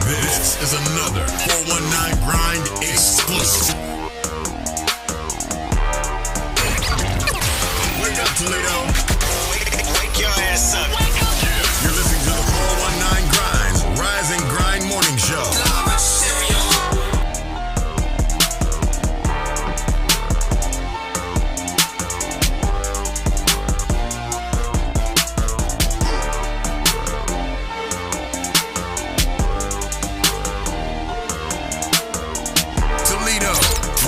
This is another 419 Grind exclusive. Wake up, Toledo. Wake your ass up. You're listening to the 419 Grinds Rise and Grind Morning Show.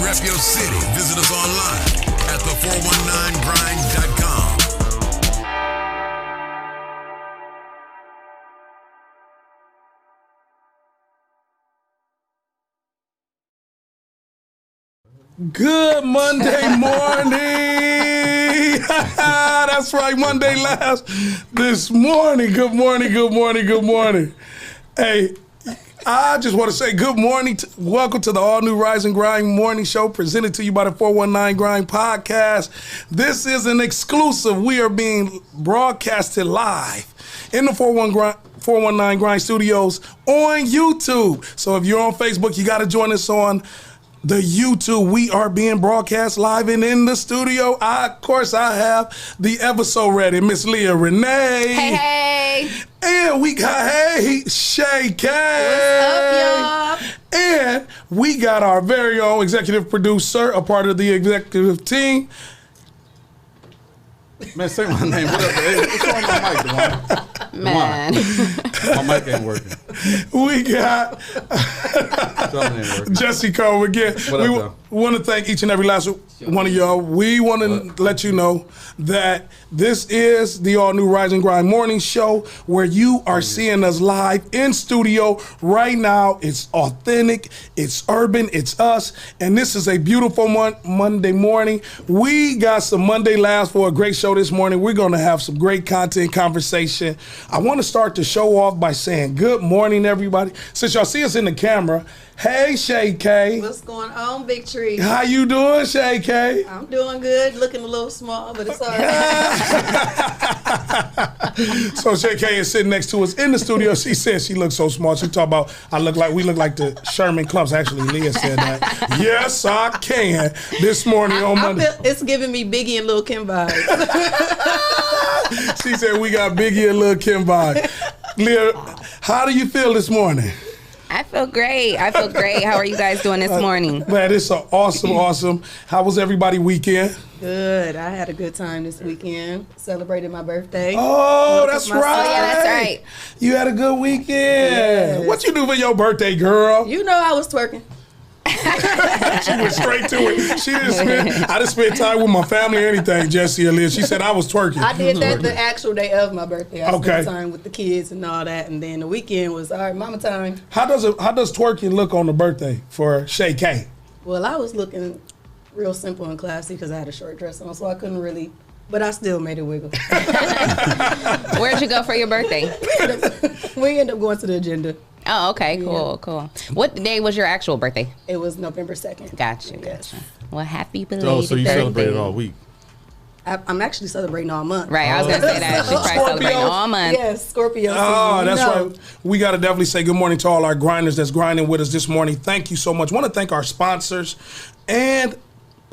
Rep your city. Visit us online at the419grind.com. Good Monday morning. That's right, Monday laughs this morning. Good morning, good morning, good morning. Hey, I just want to say good morning. Welcome to the all-new Rise and Grind morning show presented to you by the 419 Grind podcast. This is an exclusive. We are being broadcasted live in the 419 Grind studios on YouTube. So if you're on Facebook, you got to join us on the YouTube. We are being broadcast live and in the studio. Of course, I have the ever so ready Miss Leah Renee. Hey. And we got, Shay K. What's up, y'all? And we got our very own executive producer, a part of the executive team. Man, say my name. What's wrong with my mic, Devon? Man. My mic ain't working. We got Jesse Cole again. We want to thank each and every last one of y'all. We want to let you know that this is the all-new Rise and Grind morning show where you are seeing us live in studio right now. It's authentic, it's urban, it's us, and this is a beautiful Monday morning. We got some Monday laughs for a great show this morning. We're going to have some great content conversation. I want to start the show off by saying good morning, everybody. Since y'all see us in the camera, hey, Shay K. What's going on, Big Trice? How you doing, Shay K? I'm doing good. Looking a little small, but it's all right. So Shay K is sitting next to us in the studio. She says she looks so small. She talk about we look like the Sherman Clumps. Actually, Leah said that. Yes, I can. This morning on Monday. It's giving me Biggie and Lil' Kim vibes. She said we got Biggie and Lil' Kim vibes. Leah, how do you feel this morning? I feel great. How are you guys doing this morning? Man, it's an awesome. How was everybody weekend? Good. I had a good time this weekend. Celebrated my birthday. Oh, that's right. Oh, yeah, that's right. You had a good weekend. Yes. What you do for your birthday, girl? You know I was twerking. She went straight to it. I didn't spend time with my family or anything, Jesse or Liz. She said I was twerking. I did that the actual day of my birthday. I Okay. spent time with the kids and all that, and then the weekend was, all right, mama time. How does twerking look on the birthday for Shay K? Well, I was looking real simple and classy because I had a short dress on, so I couldn't really, but I still made it wiggle. Where'd you go for your birthday? We ended up going to the Agenda. Oh, okay. Cool. What day was your actual birthday? It was November 2nd. Gotcha. Well, happy belated Oh, so you birthday. celebrated all week. I'm actually celebrating all month. Right, I was going to say that. She's probably celebrating all month. Yes, Scorpio. Oh, that's right. We got to definitely say good morning to all our grinders that's grinding with us this morning. Thank you so much. Want to thank our sponsors and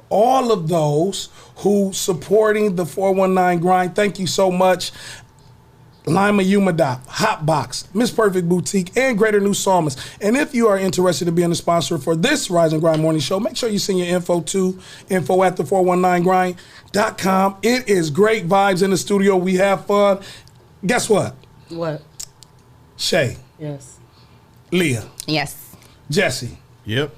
all of those who supporting the 419 Grind. Thank you so much. Lima Humidop, Hotbox, Miss Perfect Boutique, and Greater New Psalmist. And if you are interested in being a sponsor for this Rise and Grind morning show, make sure you send your info to info@the419grind.com. It is great vibes in the studio. We have fun. Guess what? What? Shay, Yes. Leah, Yes. Jesse. Yep.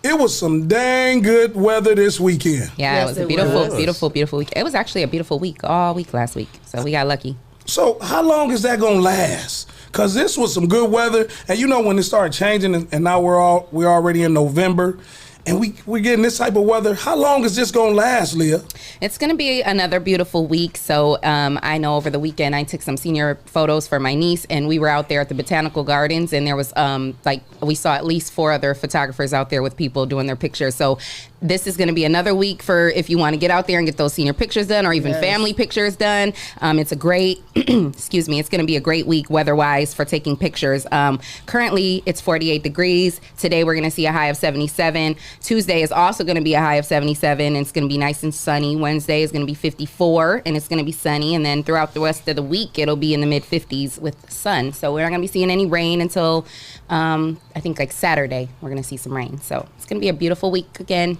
It was some dang good weather this weekend. Yeah, Yes, it was a it beautiful, was. beautiful week. It was actually a beautiful week all week last week. So we got lucky. So how long is that gonna last? Cause this was some good weather, and you know when it started changing, and now we're already in November, and we're getting this type of weather. How long is this gonna last, Leah? It's going to be another beautiful week. So I know over the weekend I took some senior photos for my niece, and we were out there at the Botanical Gardens, and there was we saw at least 4 other photographers out there with people doing their pictures. So this is going to be another week for if you want to get out there and get those senior pictures done, or even family pictures done. It's a great, excuse me, it's going to be a great week weather-wise for taking pictures. Currently, it's 48 degrees. Today, we're going to see a high of 77. Tuesday is also going to be a high of 77, and it's going to be nice and sunny. Wednesday is going to be 54, and it's going to be sunny. And then throughout the rest of the week, it'll be in the mid-50s with sun. So we're not going to be seeing any rain until, I think, like Saturday. We're going to see some rain. So it's going to be a beautiful week again.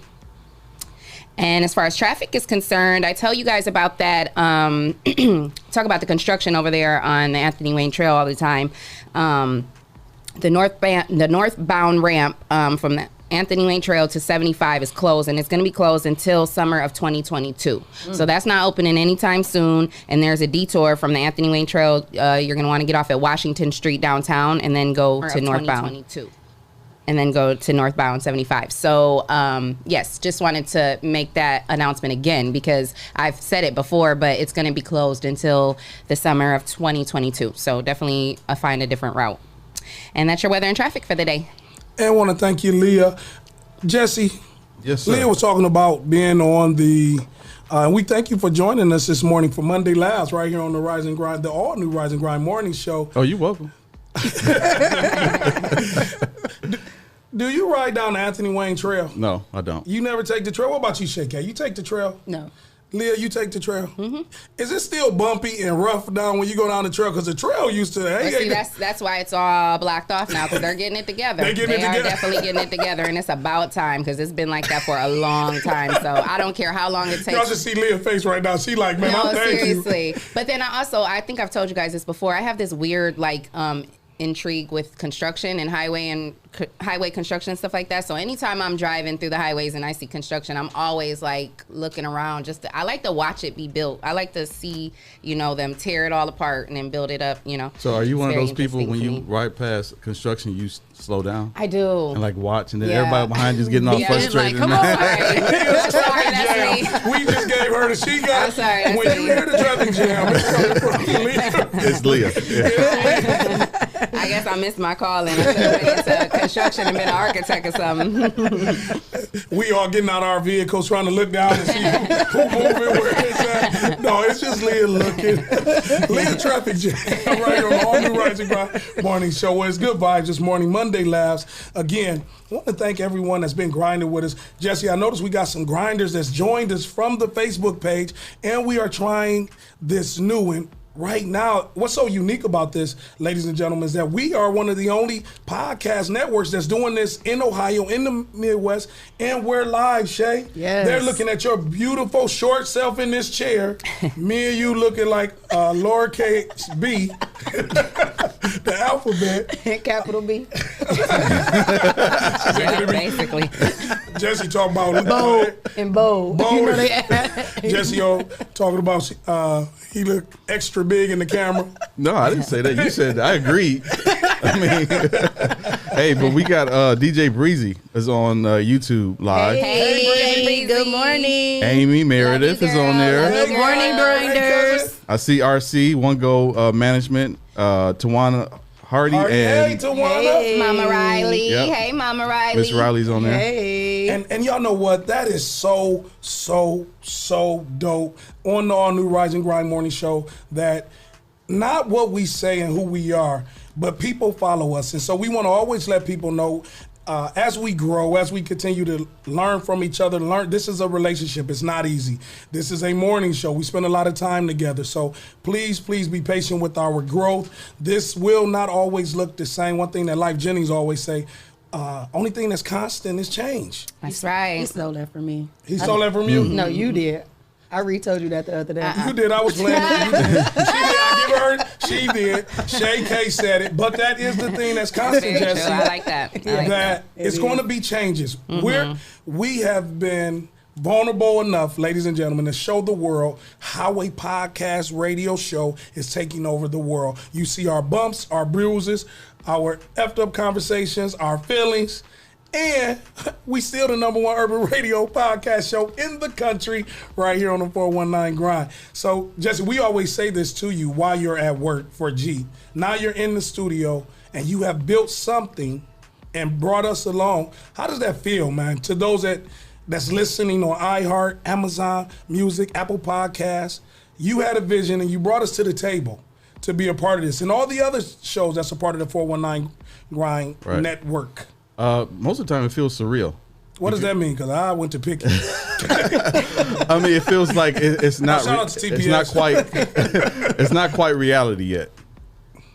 And as far as traffic is concerned, I tell you guys about that. Talk about the construction over there on the Anthony Wayne Trail all the time. The northbound ramp from the Anthony Wayne Trail to 75 is closed, and it's going to be closed until summer of 2022. So that's not opening anytime soon. And there's a detour from the Anthony Wayne Trail. You're going to want to get off at Washington Street downtown and then go to northbound. And then go to northbound 75. So, yes, just wanted to make that announcement again because I've said it before, but it's going to be closed until the summer of 2022. So definitely find a different route. And that's your weather and traffic for the day. And I want to thank you, Leah. Jesse, Yes, sir. Leah was talking about being on the, we thank you for joining us this morning for Monday Laughs right here on the Rise and Grind, the all-new Rise and Grind morning show. Oh, you're welcome. Do you ride down the Anthony Wayne Trail? No, I don't. You never take the trail? What about you, Shay K? You take the trail? No. Leah, you take the trail? Mm-hmm. Is it still bumpy and rough down when you go down the trail? Because the trail used to... See, that's why it's all blocked off now, because they're getting it together. They are definitely getting it together, and it's about time, because it's been like that for a long time. So I don't care how long it takes. Y'all should see Leah's face right now. She like, man, no, I'm thank seriously. you. But then I think I've told you guys this before. I have this weird, intrigue with construction and highway construction and stuff like that. So anytime I'm driving through the highways and I see construction, I'm always like looking around. I like to watch it be built. I like to see, them tear it all apart and then build it up. So are you one of those people when you ride past construction, you slow down? I do. And watch, and then everybody behind you is getting all frustrated. Come on, sorry. That's me. We just gave her the she got. I'm sorry. When you hear the traffic jam, it's Leah. It's Leah. I guess I missed my call and I could have went into construction and been an architect or something. We all getting out our vehicles trying to look down and see who moving, where it's at. No, it's just Leah looking. Leah traffic jam right on the all new Rise and Grind morning show. Well, it's good vibes this morning. Monday Laughs. Again, I want to thank everyone that's been grinding with us. Jesse, I noticed we got some grinders that's joined us from the Facebook page, and we are trying this new one. Right now, what's so unique about this, ladies and gentlemen, is that we are one of the only podcast networks that's doing this in Ohio, in the Midwest, and we're live, Shay. Yes. They're looking at your beautiful short self in this chair. Me and you looking like lowercase b, the alphabet. Capital B. Yeah, basically. Jesse talking about Bold and bold. Bold. Jesse talking about he look extra big in the camera. No, I didn't say that. You said that. I agreed. I mean, hey, but we got DJ Breezy is on YouTube live. Hey, Breezy. Good morning. Amy Meredith is on there. Good morning, grinders. I see RC, One Go Management, Tawana Hardy, Hey, and Tawana. Hey. Mama Riley. Yep. Hey, Mama Riley. Miss Riley's on there. Hey. And y'all know what? That is so dope on the all new Rise and Grind morning show, that not what we say and who we are, but people follow us. And so we want to always let people know, as we grow, as we continue to learn from each other, this is a relationship. It's not easy. This is a morning show. We spend a lot of time together. So please be patient with our growth. This will not always look the same. One thing that Life Jennings always say, only thing that's constant is change. That's right. He stole that from me. He stole that from you? No, you did. I retold you that the other day. You did. I was playing it. You did. I give her. She did. Shay K said it. But that is the thing that's constant, Very Jesse. true. I like that. I like that it's going to be changes. We have been vulnerable enough, ladies and gentlemen, to show the world how a podcast radio show is taking over the world. You see our bumps, our bruises, our effed up conversations, our feelings. And we still the number one urban radio podcast show in the country right here on the 419 Grind. So, Jesse, we always say this to you while you're at work for G. Now you're in the studio and you have built something and brought us along. How does that feel, man? To those that's listening on iHeart, Amazon Music, Apple Podcasts, you had a vision and you brought us to the table to be a part of this. And all the other shows that's a part of the 419 Grind Network. Most of the time, it feels surreal. What does that mean? Because I went to pick it. I mean, it feels like it's not. Shout out to TPS. It's not quite. It's not quite reality yet,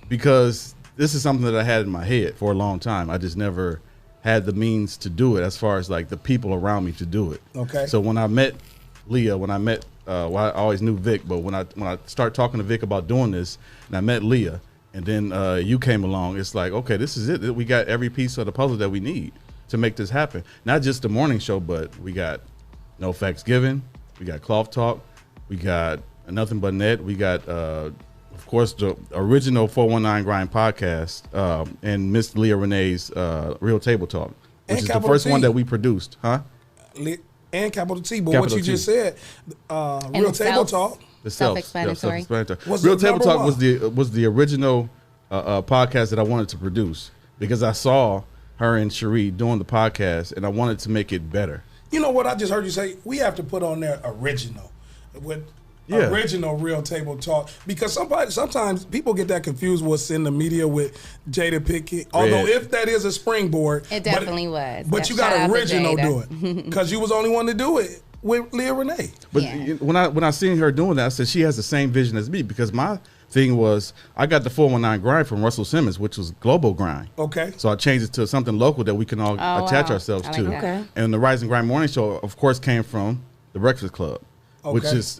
because this is something that I had in my head for a long time. I just never had the means to do it, as far as like the people around me to do it. Okay. So when I met Leah, well, I always knew Vic, but when I started talking to Vic about doing this, and I met Leah. And then you came along. It's like, okay, this is it. We got every piece of the puzzle that we need to make this happen. Not just the morning show, but we got No Facts Given. We got Cloth Talk. We got Nothing But Net. We got, of course, the original 419 Grind podcast and Miss Leah Renee's Real Table Talk, which is the first one that we produced, huh? And Capital T. But Capital what you T. just said, Real Table Talk. Self-explanatory. Was Real it Table number Talk one? was the original podcast that I wanted to produce, because I saw her and Cherie doing the podcast, and I wanted to make it better. You know what I just heard you say? We have to put on there original. Original Real Table Talk, because sometimes people get that confused what's in the media with Jada Pinkett. Although if that is a springboard, it definitely was. But you got original do it, because you was the only one to do it with Leah Renee. But when I seen her doing that, I said she has the same vision as me, because my thing was I got the 419 Grind from Russell Simmons, which was Global Grind. Okay. So I changed it to something local that we can all attach ourselves like to. that. Okay. And the Rise and Grind Morning Show, of course, came from the Breakfast Club. Which is,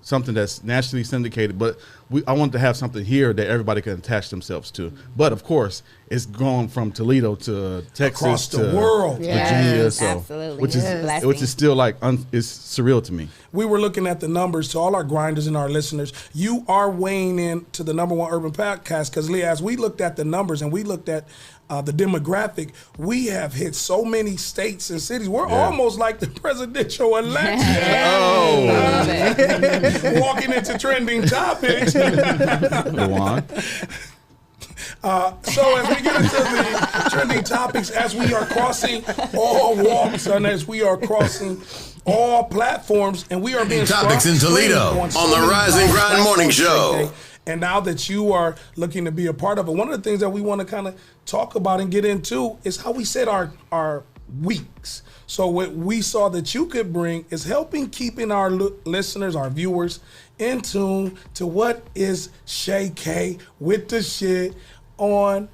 something that's nationally syndicated. But I wanted to have something here that everybody can attach themselves to. But, of course, it's gone from Toledo to Texas Across the to world. Virginia. Yes, So, absolutely. Which Yes. is still like, it's surreal to me. We were looking at the numbers to all our grinders and our listeners. You are weighing in to the number one urban podcast, because, Leah, as we looked at the numbers and we looked at the demographic, we have hit so many states and cities. We're almost like the presidential election. Walking into trending topics. Go on. So as we get into the trending topics, as we are crossing all walks and as we are crossing all platforms, and we are being Topics in Toledo on the Rise and Grind Morning Show. And now that you are looking to be a part of it, one of the things that we want to kind of talk about and get into is how we set our weeks. So what we saw that you could bring is helping keeping our listeners, our viewers, in tune to what is Shay K with the shit on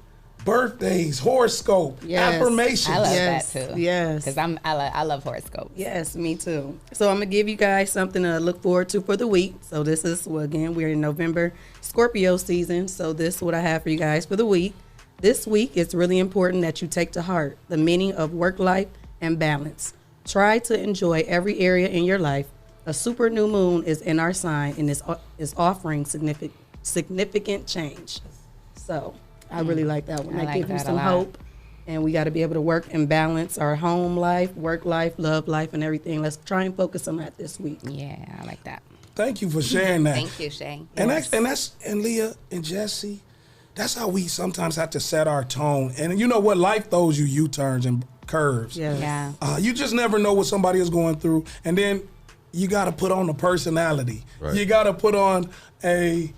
birthdays, horoscope, affirmations. I love that too. Yes. Because I love horoscopes. Yes, me too. So I'm going to give you guys something to look forward to for the week. So this is, again, we're in November, Scorpio season. So this is what I have for you guys for the week. This week, it's really important that you take to heart the meaning of work life and balance. Try to enjoy every area in your life. A super new moon is in our sign and is offering significant change. So I really like that one. That gives you some hope. And we got to be able to work and balance our home life, work life, love life, and everything. Let's try and focus on that this week. Yeah, I like that. Thank you for sharing that. Thank you, Shay. And Leah and Jesse, that's how we sometimes have to set our tone. And you know what? Life throws you U-turns and curves. Yes. Yeah. You just never know what somebody is going through. And then you got to put on a personality. Right. You got to put on a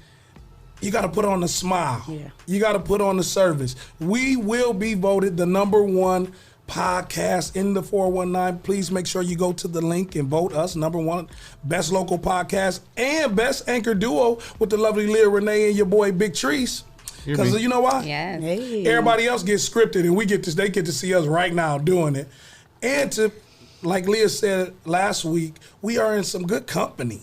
smile. Yeah. You got to put on the service. We will be voted the number one podcast in the 419. Please make sure you go to the link and vote us number one best local podcast and best anchor duo with the lovely Leah Renee and your boy Big Trice. Because you know why? Yes. Hey. Everybody else gets scripted, and they get to see us right now doing it. And to, like Leah said last week, we are in some good company.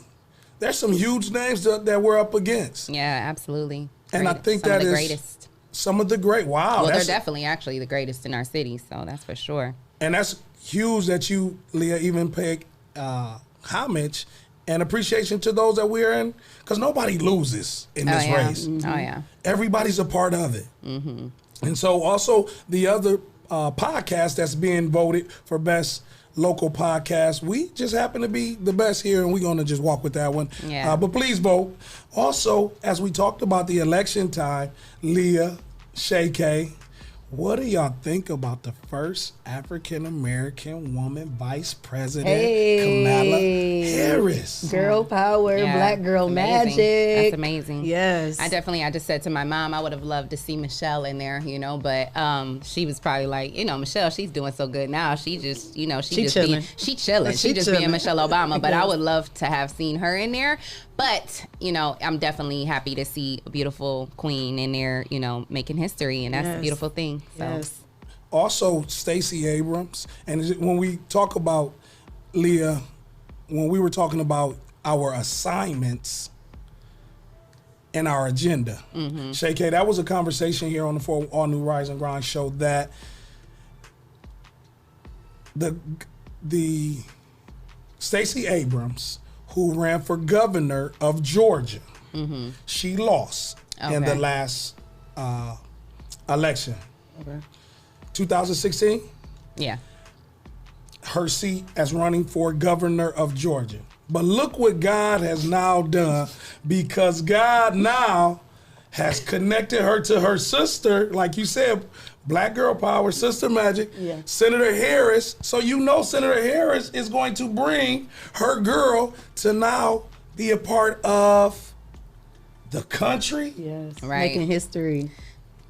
There's some huge names that we're up against. Yeah, absolutely. And I think some that of the is greatest. Some of the great. Wow. Well, they're definitely actually the greatest in our city, so that's for sure. And that's huge that you, Leah, even pay homage and appreciation to those that we're in, because nobody loses in this race. Oh, yeah. Everybody's a part of it. Mm-hmm. And so also the other podcast that's being voted for best local podcast. We just happen to be the best here, and we're going to just walk with that one. Yeah. But please vote. Also, as we talked about the election time, Leah, Shay K, what do y'all think about the first African-American woman vice president, Kamala Harris? Girl power, Yeah, black girl amazing. magic. That's amazing. Yes. I just said to my mom, I would have loved to see Michelle in there, but she was probably like, Michelle, she's doing so good now. She just, she just chilling. she chilling. She just chilling. being Michelle Obama. But I Yes. would love to have seen her in there. But, I'm definitely happy to see a beautiful queen in there, making history. And that's a Yes. beautiful thing. So. Yes. Also, Stacey Abrams. And when we talk about Leah, when we were talking about our assignments and our agenda, Shay K, that was a conversation here on the All New Rise and Grind show that the Stacey Abrams, who ran for governor of Georgia, she lost in the Okay. last election. Okay. 2016, Yeah. her seat as running for governor of Georgia. But look what God has now done, because God now has connected her to her sister, like you said, black girl power, sister magic, Yeah. Senator Harris. So Senator Harris is going to bring her girl to now be a part of the country. Yes. Right. Making history.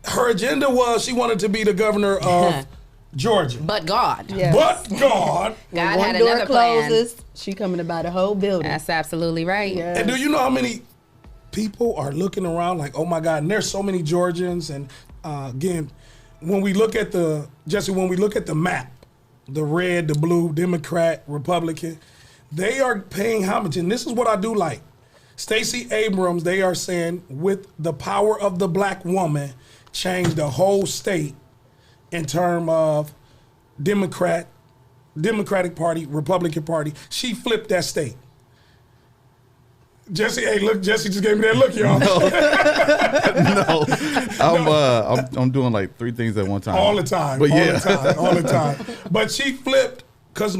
Her agenda was she wanted to be the governor of Georgia. But God. Yes. But God. God When had one door another plan. closes, she coming to buy the whole building. That's absolutely right. Yes. And do you know how many people are looking around like, oh my God, and there's so many Georgians. And again, when we look at when we look at the map, the red, the blue, Democrat, Republican, they are paying homage. And this is what I do like. Stacey Abrams, they are saying, with the power of the black woman, change the whole state in terms of Democratic Party, Republican Party. She flipped that state. Jesse, hey, look, Jesse just gave me that look, y'all. No, I'm doing like 3 things at one time. All the time. But all yeah. the time. All the time. But she flipped, because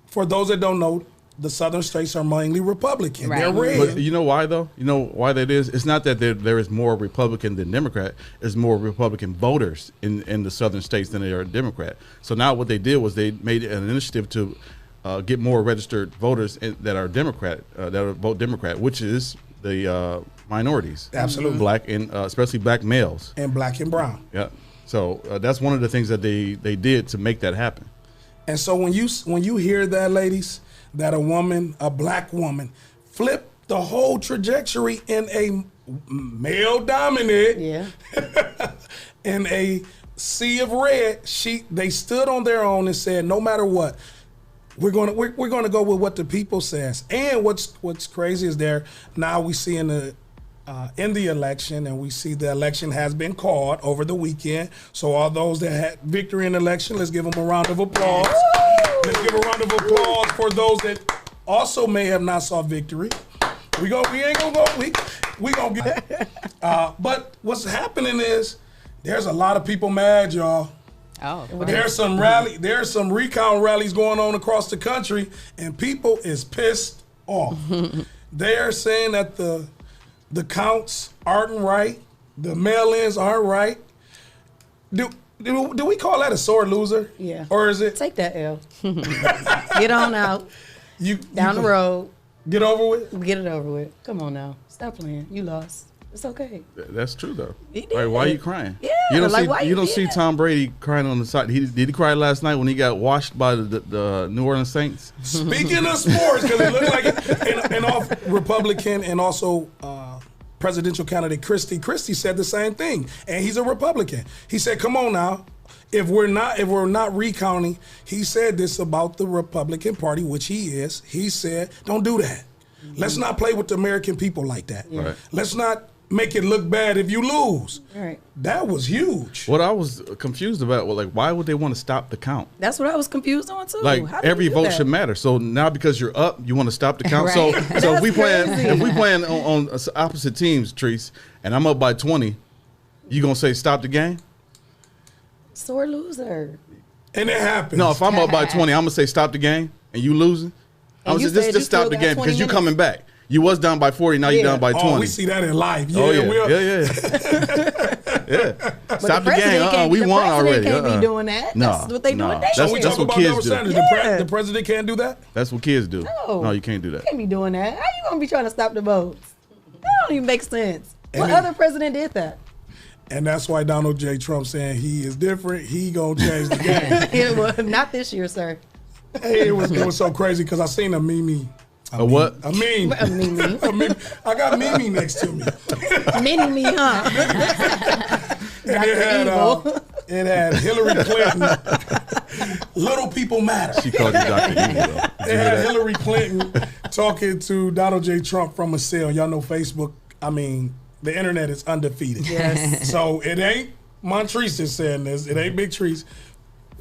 for those that don't know, the southern states are mainly Republican. Right. They're red. But you know why though? You know why that is? It's not that there is more Republican than Democrat. There's more Republican voters in the southern states than there are Democrat. So now what they did was they made an initiative to get more registered voters that are Democrat, that vote Democrat, which is the minorities, Absolutely. black and especially black males. And black and brown. Yeah. So that's one of the things that they did to make that happen. And so when you hear that, ladies, that a black woman, flipped the whole trajectory in a male dominant, in a sea of red, they stood on their own and said, no matter what, we're gonna go with what the people says. And what's crazy is now we see in the election, and we see the election has been called over the weekend. So all those that had victory in the election, let's give them a round of applause. Let's give a round of applause for those that also may have not saw victory. We ain't gonna go. We gonna get. But what's happening is there's a lot of people mad, y'all. Oh. There's some recount rallies going on across the country, and people is pissed off. They're saying that the counts aren't right, the mail-ins aren't right. Do we call that a sore loser? Yeah. Or is it Take that L. Get on out. Down the road. Get over with? Get it over with. Come on now. Stop playing. You lost. It's okay. That's true though. He did. Like, why are you crying? Yeah, You don't like, see why you did see that? Tom Brady crying on the side. Did he cry last night when he got washed by the New Orleans Saints? Speaking of sports, because it looked like it, and off Republican and also presidential candidate Christie said the same thing, and he's a Republican. He said, "Come on now, if we're not recounting," he said this about the Republican Party, which he is. He said, "Don't do that. Let's not play with the American people like that. Right. Let's not make it look bad if you lose." Right. That was huge. What I was confused about was like, why would they want to stop the count? That's what I was confused on too. Like How do every you do vote that? should matter. So now because you're up, you want to stop the count. So Right. so if we That's playing on opposite teams, Treese, and I'm up by 20, you gonna say stop the game? Sore loser. And it happens. No, if I'm up by 20, I'm gonna say stop the game, and you losing. I'm you gonna say said just you stop still the got game 20 because you minutes. coming back. You was down by 40, now you Yeah. down by 20. Oh, we see that in live. Yeah, Oh yeah, we'll, yeah. Stop the game. We won already. Can't be doing that. That's what they do in So we That's talk what about kids double do. standards. Yeah. The president can't do that? That's what kids do. No. You can't do that. You can't be doing that. How you gonna be trying to stop the votes? That don't even make sense. And What it- other president did that? And that's why Donald J. Trump saying he is different. He gonna change the game. It was not this year, sir. Hey, it was so crazy because I seen a Mimi. A what? A meme. A Mimi. A meme. I got Mimi next to me. Mini me, huh? And it had Hillary Clinton. Little people matter. She called you Dr. Evil, though. Did you It hear had that? Hillary Clinton talking to Donald J. Trump from a cell. Y'all know Facebook. I mean, the internet is undefeated. Yes. So it ain't Montrese is saying this. It ain't Big Treese.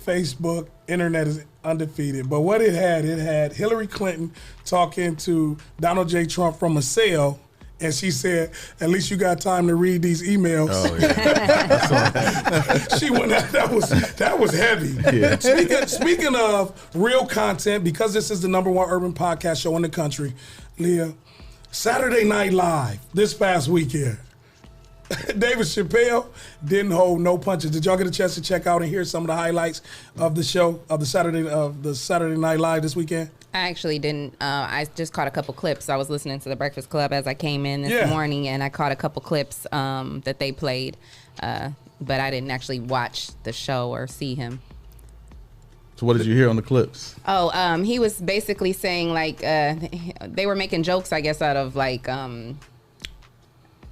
Facebook, internet is undefeated. But what it had Hillary Clinton talking to Donald J. Trump from a cell. And she said, "At least you got time to read these emails." Oh yeah. She went out. That was heavy. Yeah. Speaking of real content, because this is the #1 urban podcast show in the country, Leah, Saturday Night Live this past weekend. David Chappelle didn't hold no punches. Did y'all get a chance to check out and hear some of the highlights of the show of the Saturday Night Live this weekend? I actually didn't. I just caught a couple clips. I was listening to the Breakfast Club as I came in this morning, and I caught a couple clips that they played. But I didn't actually watch the show or see him. So what did you hear on the clips? Oh, he was basically saying like they were making jokes, I guess, out of like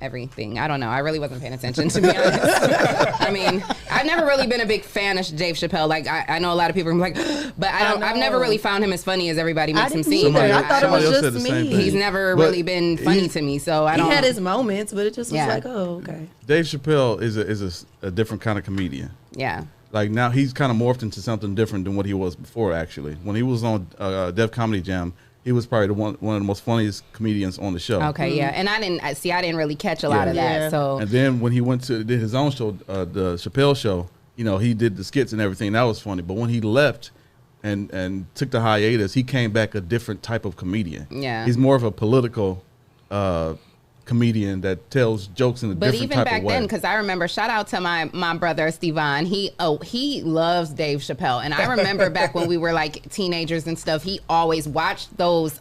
everything. I don't know. I really wasn't paying attention, to be honest. I mean, I've never really been a big fan of Dave Chappelle. Like I know a lot of people are like, but I've never really found him as funny as everybody makes him seem. I thought it was Somebody else said just the same me. thing. He's never But really been funny to me, so I He don't. had his moments, but it just was Yeah. like, oh, okay. Dave Chappelle is a different kind of comedian. Yeah. Like now he's kind of morphed into something different than what he was before. Actually, when he was on Def Comedy Jam, he was probably one of the most funniest comedians on the show. Okay, yeah, and I didn't really catch a lot of Yeah. that. So And then when he did his own show, the Chappelle Show, he did the skits and everything. That was funny. But when he left and took the hiatus, he came back a different type of comedian. Yeah. He's more of a political comedian that tells jokes in a But different even type back of way. then, because I remember, shout out to my brother Stevan. He loves Dave Chappelle, and I remember back when we were like teenagers and stuff. He always watched those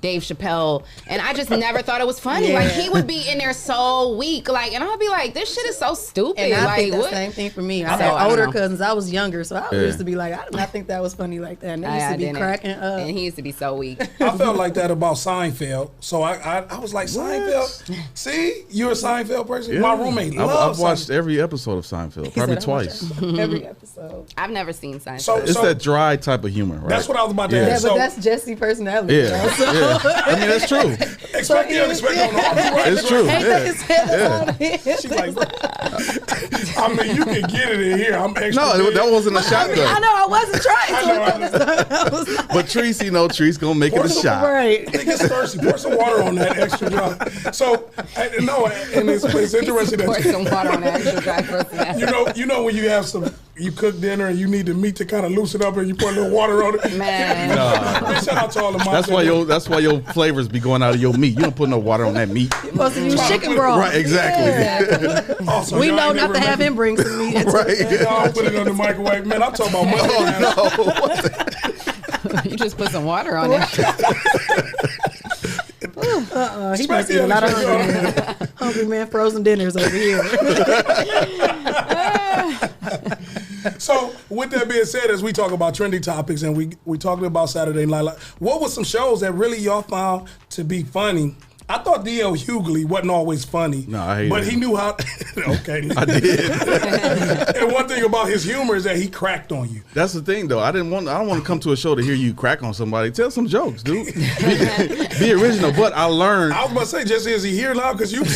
Dave Chappelle, and I just never thought it was funny. Yeah. Like he would be in there so weak, like, and I'd be like, this shit is so stupid. And I like, think the what? same thing for me. I So, had I don't older know. cousins. I was younger, so I Yeah. used to be like, I did not think that was funny like that. And they used I to be didn't. cracking up. And he used to be so weak. I felt like that about Seinfeld. So I was like, Seinfeld? See? You're a Seinfeld person? Yeah. My roommate I've loves watched Seinfeld. every episode of Seinfeld, He probably said, I twice. watch every episode. I've never seen Seinfeld. So- It's that dry type of humor, right? That's what I was about to Yeah. ask. Yeah, So- but that's Jesse personality. Yeah, though, so- yeah. I mean, that's true. Expect the unexpected on all the right. It's true. Ain't Yeah. that his head? That's all it is. She's like, I mean, you can get it in here. I'm extra. No, big. that wasn't a shot I though. know, I wasn't trying to. I know. I was like, But Treese, Treese gonna make it a shot. right. It gets thirsty. Pour some water on that extra drop. So, no, and it's interesting Pour that some water on that extra dry personality. you know when you have you cook dinner and you need the meat to kind of loosen up and you put a little water on it. Man. Man, shout out to all the moms. That's why your flavors be going out of your meat. You don't put no water on that meat. Supposed to use chicken broth. Right, exactly. Also, We y'all know ain't not never to have him bring some meat into Right. it. Y'all put it on the microwave. Man, I'm talking about money. You just put some water on it. He Smack must the eat a lot of other hungry shit. man. Hungry man frozen dinners over here. So, with that being said, as we talk about trending topics and we talking about Saturday Night Live, what were some shows that really y'all found to be funny? I thought D.L. Hughley wasn't always funny. No, I hate but him. he knew how. Okay. I did. And one thing about his humor is that he cracked on you. That's the thing, though. I don't want to come to a show to hear you crack on somebody. Tell some jokes, dude. Be original. But I learned. I was about to say, Jesse, is he here now? Because you got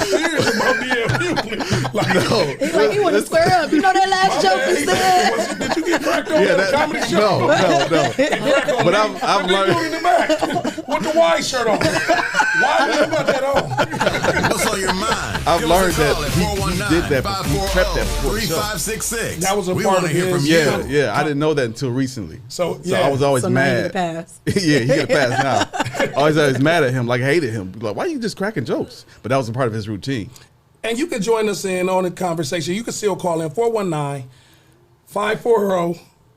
serious about D.L. Hughley. Like, No. He's like, he want to square up. You know that last joke he said? Did you get cracked on at a comedy show? No. But I've But learned. in the back with the white shirt on. Why did you put that on? What's on your mind? I've Give us a learned that call at he did that. He prepped that before the show. 419-540-3566. That was a We part wanna of hear his- from Yeah, you. yeah. I didn't know that until recently. So, So I was always So now you mad. get a pass. Yeah, he get a pass now. Always mad at him, like hated him. Like, why are you just cracking jokes? But that was a part of his routine. And you can join us in on the conversation. You can still call in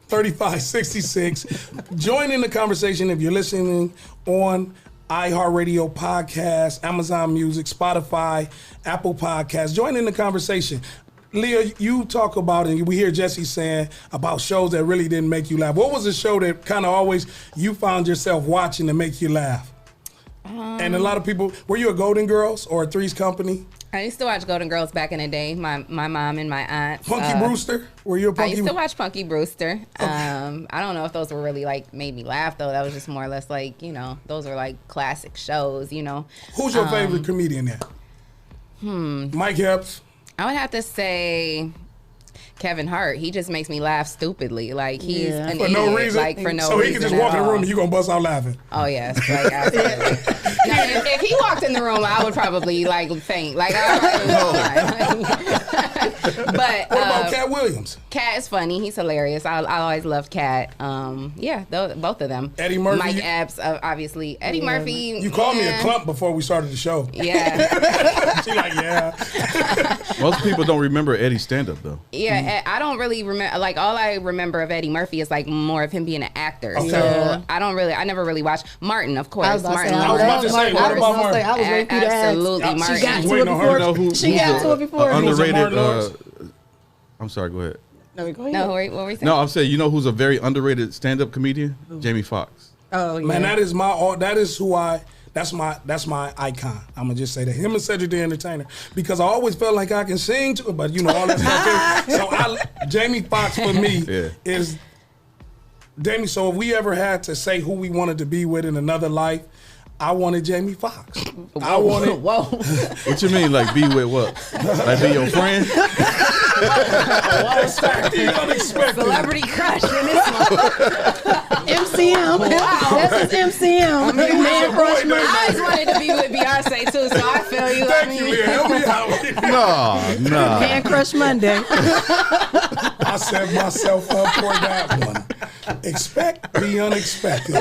419-540-3566. Join in the conversation if you're listening on iHeartRadio Podcast, Amazon Music, Spotify, Apple Podcasts. Join in the conversation. Leah, you talk about, and we hear Jesse saying about shows that really didn't make you laugh. What was a show that kind of always you found yourself watching to make you laugh? And a lot of people, were you a Golden Girls or a Three's Company? I used to watch Golden Girls back in the day. My mom and my aunt. Punky Brewster? Were you a I Punky used to watch Punky Brewster. I don't know if those were really like made me laugh though. That was just more or less like, you know, those were like classic shows, you know. Who's your favorite comedian there? Mike Epps. I would have to say Kevin Hart. He just makes me laugh stupidly. Like he's Yeah. an For idiot. no reason? Like for no so reason. he can just at walk in the all. room and you going to bust out laughing. Oh yes, like absolutely. Now, if he walked in the room, I would probably like faint. Like, but What about Cat Williams? Cat is funny. He's hilarious. I always loved Cat. Yeah, both of them. Eddie Murphy? Mike Epps, obviously. Eddie Murphy. You called me a yeah. clump before we started the show. Yeah, She like, yeah. Most people don't remember Eddie's stand-up though. yeah. I don't really remember. Like all I remember of Eddie Murphy is like more of him being an actor. Okay. So I never really watched Martin. Of course, I was about to Martin. say, I was about to say, what about Martin? I was waiting for you to ask. Absolutely, Yeah, Martin. She got was to it waiting on her. before. You know who, She who's got to it before. Who's a underrated. Martin Lawrence? I'm sorry. Go ahead. No, go ahead. No, what were we saying? No, I'm saying, you know who's a very underrated stand-up comedian? Jamie Foxx. Oh, yeah. Man, that's my icon. I'm gonna just say that. Him and Cedric the Entertainer. Because I always felt like I can sing too, but you know, all that stuff. So Jamie Foxx for me Yeah. is Jamie. So if we ever had to say who we wanted to be with in another life, I wanted Jamie Foxx. I wanted Whoa. What you mean, like be with what? Like be your friend? the unexpected. Celebrity crush in this one. MCM. That's his MCM. Man crush boy, Monday. I always wanted to be with Beyonce too, so I feel you. Thank you, Leah. Help me out. Nah. Man crush Monday. I set myself up for that one. Expect the unexpected.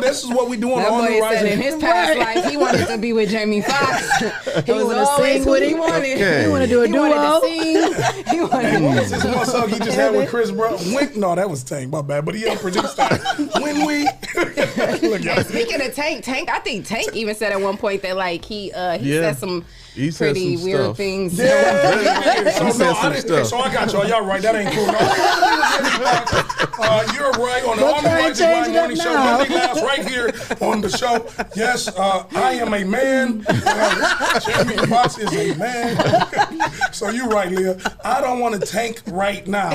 This is what we do on That All boy New said in Rising. his past life he wanted to be with Jamie Foxx. He was wanna always sing who with he him. wanted. Okay. You want to do a He duo? wanted to sing. He wanted What was this one song he just had with Chris Brown? No, that was Tank, my bad. But he helped produce that. When we look, y'all. And speaking of Tank, I think Tank even said at one point that like he said some He said pretty some weird stuff. things. Yeah. He said some stuff. So I got y'all. Y'all right. That ain't cool. You're right on the Don't All New try and Rising change Grind it up Morning Show. now. Monday laughs right here on the show. Yes, I am a man. Jamie Foxx is a man. So you're right, Leah. I don't want to tank right now.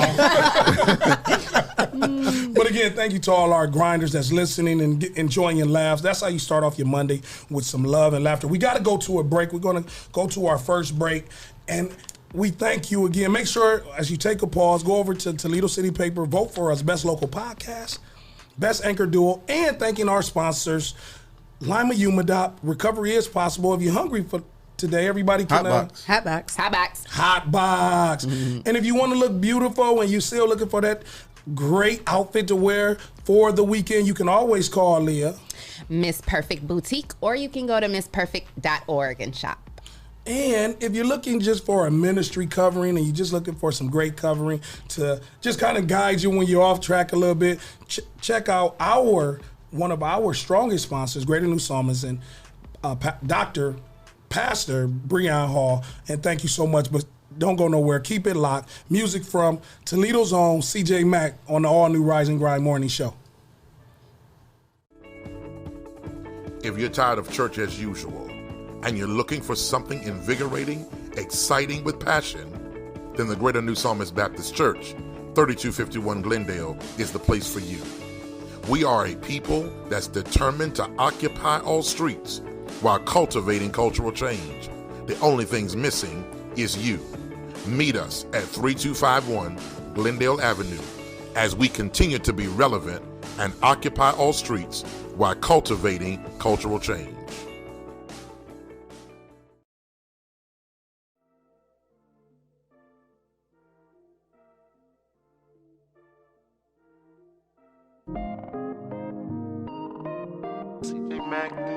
But again, thank you to all our grinders that's listening and enjoying your laughs. That's how you start off your Monday, with some love and laughter. We got to go to a break. We're going to go to our first break. And we thank you again. Make sure, as you take a pause, go over to Toledo City Paper, vote for us Best Local Podcast, Best Anchor Duo, and thanking our sponsors, Lima Humidop. Recovery is possible. If you're hungry for today, everybody can... Hotbox. Hatbacks. Hot backs. Hot box. And if you want to look beautiful and you're still looking for that great outfit to wear for the weekend, you can always call Leah. Miss Perfect Boutique, or you can go to missperfect.org and shop. And if you're looking just for a ministry covering and you're just looking for some great covering to just kind of guide you when you're off track a little bit, check out one of our strongest sponsors, Greater New Psalmist, and Pastor Breon Hall. And thank you so much. But don't go nowhere. Keep it locked. Music from Toledo's own CJ Mack on the All New Rise and Grind Morning Show. If you're tired of church as usual and you're looking for something invigorating, exciting with passion, then the Greater New Psalmist Baptist Church, 3251 Glendale, is the place for you. We are a people that's determined to occupy all streets while cultivating cultural change. The only thing's missing is you. Meet us at 3251 Glendale Avenue as we continue to be relevant and occupy all streets while cultivating cultural change.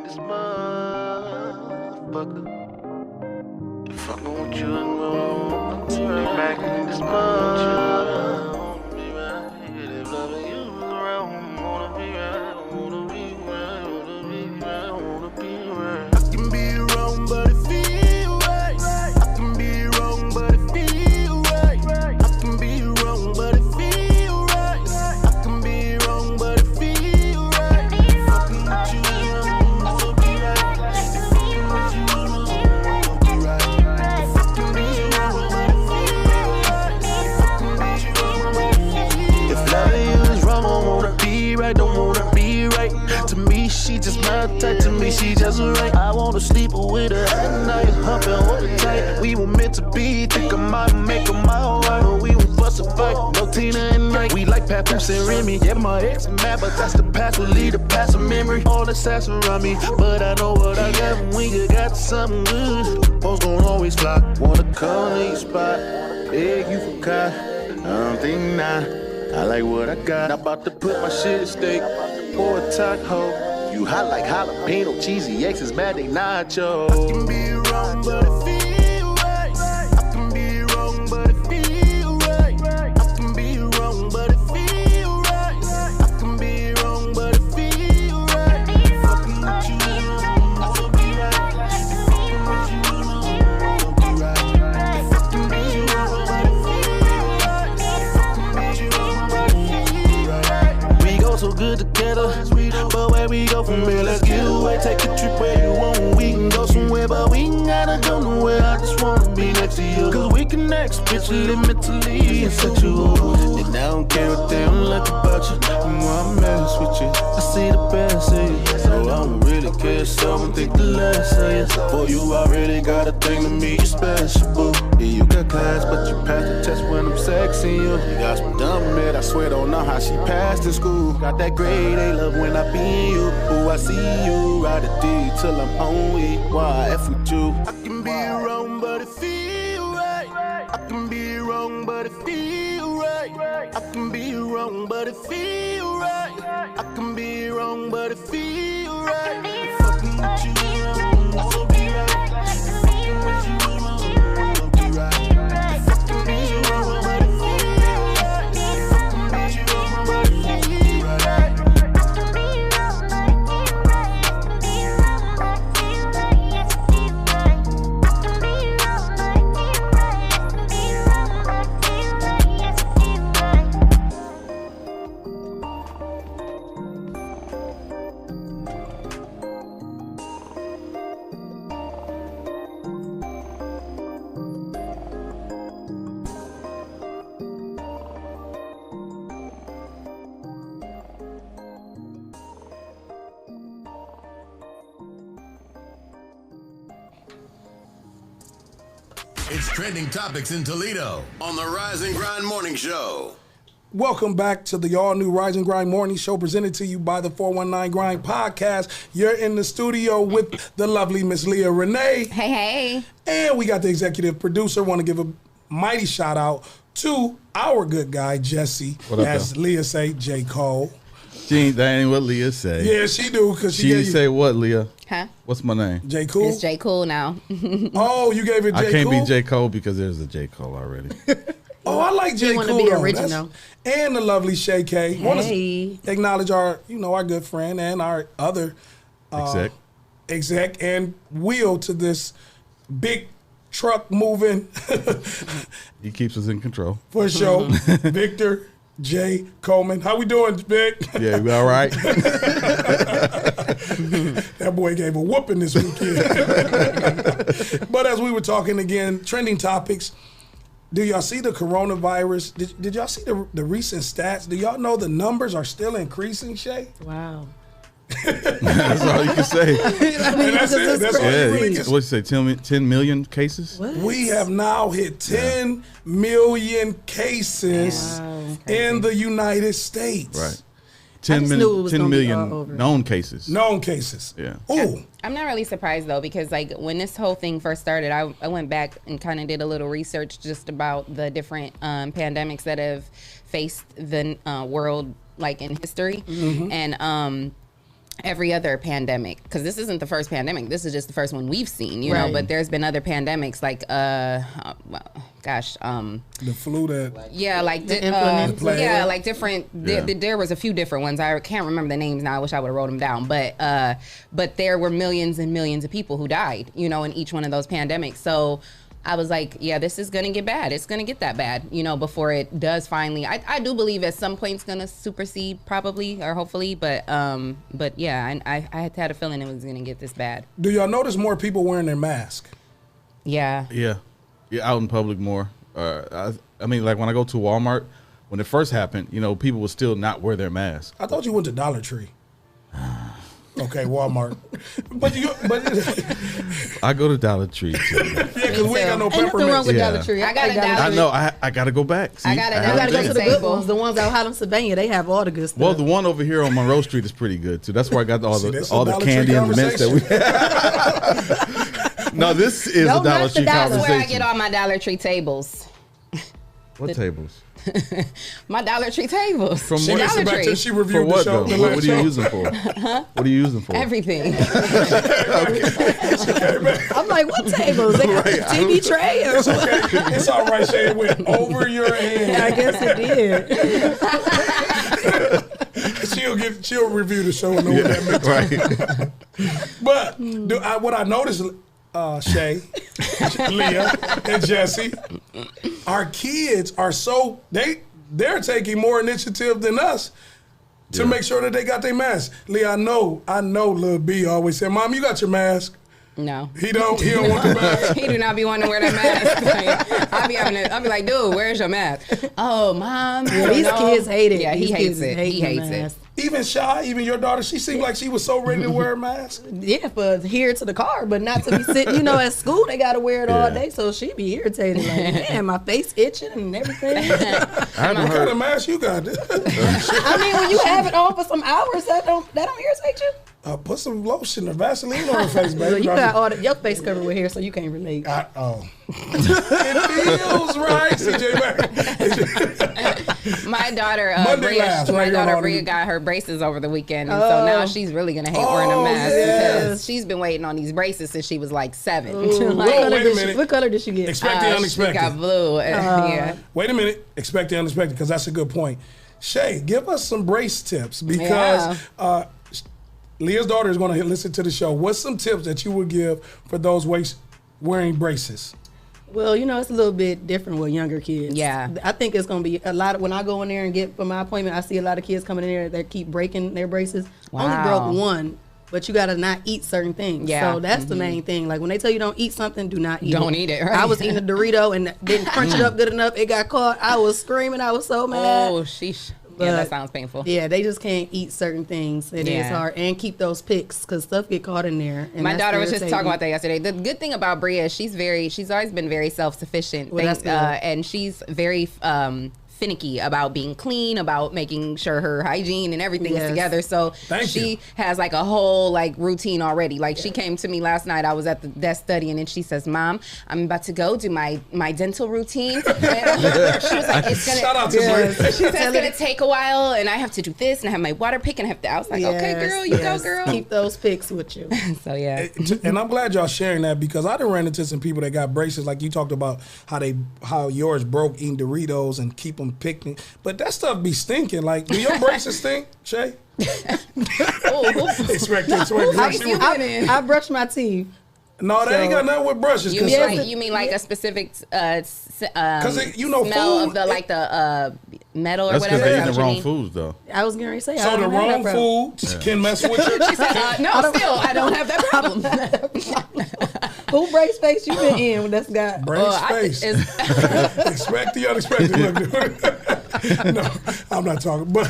this motherfucker. Fuckin' with you and back in this motherfucker. She just my type, to me she just right. I wanna sleep with her at night, humping hold her tight. We were meant to be, think I might make her my wife, but we won't fuss a fight. No Tina and Mike, we like Papoose and Remy. Yeah, my ex mad, but that's the past. Will lead the past of memory. All the sass around me, but I know what I got when you got something good. Folks gon' always fly, wanna come to your spot. Beg you for cop, I don't think not. I like what I got. I'm about to put my shit at stake for a taco. You hot like jalapeno, cheesy X's mad they nacho. I can be wrong, but it feel right. I can be wrong, but it feel right. I can be wrong, but it feel right. I can be wrong, but it feel right. Fucking with you, I'll be right. Fucking with you, I'll be right. Fucking be wrong, but it feel right. Fucking be wrong, but it feel right. We go so good together. But where we go from here, let's get away. Take a trip where you want. We can go somewhere, but we ain't gotta go nowhere. I just wanna be next to you. Cause we connect spiritually, mentally, and sexual. And I don't care what they don't like about you. And why I mess with you, I see the best in you. So I don't really care, so I don't think the less of you. For you, I really got a thing to me, you special, boo. Yeah, you got class, but you passed the test when I'm sexing you. You got some dumb mid, I swear don't know how she passed in school. Got that grade A, love when I be you. Ooh, I see you, ride a D till I'm home. Why F with you? I can be wrong, but it feel right. I can be wrong, but it feel right. I can be wrong, but it feel right. I can be wrong, but it feel right. Fucking with you, I'll be right. Fucking with you, I'll be right. Fucking be wrong, but it feel right. Fucking be wrong, but it feel right. It's Trending Topics in Toledo on the Rise and Grind Morning Show. Welcome back to the all-new Rise and Grind Morning Show presented to you by the 419 Grind Podcast. You're in the studio with the lovely Miss Leah Renee. Hey, hey. And we got the executive producer. Want to give a mighty shout out to our good guy, Jesse. What up, as though? Leah say, J. Cole. That ain't what Leah say. Yeah, she do, because she She gave you say what, Leah? Huh? What's my name? J. Cool. It's J. Cool now. Oh, you gave it J. I can't Cool? be J. Cole because there's a J. Cole already. Oh, I like J. wanna Cool. be though. original. And the lovely Shay K. Want Hey. to acknowledge our, our good friend and our other exec and wheel to this big truck moving He keeps us in control. for sure. Victor J. Coleman. How we doing, Vic? Yeah, we all right? That boy gave a whooping this weekend. But as we were talking again, trending topics. Do y'all see the coronavirus? Did y'all see the recent stats? Do y'all know the numbers are still increasing, Shay? Wow. That's all you can say. And that's it. That's all you Yeah, really what can you say, 10 million cases? What? We have now hit 10 million cases in the United States. Right. I just knew it was 10 gonna be million all over. known cases. Known cases. Yeah. Ooh. I'm not really surprised though, because like when this whole thing first started, I went back and kind of did a little research just about the different pandemics that have faced the world like in history, and every other pandemic, because this isn't the first pandemic. This is just the first one we've seen, you know. But there's been other pandemics like, the flu that. Yeah, like like different. There was a few different ones. I can't remember the names now. I wish I would have wrote them down. But there were millions and millions of people who died, you know, in each one of those pandemics. So I was like, yeah, this is going to get bad. It's going to get that bad, you know, before it does finally. I do believe at some point it's going to supersede probably or hopefully. But yeah, I had a feeling it was going to get this bad. Do y'all notice more people wearing their mask? Yeah. Yeah, out in public more. I mean, like when I go to Walmart, when it first happened, you know, people would still not wear their mask. I thought you went to Dollar Tree. Okay, Walmart. but I go to Dollar Tree too. Yeah, because we ain't got no Ain't nothing peppermint. wrong with Dollar Tree. I got a Dollar I Tree. know. I got to go back. See? I gotta You gotta go to the good Table. ones, the ones out Highland, Sylvania. They have all the good stuff. Well, the one over here on Monroe Street is pretty good too. That's where I got all See, the this all is the Dollar candy Tree and the mints that we. No, this is No, a Dollar not the Tree Dollar. That's where I conversation. get all my Dollar Tree tables. What tables? My Dollar Tree tables. From She what? gets it Dollar back Tree. to she For reviewed the what show. though? The What last are you show. using for? What are you using for? Everything. I'm like, what tables? They got Right, a TV tray or something? It's all right, Shay. It went over your head. I guess it did. She'll review the show and know what that meant. Right. But what I noticed, Shay, Leah, and Jesse, our kids are so they're taking more initiative than us to make sure that they got their mask. Leah, I know, Lil B always said, "Mom, you got your mask." No. He don't want the mask. He do not be wanting to wear that mask. Like, I'll be like, dude, where's your mask? Oh, Mom. Yeah, these kids hate it. Yeah, he These hates kids it. hate He the hates mask. it. Even Shy, even your daughter, she seemed like she was so ready to wear a mask. Yeah, for here to the car, but not to be sitting. You know, at school they got to wear it all Yeah. day, so she be irritated. Like, man, my face itching and everything. I haven't What kind heard. of mask you got? I mean, when you have it on for some hours, that don't irritate you. Put some lotion or Vaseline on her face, Well, baby. you got all your face covered with hair, so you can't relate. It feels right, CJ Mack. My daughter, Monday laughs, right here on Bria the- got her braces over the weekend, and so now she's really gonna hate wearing a mask because she's been waiting on these braces since she was like 7. Wait a minute. What color did she get? Expect the She unexpected. got blue. Yeah. Wait a minute. Expect the unexpected, because that's a good point. Shay, give us some brace tips, because Leah's daughter is going to listen to the show. What's some tips that you would give for those wearing braces? Well, you know, it's a little bit different with younger kids. Yeah. I think it's going to be a lot of, when I go in there and get for my appointment, I see a lot of kids coming in there that keep breaking their braces. Only Wow. broke one, but you got to not eat certain things. Yeah. So that's the main thing. Like when they tell you don't eat something, do not eat it. Don't eat it, right? I was eating a Dorito and didn't crunch it up good enough. It got caught. I was screaming. I was so mad. Oh, sheesh. But, Yeah, that sounds painful. Yeah, they just can't eat certain things. It is Yeah. hard. And keep those picks because stuff get caught in there. And My that's daughter was just irritating. talking about that yesterday. The good thing about Bria is she's always been very self-sufficient. Well, that's good. And she's very finicky about being clean, about making sure her hygiene and everything is Yes. together. So Thank she you. has like a whole like routine already. Like she came to me last night. I was at the desk studying, and she says, "Mom, I'm about to go do my dental routine." And she was like, "It's gonna." Shout out to Bria. She said it's gonna take a while, and I have to do this, and I have my water pick, and I have to. I was like, "Okay, Yes, girl, you yes. go, girl." Keep those picks with you. So yeah. And I'm glad y'all sharing that, because I done ran into some people that got braces, like you talked about how yours broke eating Doritos and keep them picnic. But that stuff be stinking. Like, do your braces stink, Shay? Expect it. I brush my teeth. No, that ain't got nothing with brushes. You mean like a specific smell food, of the like the metal or That's because whatever? they Is eating that the what you wrong mean? foods though. I was going to say. so the wrong food can mess with you. She said, no, still I don't have that problem. Who brace face you been in that's got? Brace face. Expect the unexpected. Look, no, I'm not talking. But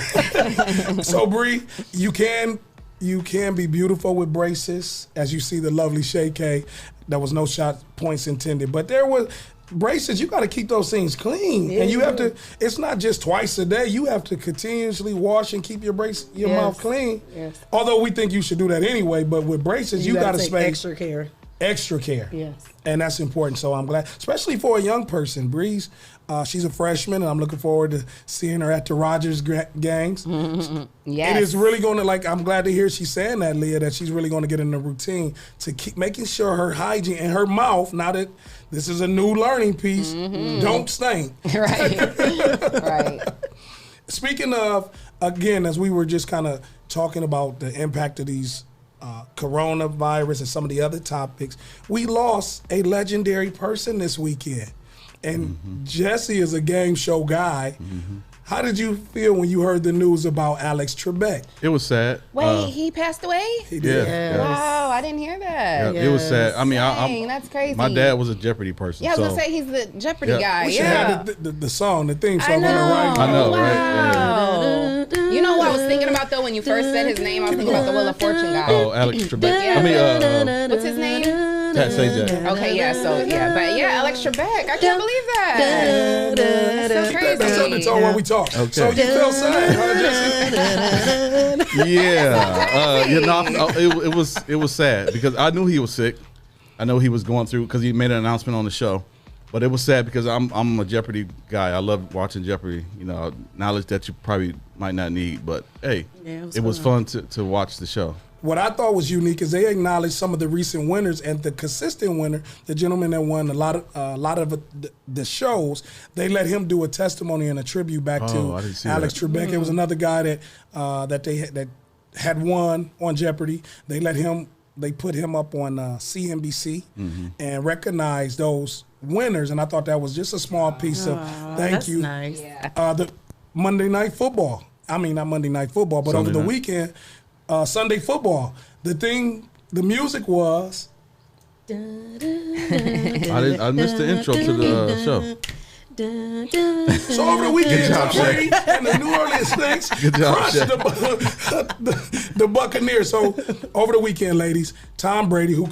so Bree, you can be beautiful with braces, as you see the lovely Shay K. There was no shot points intended, but there was braces. You got to keep those things clean, and you have to. It's not just twice a day. You have to continuously wash and keep your mouth clean. Yes. Although we think you should do that anyway, but with braces, you got to take spend extra care. extra care. Yes. And that's important. So I'm glad, especially for a young person. Breeze, she's a freshman, and I'm looking forward to seeing her at the Rogers games. Yes. It is really going to, I'm glad to hear she's saying that, Leah, that she's really going to get in the routine to keep making sure her hygiene and her mouth, now that this is a new learning piece, don't stink. Right. Right. Speaking of, again, as we were just kind of talking about the impact of these coronavirus and some of the other topics, we lost a legendary person this weekend. And Jesse is a game show guy. How did you feel when you heard the news about Alex Trebek? It was sad. Wait, he passed away? He did. Yeah. Wow, I didn't hear that. Yeah, it was sad. I mean, Dang, that's crazy. My dad was a Jeopardy person. Yeah, I was so. gonna say he's the Jeopardy guy. We should Yeah. have the song, the theme song I on the right. I know, wow. right? Yeah. You know what I was thinking about though when you first said his name? I was thinking about the Wheel of Fortune guy. Oh, Alex Trebek. Yeah. I mean, What's his name? Say that. Okay, yeah, so yeah, but yeah, Alex Trebek. I can't believe that. That's so crazy. That's something to tell when we talk. Okay. So you feel sad, huh, Jesse? Yeah, it was sad because I knew he was sick. I know he was going through because he made an announcement on the show, but it was sad because I'm a Jeopardy guy. I love watching Jeopardy. You know, knowledge that you probably might not need, but hey, it was fun to watch the show. What I thought was unique is they acknowledged some of the recent winners, and the consistent winner, the gentleman that won a lot of the shows, they let him do a testimony and a tribute back to Alex Trebek. It was another guy that had won on Jeopardy. They put him up on CNBC and recognized those winners, and I thought that was just a small piece of thank you. Nice. Yeah. The Monday Night Football. I mean, not Monday Night Football, but Sunday over the night. weekend. Sunday football. The music was. I missed the intro to the show. So over the weekend, Good job, Tom Brady and the New Orleans Saints crushed the Buccaneers. So over the weekend, ladies, Tom Brady, who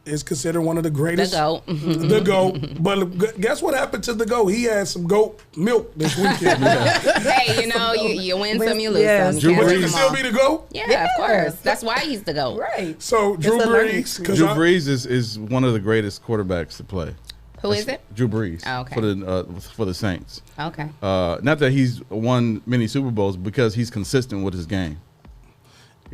is considered one of the greatest. The GOAT. The GOAT. But guess what happened to the GOAT? He had some goat milk this weekend. Hey, you win some, you lose some. You Drew can't But win he can them still all. be the GOAT? Yeah, of course. That's why he's the GOAT. Right. So Drew It's a learning Brees. 'cause Drew I- Brees is one of the greatest quarterbacks to play. Who is it? Drew Brees. Oh, okay. For the Saints. Okay. Not that he's won many Super Bowls, because he's consistent with his game.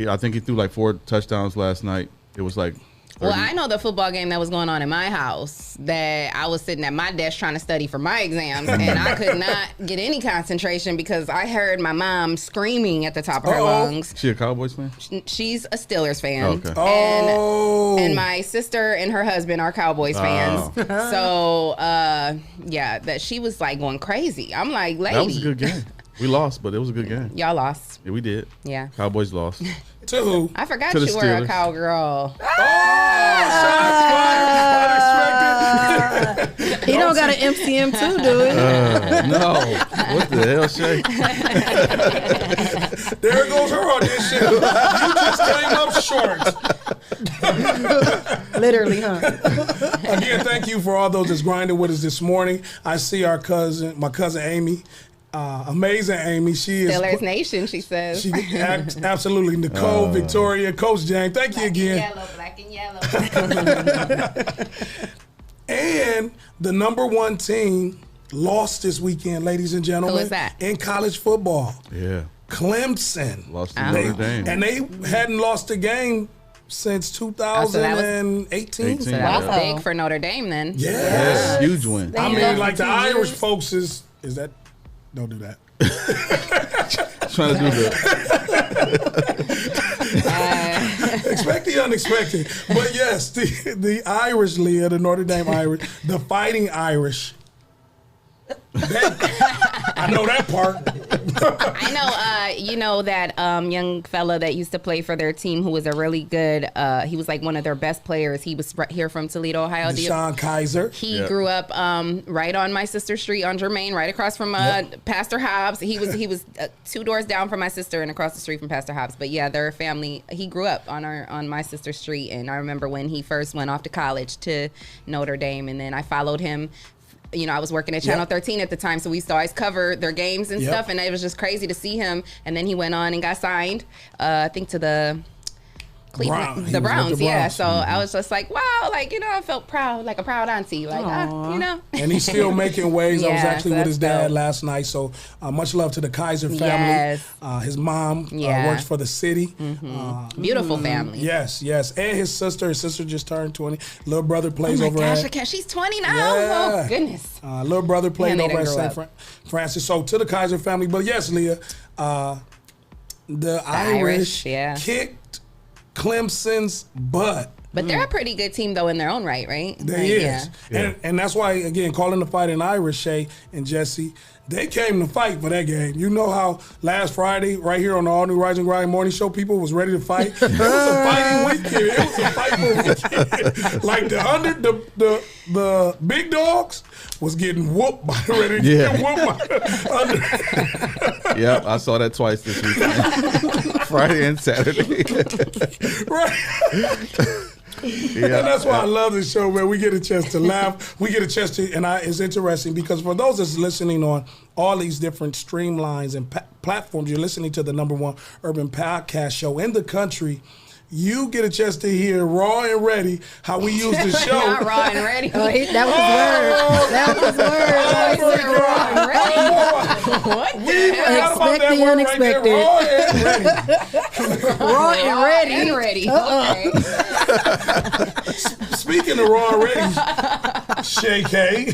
I think he threw like 4 touchdowns last night. It was like 30. Well, I know the football game that was going on in my house that I was sitting at my desk trying to study for my exams, and I could not get any concentration because I heard my mom screaming at the top of her lungs. She a Cowboys fan? She's a Steelers fan. Okay. And my sister and her husband are Cowboys fans. So, yeah, that she was like going crazy. I'm like, lady. That was a good game. We lost, but it was a good game. Y'all lost. Yeah, we did. Yeah. Cowboys lost. To who? I forgot To the you were a Steelers. cowgirl. He don't got an MCM too, do it? No. What the hell, Shay? There goes her audition. You just came up short. Literally, huh? Again, thank you for all those that's grinding with us this morning. I see my cousin Amy. Amazing Amy. She is Steelers Nation, she says. absolutely. Nicole, Victoria, Coach Jane. Thank you again. Black and yellow. And the #1 team lost this weekend, ladies and gentlemen. Who is that? In college football. Yeah. Clemson. Lost to Notre Dame. And they hadn't lost a game since 2018. 18. So that was Wow. big for Notre Dame then. Yes. Huge win. I They mean, love like the 15 Irish years. folks is that, don't do that. Trying to do the. Expect the unexpected. But yes, the Irish, Leah, the Notre Dame Irish, the Fighting Irish. I know that part. I know, you know that young fella that used to play for their team who was a really good, he was like one of their best players. He was right here from Toledo, Ohio. Deshaun Kaiser. He Yep. grew up right on my sister's street on Germain, right across from Pastor Hobbs. He was 2 doors down from my sister and across the street from Pastor Hobbs. But yeah, their family. He grew up on my sister's street, and I remember when he first went off to college to Notre Dame, and then I followed him. You know, I was working at Channel 13 at the time, so we used to always cover their games and stuff, and it was just crazy to see him. And then he went on and got signed, I think, to the Cleveland, He the was with Browns, the yeah. Browns. So I was just like, wow, like, you know, I felt proud, like a proud auntie, like, you know. And he's still making waves. I was Yeah, actually so with his that's dad dope. last night. So much love to the Kaiser family. Yes. His mom Yeah. works for the city. Beautiful family. Yes. And his sister just turned 20. Little brother plays Oh my over gosh, at. she's 20 now. Yeah. Oh, goodness. Little brother played Man, they over at done St. grow Francis. So to the Kaiser family. But yes, Leah, the Irish yeah. kicked Clemson's butt. But they're a pretty good team, though, in their own right, right? There Like, is. yeah. And that's why, again, calling the fight in Irish, Shay and Jesse, they came to fight for that game. You know how last Friday, right here on the All New Rise and Grind Morning Show, people was ready to fight? It was a fighting weekend. It was a fighting weekend. Like the big dogs was getting whooped by ready to get whooped by under. Yep, I saw that twice this weekend. Friday and Saturday. Right. And that's why I love this show, man. We get a chance to laugh. We get a chance to, and it's interesting because for those that's listening on all these different streamlines and platforms, you're listening to the #1 urban podcast show in the country. You get a chance to hear raw and ready how we use the show. Not raw and ready. Oh, that was his word. That was his word. What We the hell? forgot about that Expect the word right there. unexpected. Raw and ready. Raw and ready. Okay. Speaking of raw and ready, Shay K.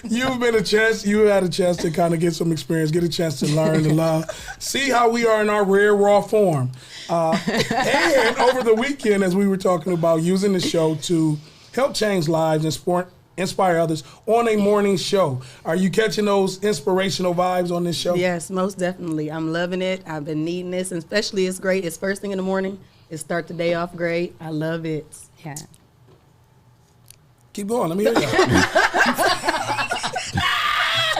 You had a chance to kind of get some experience, get a chance to learn to love, see how we are in our rare raw form. And over the weekend, as we were talking about using the show to help change lives and inspire others on a morning show. Are you catching those inspirational vibes on this show? Yes, most definitely. I'm loving it. I've been needing this, and especially it's great. It's first thing in the morning. It start the day off great. I love it. Yeah. Keep going. Let me hear you.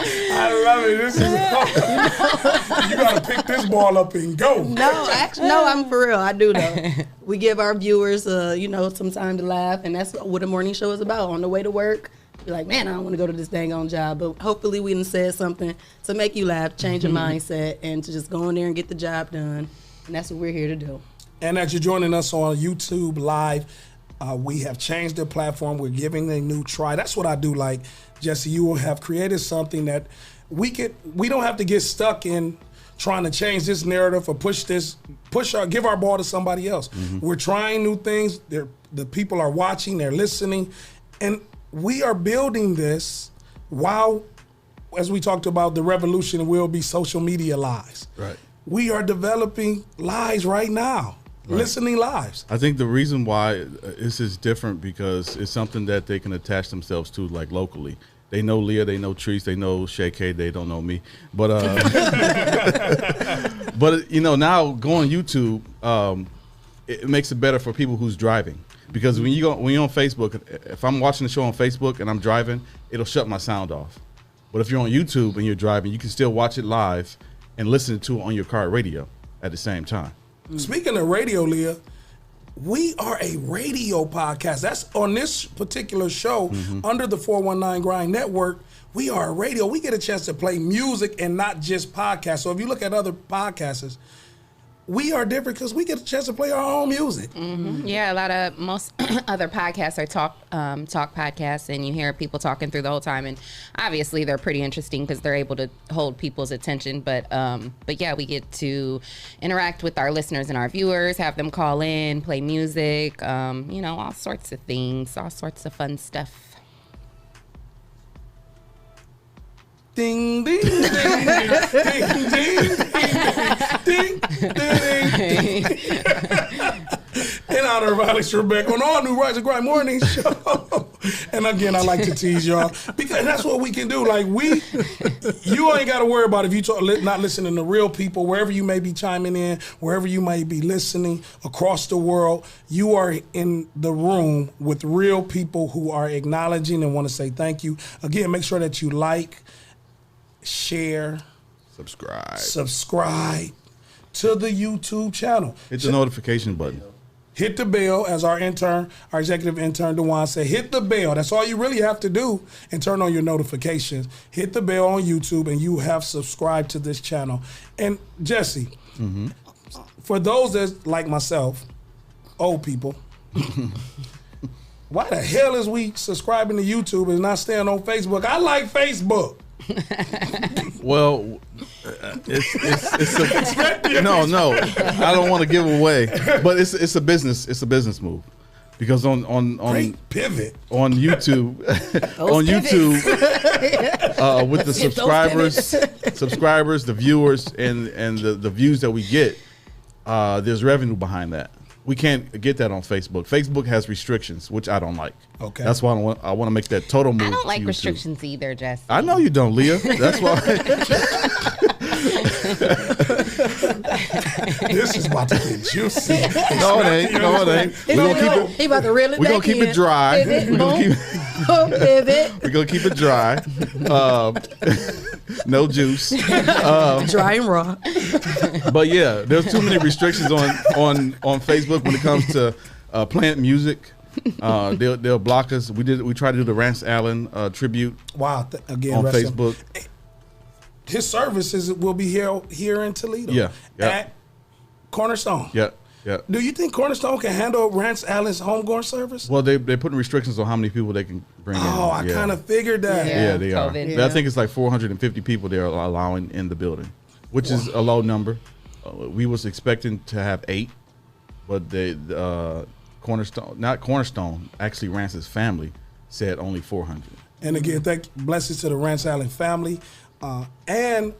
I love it. This is you got to pick this ball up and go. No, actually, no, I'm for real. I do though. We give our viewers, some time to laugh, and that's what a morning show is about. On the way to work, you're like, man, I don't want to go to this dang on job, but hopefully we done said something to make you laugh, change your mindset, and to just go in there and get the job done. And that's what we're here to do. And as you're joining us on YouTube Live, we have changed the platform. We're giving a new try. That's what I do like. Jesse, you will have created something that we don't have to get stuck in trying to change this narrative or give our ball to somebody else. We're trying new things. The people are watching, they're listening, and we are building this while, as we talked about, the revolution will be social media lives. Right. We are developing lives right now. Right. Listening lives. I think the reason why this is different because it's something that they can attach themselves to, like locally. They know Leah, they know Trice, they know Shay K, they don't know me. But but now going on YouTube, it makes it better for people who's driving. Because when you're on Facebook, if I'm watching the show on Facebook and I'm driving, it'll shut my sound off. But if you're on YouTube and you're driving, you can still watch it live and listen to it on your car radio at the same time. Speaking of radio, Leah, we are a radio podcast. That's on this particular show under the 419 Grind Network. We are a radio. We get a chance to play music and not just podcasts. So if you look at other podcasters, we are different because we get a chance to play our own music. Yeah, most other podcasts are talk podcasts, and you hear people talking through the whole time, and obviously they're pretty interesting because they're able to hold people's attention. But yeah, we get to interact with our listeners and our viewers, have them call in, play music, all sorts of things, all sorts of fun stuff. Ding, ding, ding, ding, ding, ding, ding, ding, ding. In honor of Alex Trebek on All New Rise and Grind Morning Show. And again, I like to tease y'all because that's what we can do. Like you ain't got to worry about if you not listening to real people, wherever you may be chiming in, wherever you may be listening across the world. You are in the room with real people who are acknowledging and want to say thank you. Again, make sure that you like, share, subscribe to the YouTube channel. Hit the notification button. Hit the bell, as our executive intern DeJuan said. Hit the bell. That's all you really have to do, and turn on your notifications. Hit the bell on YouTube, and you have subscribed to this channel. And Jesse, For those that's like myself, old people, why the hell is we subscribing to YouTube and not staying on Facebook? I like Facebook. Well, it's a no. I don't want to give away, but it's a business move, because on Great pivot on YouTube with the subscribers, the viewers, and the views that we get, there's revenue behind that. We can't get that on Facebook. Facebook has restrictions, which I don't like. Okay, that's why I want to make that total move. I don't like to restrictions either, Jesse. I know you don't, Leah. That's why. This is about to get juicy. No, it ain't. No, it ain't. We're gonna keep it. He about to reel it We're back gonna keep in. it dry. We're gonna keep it dry. No juice. Dry and raw. But yeah, there's too many restrictions on Facebook when it comes to plant music. They'll block us. We tried to do the Rance Allen tribute. Wow! Again, on Facebook. His services will be here in Toledo. Yeah. At Cornerstone. Yeah. Do you think Cornerstone can handle Rance Allen's homegoing service? Well, they're putting restrictions on how many people they can bring in. Oh, I kind of figured that. Yeah, they are. Yeah. I think it's like 450 people they're allowing in the building, which is a low number. We was expecting to have 8, but they Cornerstone, actually Rance's family said only 400. And again, blessings to the Rance Allen family and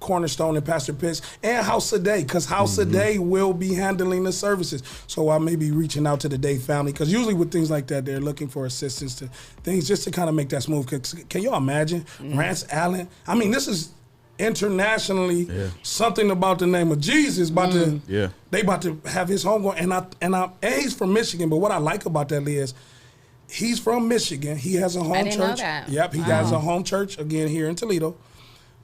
Cornerstone and Pastor Pitts and House of Day, because House of Day will be handling the services. So I may be reaching out to the Day family, because usually with things like that, they're looking for assistance to things just to kind of make that smooth. Can you imagine Rance Allen? I mean, this is internationally something about the name of Jesus they about to have his home going, and he's from Michigan. But what I like about that is he's from Michigan. He has a home church. Know that. Yep, he has a home church again here in Toledo.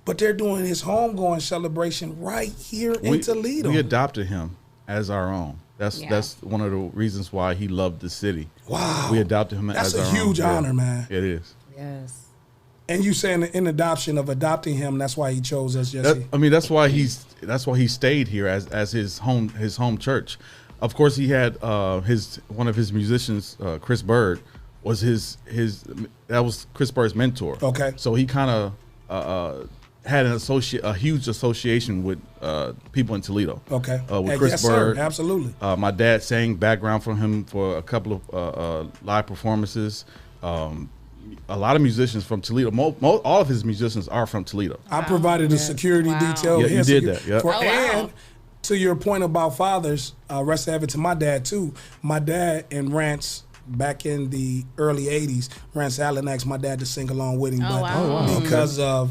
But they're doing his homegoing celebration right here in Toledo. We adopted him as our own. That's one of the reasons why he loved the city. Wow. We adopted him as our own. That's a huge honor, man. It is. Yes. And you saying in adopting him, that's why he chose us, Jesse. That's why he stayed here as his home church. Of course, he had one of his musicians, Chris Bird, was that was Chris Bird's mentor. Okay. So he kind of had a huge association with people in Toledo. Okay. With Chris Bird. Sir, absolutely. My dad sang background for him for a couple of live performances. A lot of musicians from Toledo. All of his musicians are from Toledo. I provided a security detail. Yeah, you did that. Yep. And to your point about fathers, rest of it to my dad too. My dad and Rance, back in the early 80s, Rance Allen asked my dad to sing along with him. Because of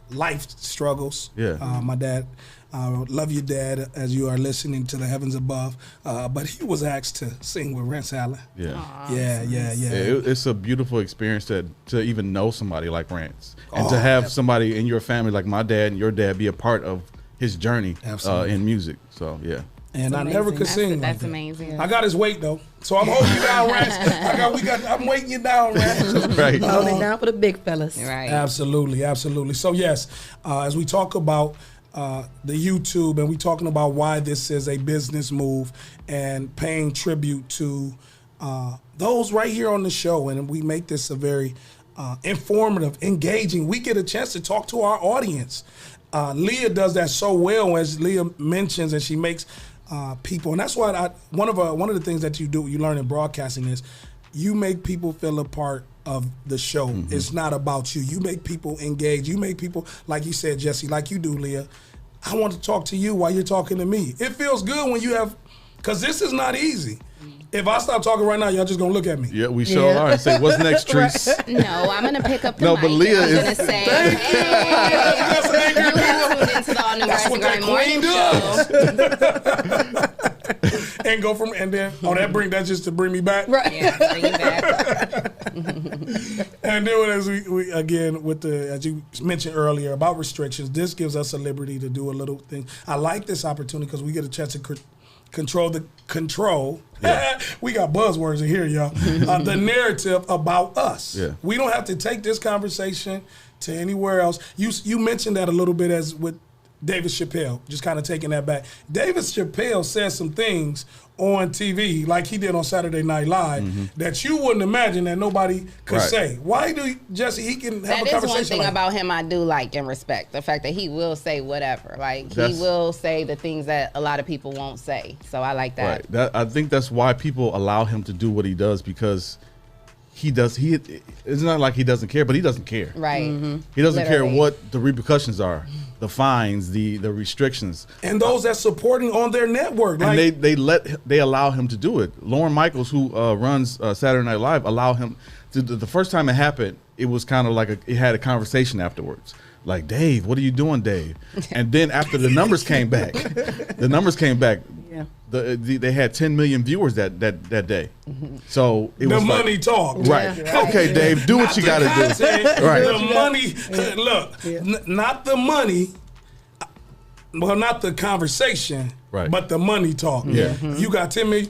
life struggles. Yeah. My dad, love you, Dad, as you are listening to the heavens above. But he was asked to sing with Rance Allen. Yeah. Aww. Yeah. It's a beautiful experience to even know somebody like Rance, and to have somebody in your family like my dad and your dad be a part of his journey in music. So yeah. And I never could sing. That's amazing. I got his weight though, so I'm holding you down, Rance. I'm weighting you down, Rance. Right. Holding down for the big fellas. Right. Absolutely. So yes, as we talk about the YouTube, and we talking about why this is a business move and paying tribute to those right here on the show, and we make this a very informative, engaging. We get a chance to talk to our audience. Leah does that so well, as Leah mentions, and she makes people, and that's why one of the things that you learn in broadcasting is you make people feel a part of the show. Mm-hmm. It's not about you. You make people engage. You make people, like you said, Jesse, like you do, Leah. I want to talk to you while you're talking to me. It feels good when you have, because this is not easy. If I stop talking right now, y'all just gonna look at me. Yeah, we sure are. And say, what's next, Trice? No, I'm gonna pick up the mic. But Leah I'm is. Gonna say, hey, you have tuned into the All New That's what that Rising queen does. And go from that's just to bring me back. Right. Yeah, bring it back. And then as we again with as you mentioned earlier about restrictions, this gives us a liberty to do a little thing. I like this opportunity because we get a chance to control the control. Yeah. We got buzzwords in here, y'all. The narrative about us. Yeah. We don't have to take this conversation to anywhere else. You mentioned that a little bit as with David Chappelle, just kind of taking that back. David Chappelle said some things on TV, like he did on Saturday Night Live, that you wouldn't imagine that nobody could say. Why do Jesse? He can have a conversation. That is one thing like about him I do like and respect. The fact that he will say whatever. Like, he will say the things that a lot of people won't say. So I like that. Right. I think that's why people allow him to do what he does, because it's not like he doesn't care, but he doesn't care. Right. He doesn't care what the repercussions are, the fines, the restrictions, and those that supporting on their network. And they allow him to do it. Lauren Michaels, who runs Saturday Night Live, allow him to. The first time it happened, it was kind of like it had a conversation afterwards. Like, Dave, what are you doing, Dave? And then after the numbers came back, Yeah. They had 10 million viewers that day. So it was money talk. Right. Yeah. Okay, Dave, do what you got to do. Right. The money, look, not the money, well, not the conversation, but the money talk. Yeah. You got 10 million.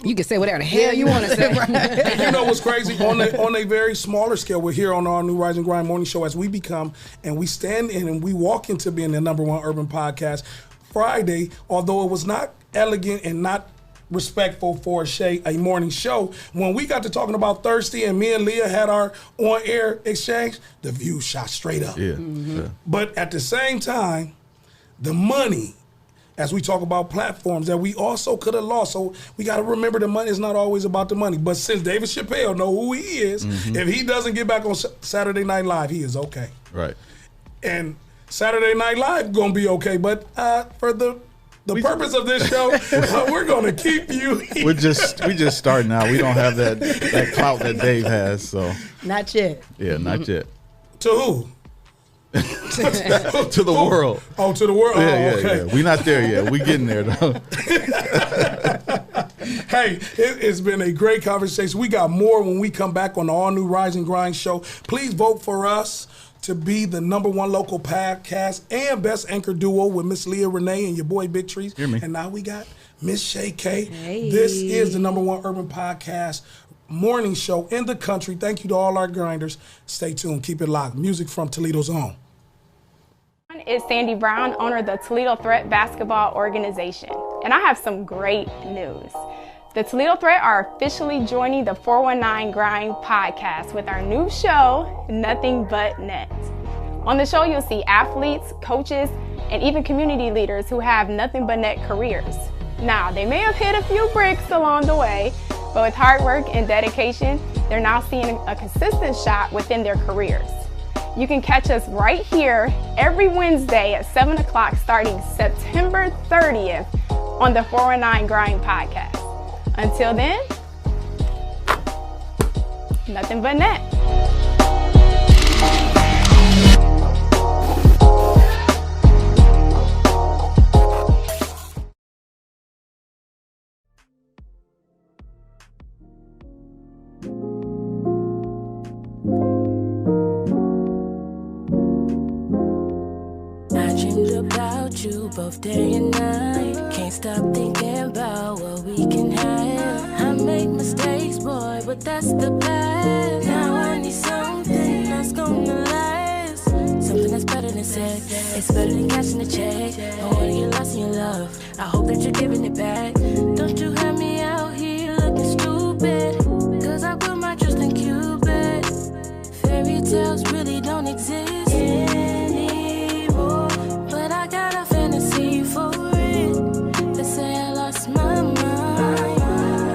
You can say whatever the hell you want to say. And you know what's crazy? On a very smaller scale, we're here on our new Rise and Grind morning show as we become, and we stand in and we walk into being the #1 urban podcast. Friday, although it was not elegant and not respectful for a morning show, when we got to talking about Thirsty and me and Leah had our on-air exchange, the view shot straight up. Yeah. But at the same time, the money, as we talk about platforms that we also could have lost. So we got to remember the money is not always about the money. But since David Chappelle know who he is, if he doesn't get back on Saturday Night Live, he is okay. Right. And Saturday Night Live gonna be okay. But for the purpose of this show, we're gonna keep you. We just starting out. We don't have that clout that Dave has. So Not yet. yeah, not yet. To who? To the world. Oh, to the world. Yeah, oh, okay. yeah. We not there yet. We getting there though. Hey, it's been a great conversation. We got more when we come back on the all-new Rise and Grind show. Please vote for us to be the #1 local podcast and best anchor duo with Miss Leah Renee and your boy Big Trice. Hear me. And now we got Miss Shay K. Hey. This is the #1 urban podcast morning show in the country. Thank you to all our grinders. Stay tuned. Keep it locked. Music from Toledo's own. Is Sandy Brown, owner of the Toledo Threat Basketball Organization. And I have some great news. The Toledo Threat are officially joining the 419 Grind podcast with our new show, Nothing But Net. On the show, you'll see athletes, coaches, and even community leaders who have nothing but net careers. Now, they may have hit a few bricks along the way, but with hard work and dedication, they're now seeing a consistent shot within their careers. You can catch us right here every Wednesday at 7 o'clock starting September 30th on the 419 Grind podcast. Until then, nothing but net. I dreamed about you both day and night. Can't stop thinking about what we can have. I make mistakes, boy, but that's the past. Now I need something that's gonna last. Something that's better than sex. It's better than cashing the check. I wanna get lost in your love. I hope that you're giving it back. Don't you have me out here looking stupid? Cause I put my trust in Cupid. Fairy tales really don't exist anymore. But I got a fantasy for it. They say I lost my mind,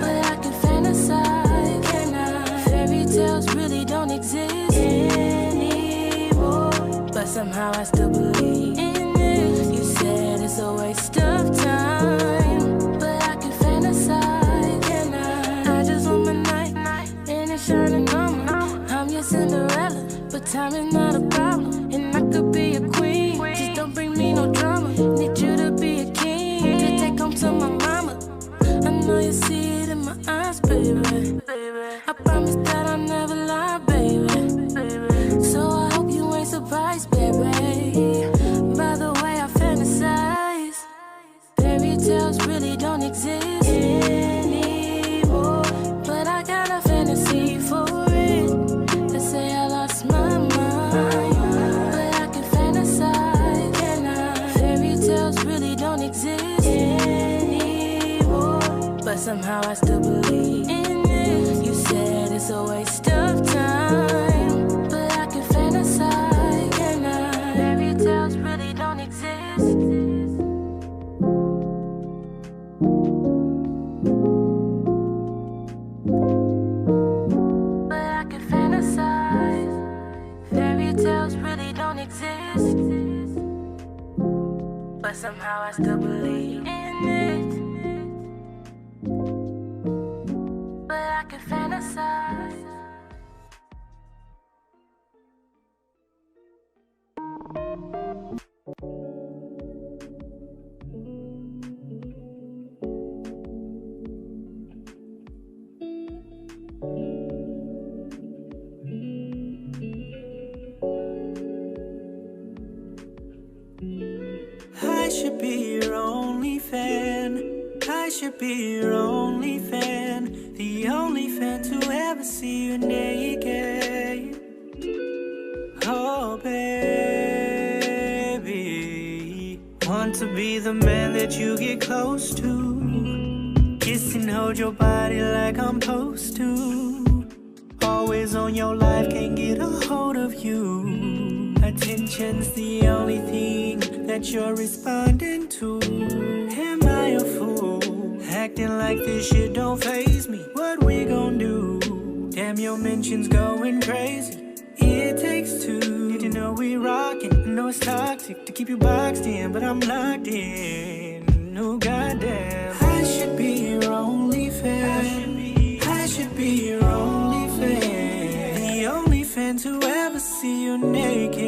but I can fantasize. Can I? Fairy tales really don't exist anymore. But somehow I still believe in it. You said it's a waste of time, but I can fantasize. Can I? I just want my night, and it's shining on me. I'm your Cinderella, but time is not a problem, and I could be a queen. Just don't bring me no drama. Need you to be a king to take home to my mama. I know you see it in my eyes, baby. I promise that I'll never lie, baby. So I hope you ain't surprised, baby. By the way I fantasize, fairy tales really don't exist anymore. But I got a fantasy for it. They say I lost my mind, but I can fantasize. Can I? somehow I still believe in it. You said it's a waste of time, but I can fantasize, can I? Fairy tales really don't exist. But I can fantasize. Fairy tales really don't exist. But somehow I still believe in it. But I can fantasize. I should be your only fan. I should be your only fan. The only fan to ever see you naked. Oh, baby. Want to be the man that you get close to. Kiss and hold your body like I'm supposed to. Always on your life, can't get a hold of you. Attention's the only thing that you're responding to. Am I a fool? Acting like this shit don't faze me. What we gon' do? Damn, your mentions going crazy. It takes two. Need to know we rockin'. I know it's toxic to keep you boxed in, but I'm locked in. No goddamn. I should be your only fan. I should be your only fan. The only fan to ever see you naked.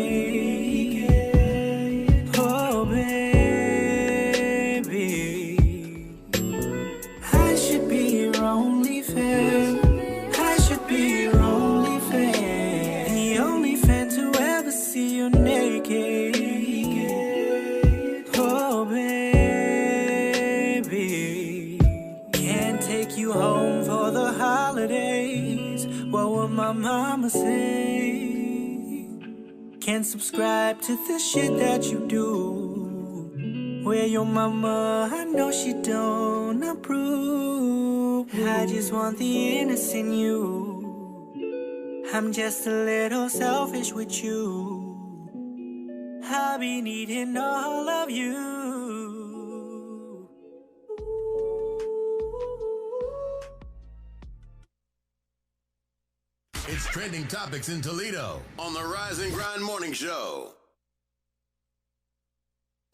Oh, baby. I should be your only fan. I should be your only fan. The only fan to ever see you naked. Oh, baby. Can't take you home for the holidays. What would my mama say? Can't subscribe to the shit that you do. Where your mama, I know she don't approve. I just want the innocent you. I'm just a little selfish with you. I be needing all of you. It's trending topics in Toledo on the Rise and Grind Morning Show.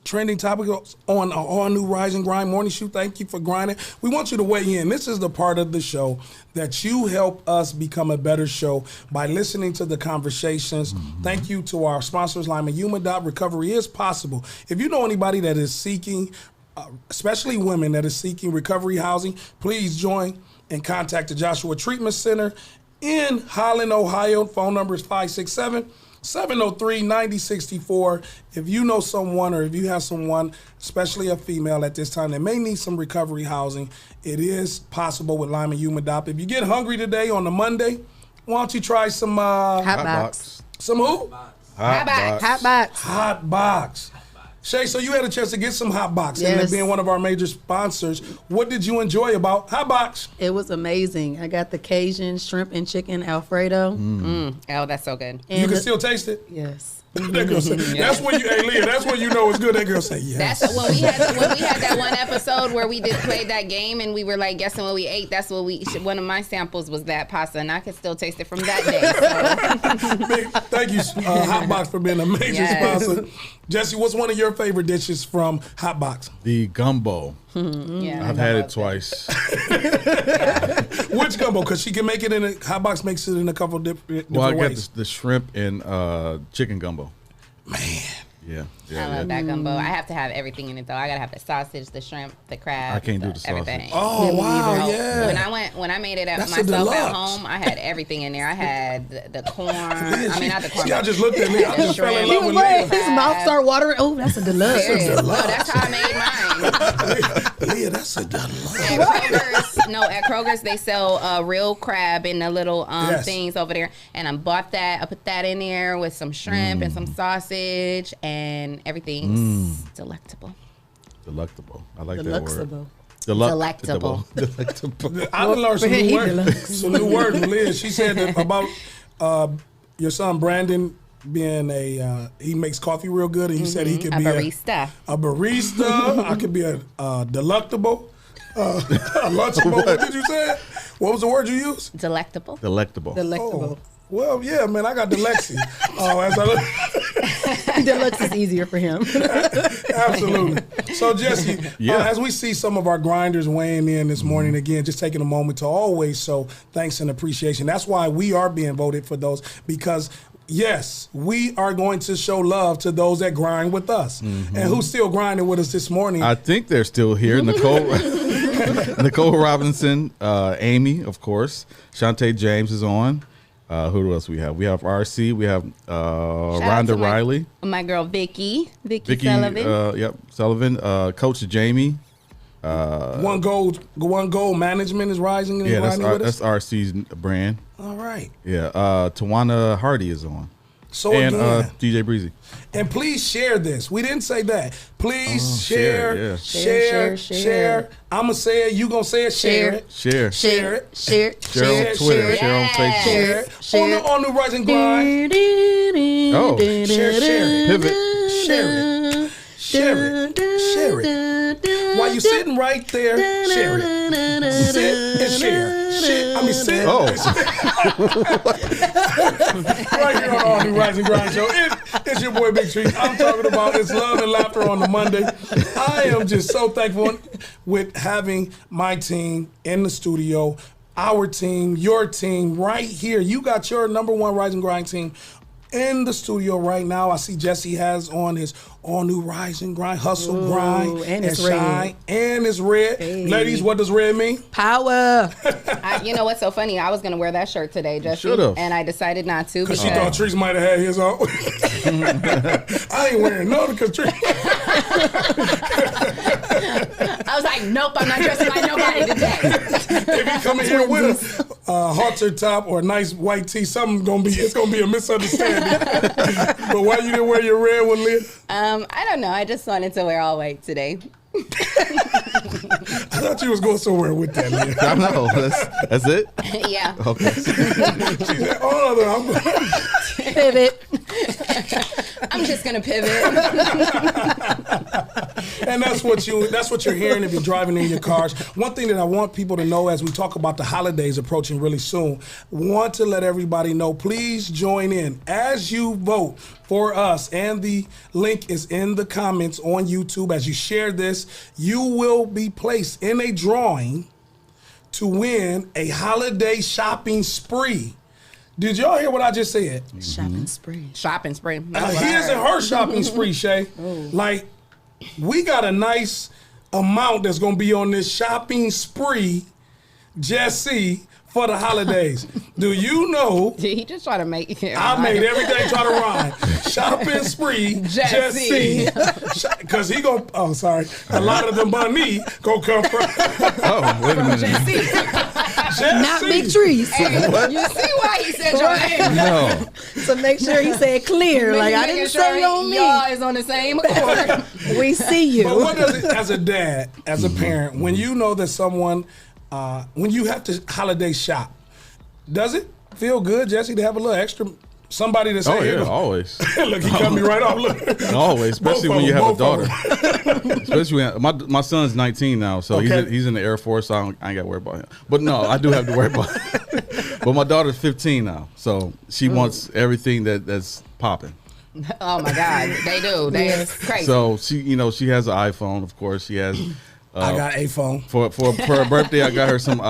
Trending topics on our all new Rise and Grind morning show. Thank you for grinding. We want you to weigh in. This is the part of the show that you help us become a better show by listening to the conversations. Thank you to our sponsors, Lyman Humidop. Recovery is possible. If you know anybody that is seeking, especially women that is seeking recovery housing, please join and contact the Joshua Treatment Center in Holland, Ohio. Phone number is 567-703-9064. If you know someone or if you have someone, especially a female at this time, that may need some recovery housing, it is possible with Lyman Humidop. If you get hungry today on a Monday, why don't you try some Hot box. Some who? Hot box. Hot box. Hot box. Shay, so you had a chance to get some hot box, and Yes. being one of our major sponsors, what did you enjoy about hot box? It was amazing. I got the Cajun shrimp and chicken Alfredo. Oh, that's so good. You And can the- still taste it. Yes. That girl say, that's when you, hey Leah, that's when you know it's good. That girl say yes. That's when we had that one episode where we did play that game and we were like guessing what we ate. That's what one of my samples was that pasta, and I could still taste it from that day. So. Big, thank you, Hot Box, for being a major Yes. sponsor. Jesse, what's one of your favorite dishes from Hot Box? The gumbo. Yeah, I've had it twice. Which gumbo? Because she can make it in a Hot Box makes it in a couple different Well, I got ways. the shrimp and chicken gumbo. Man, Yeah. I love that gumbo. I have to have everything in it though. I gotta have the sausage, the shrimp, the crab. I can't do the sausage. everything. oh wow, So yeah. when I made it That's a myself at deluxe. home, I had everything in there. I had the corn. I mean, not the corn. See, I just looked at Leah. I just fell in love with Wait, Leah. his mouth start watering. Oh, that's a deluxe. No, that's how I made mine. Leah, that's a deluxe. At Kroger's they sell real crab in the little Yes. things over there, and I bought that. I put that in there with some shrimp and some sausage, and everything's delectable. Delectable. I like that word. Deluxeable. Delectable. I learned some new words from Liz. She said that about your son Brandon being he makes coffee real good, and he said he could be barista. A barista. I could be a delectable. A lunchable. What did you say? What was the word you used? Delectable. Oh. Well, yeah, man, I got dyslexia. As I look. Deluxe is easier for him. Absolutely. So, Jesse, as we see some of our grinders weighing in this morning, again, just taking a moment to always show thanks and appreciation. That's why we are being voted for those, because yes, we are going to show love to those that grind with us. And who's still grinding with us this morning? I think they're still here. Nicole Robinson, Amy, of course. Shantae James is on. Who else we have? We have RC. We have Rhonda Riley. My girl Vicky Sullivan. Sullivan. Coach Jamie. One goal management is rising and grinding with us. That's RC's brand. All right. Yeah. Tawana Hardy is on. So and again, DJ Breezy. And please share this. We didn't say that. Please share. I'm going to say it. You going to say it. Share it. Share it. Share on Twitter. Share on Facebook. Share on the Rise and Grind. Oh. Share it. Pivot. Share it. While you're sitting right there, share it. Sit and share. Sit. Oh. Right here on the All New Rise and Grind Show. It's your boy Big Trice. I'm talking about it's love and laughter on the Monday. I am just so thankful with having my team in the studio, our team, your team right here. You got your number one Rise and Grind team in the studio right now. I see Jesse has on his all new Rise and Grind, hustle, grind, and it's shine, and it's red. Hey. Ladies, what does red mean? Power. You know what's so funny? I was going to wear that shirt today, Jesse. Should've. And I decided not to. Because she thought Trees might have had his on. I ain't wearing none because Trees. I was like, nope, I'm not dressing like nobody today. If you come in here with a halter top or a nice white tee, it's gonna be a misunderstanding. But why you didn't wear your red one, Leah? I don't know. I just wanted to wear all white today. I thought you was going somewhere with that, Leah. I know. That's it? Yeah. Okay. She said, I'm Pivot. I'm just gonna pivot. And that's what you're hearing if you're driving in your cars. One thing that I want people to know as we talk about the holidays approaching really soon, want to let everybody know, please join in as you vote for us, and the link is in the comments on YouTube. As you share this, you will be placed in a drawing to win a holiday shopping spree. Did y'all hear what I just said? Shopping spree. Shopping spree. Here's her shopping spree, Shay. Like, we got a nice amount that's going to be on this shopping spree, Jesse, for the holidays. Do you know? Did he just try to make it? I made everything try to rhyme. Shopping spree, Jesse. Because he going to, a lot of the money going to come from. Oh, wait a minute. Jesse. Not Big Trice. Hey, you see why he said your name? No. So make sure he said clear. Like, I didn't say on me. Y'all is on the same accord. We see you. But what does it, as a dad, as a parent, when you know that someone, when you have to holiday shop, does it feel good, Jesse, to have a little extra, somebody to say, Oh, yeah, always. Look, he cut me right off. Look. Always, especially when you have a daughter. Especially when my son's 19 now, so he's in the Air Force, so I ain't got to worry about him. But no, I do have to worry about him. But my daughter's 15 now, so she wants everything that's popping. Oh my God, they do. They're crazy. So she has an iPhone, of course. She has. I got a phone. For her birthday, I got her some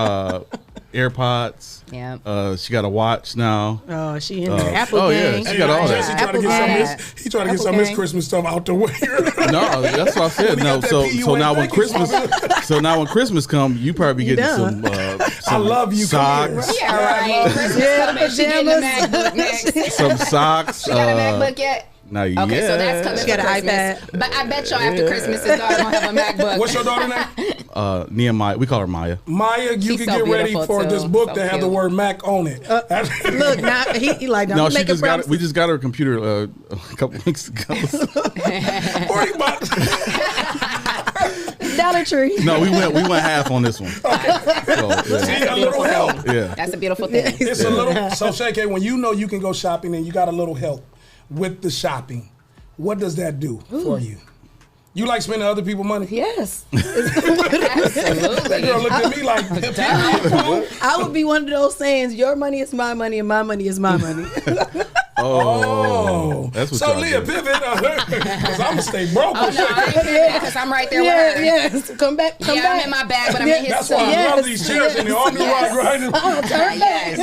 AirPods. Yeah. She got a watch now. Oh, she in the Apple gang. Yeah, she got all that. He trying to get some of his Christmas stuff out the way. No, that's what I said. No, so now when Christmas comes, you probably getting some I love you, socks. Yeah, right. Christmas coming. She getting the MacBook next. Some socks. She got a MacBook yet? Not yet. Okay, so that's coming. She got for an Christmas. iPad. But I bet y'all after Christmas his daughter gonna have a MacBook. What's your daughter name? Nehemiah. We call her Maya. Maya, you She's can so get ready beautiful, for too. this book So that have the cute. word Mac on it. Look, now he like, don't No, make a promise. we just got her computer a couple weeks ago. $40. Dollar Tree. No, we went half on this one. So, See, a little help. yeah. That's a beautiful thing. It's a little. So, Shay K, when you know you can go shopping and you got a little help with the shopping, what does that do for you? You like spending other people's money? Yes. Absolutely. That girl looked at me like, I would be one of those sayings, your money is my money and my money is my money. oh. That's what so y'all Leah, do. pivot, because I'm going to stay broke. Oh, no, I ain't pivoting because I'm right there with her. Yes. Come back. I'm in my bag, but I'm in his That's why I love these chairs in the all-new ride grinders. Turn back.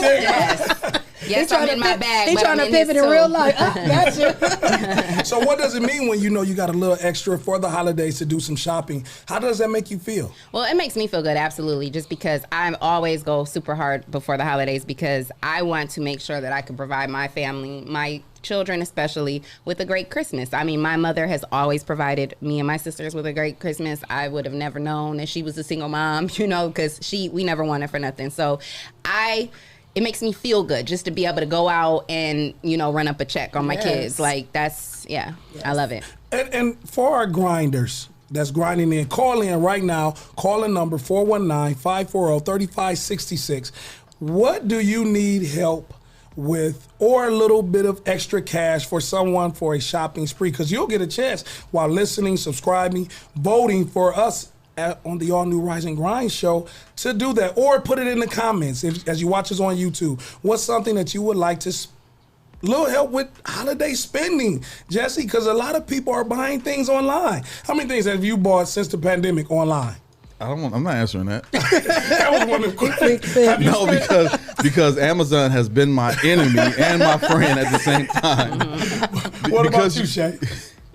Yes, I'm in my bag, He but trying I'm to in his pivot in too. real life. Gotcha. So what does it mean when you know you got a little extra for the holidays to do some shopping? How does that make you feel? Well, it makes me feel good, absolutely, just because I always go super hard before the holidays because I want to make sure that I can provide my family, my children especially, with a great Christmas. I mean, my mother has always provided me and my sisters with a great Christmas. I would have never known that she was a single mom, because we never wanted for nothing. So it makes me feel good just to be able to go out and, run up a check on my kids. Like, that's, I love it. And for our grinders that's grinding in, call in right now. Call in number 419-540-3566. What do you need help with, or a little bit of extra cash for someone for a shopping spree? Because you'll get a chance while listening, subscribing, voting for us on the All New Rise and Grind show to do that, or put it in the comments as you watch us on YouTube. What's something that you would like to little help with holiday spending, Jesse? Because a lot of people are buying things online. How many things have you bought since the pandemic online? I'm not answering that. That was one of the questions. No, because Amazon has been my enemy and my friend at the same time. What about you, Shay?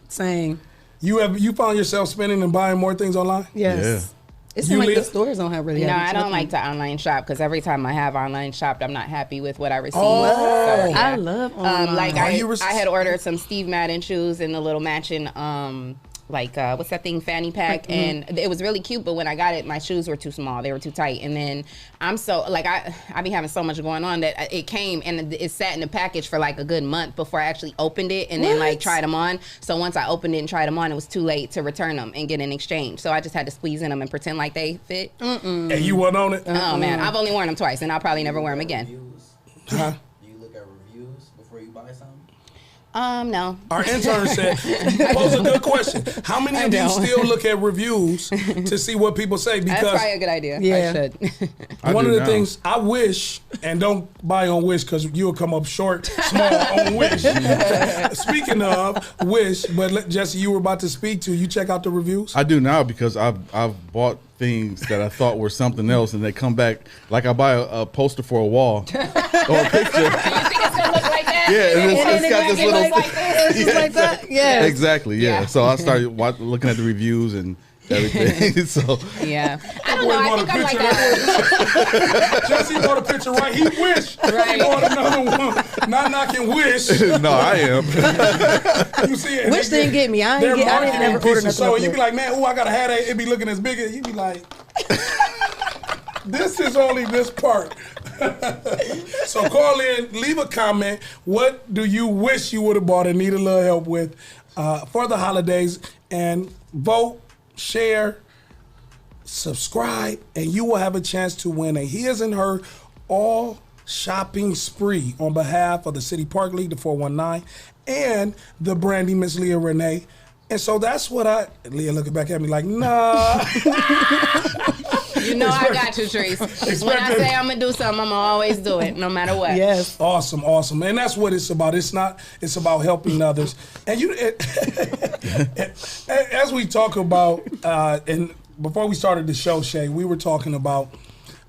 Same. You found yourself spending and buying more things online? Yes. It seems like the stores don't have really. No, have I don't like to online shop because every time I have online shopped, I'm not happy with what I receive. Oh. So, yeah. I love online. I had ordered some Steve Madden shoes in the little matching what's that thing, fanny pack, and it was really cute, but when I got it, my shoes were too small, they were too tight, and then I be having so much going on that it came and it sat in the package for like a good month before I actually opened it and then tried them on. So once I opened it and tried them on, it was too late to return them and get an exchange, so I just had to squeeze in them and pretend like they fit. And you wasn't on it? Oh man, I've only worn them twice and I'll probably never wear them again. Huh? Do you look at reviews before you buy something? No. Our intern said, you posed a good question. How many of you still look at reviews to see what people say? Because that's probably a good idea. Yeah. I should. One of the things I wish, and don't buy on Wish because you'll come up short, small on Wish. Speaking of Wish, but Jesse, you were about to speak to, you check out the reviews? I do now because I've bought things that I thought were something else, and they come back like I buy a poster for a wall or a picture. You think it's gonna look like that? Yeah, it's got this little. Like that. Yeah. Exactly. Yeah. So I started looking at the reviews and everything. So yeah, I don't know. I think I'm like that. Jesse bought a picture, right? He wished. He bought another one. Not knocking Wish. No, I am. You see it? Wish didn't get me. I They're didn't marketing never order pieces. nothing. So up you be there. like, man, I gotta have that. It be looking as big as you be like. This is only this part. So call in, leave a comment. What do you wish you would have bought and need a little help with for the holidays? And vote, share, subscribe, and you will have a chance to win a His and Her all shopping spree on behalf of the City Park League, the 419, and the Brandy Miss Leah Renee. And so that's what Leah looking back at me like, nah. You know I got you, Trace. When I say I'm gonna do something, I'm gonna always do it, no matter what. Yes. Awesome. And that's what it's about. It's about helping others. And as we talk about, and before we started the show, Shay, we were talking about,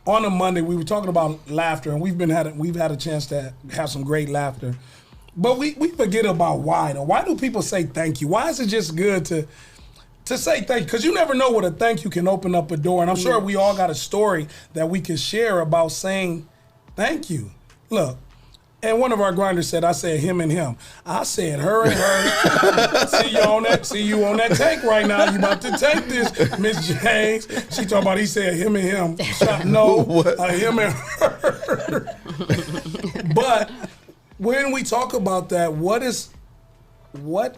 on a Monday, we were talking about laughter, and we've had a chance to have some great laughter. But we forget about why, though. Why do people say thank you? Why is it just good to say thank you? Because you never know what a thank you can open up a door. And I'm sure we all got a story that we can share about saying thank you. Look, and one of our grinders said, I said him and him. I said her and her. See you on that take right now. You about to take this, Miss James. She talking about, he said him and him. No, him and her. But when we talk about that, what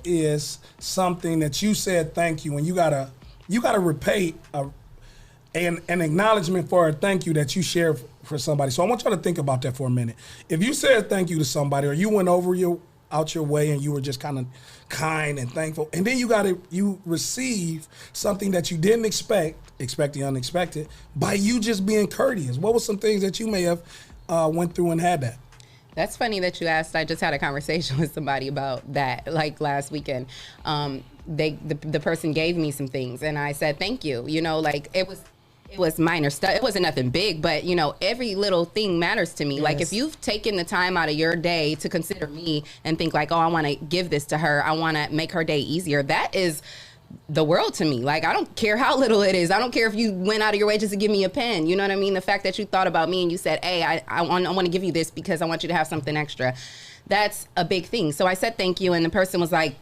is something that you said thank you and you got a you got to repay an acknowledgement for a thank you that you share for somebody. So I want y'all to think about that for a minute. If you said thank you to somebody, or you went out your way and you were just kind of kind and thankful, and then you receive something that you didn't expect the unexpected, by you just being courteous. What were some things that you may have went through and had that? That's funny that you asked. I just had a conversation with somebody about that, like last weekend. The person gave me some things, and I said thank you. You know, like it was minor stuff. It wasn't nothing big, but you know, every little thing matters to me. Yes. Like if you've taken the time out of your day to consider me and think like, oh, I want to give this to her, I want to make her day easier, that is the world to me. Like, I don't care how little it is. I don't care if you went out of your way just to give me a pen. You know what I mean? The fact that you thought about me and you said, hey, I want to give you this because I want you to have something extra. That's a big thing. So I said thank you, and the person was like,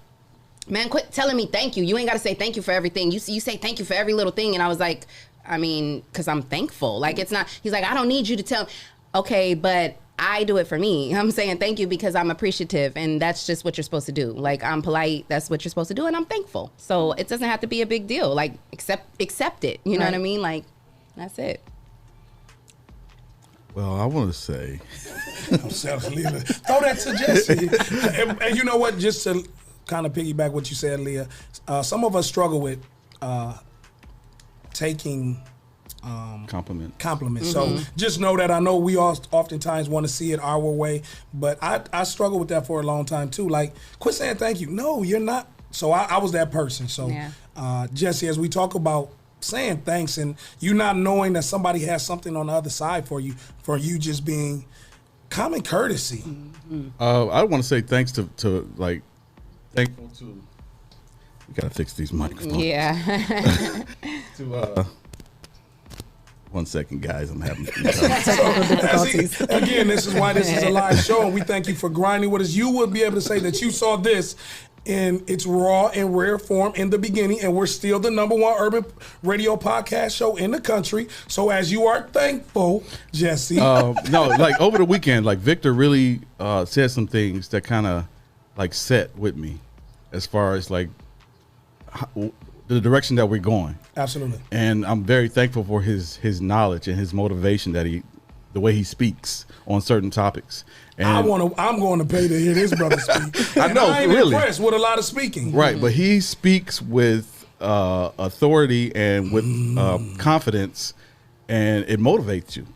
man, quit telling me thank you. You ain't got to say thank you for everything. You say thank you for every little thing. And I was like, I mean, because I'm thankful. Like, it's not, he's like, I don't need you to tell. Okay, but I do it for me. I'm saying thank you because I'm appreciative, and that's just what you're supposed to do. Like, I'm polite, that's what you're supposed to do, and I'm thankful. So it doesn't have to be a big deal. Like, accept it. You know what I mean? Like, that's it. Well, I want to say. I'm self-leaving. Throw that to Jesse. And you know what? Just to kind of piggyback what you said, Leah, some of us struggle with taking compliments. Mm-hmm. So just know that I know we all oftentimes want to see it our way, but I struggle with that for a long time too. Like, quit saying thank you. No, you're not. So I was that person. So Jesse, as we talk about saying thanks and you not knowing that somebody has something on the other side for you just being common courtesy. Mm-hmm. I want to say thanks to like, thankful to, we got to fix these microphones. Yeah. One second, guys. I'm having difficulties. Again, this is why this is a live show, and we thank you for grinding with us. You will be able to say that you saw this in its raw and rare form in the beginning, and we're still the #1 urban radio podcast show in the country. So as you are thankful, Jesse. No, like over the weekend, like Victor really said some things that kind of like set with me as far as like the direction that we're going. Absolutely. And I'm very thankful for his knowledge and his motivation the way he speaks on certain topics. And I'm going to pay to hear this brother speak. I know, I ain't really impressed with a lot of speaking. Right, but he speaks with authority and with confidence, and it motivates you.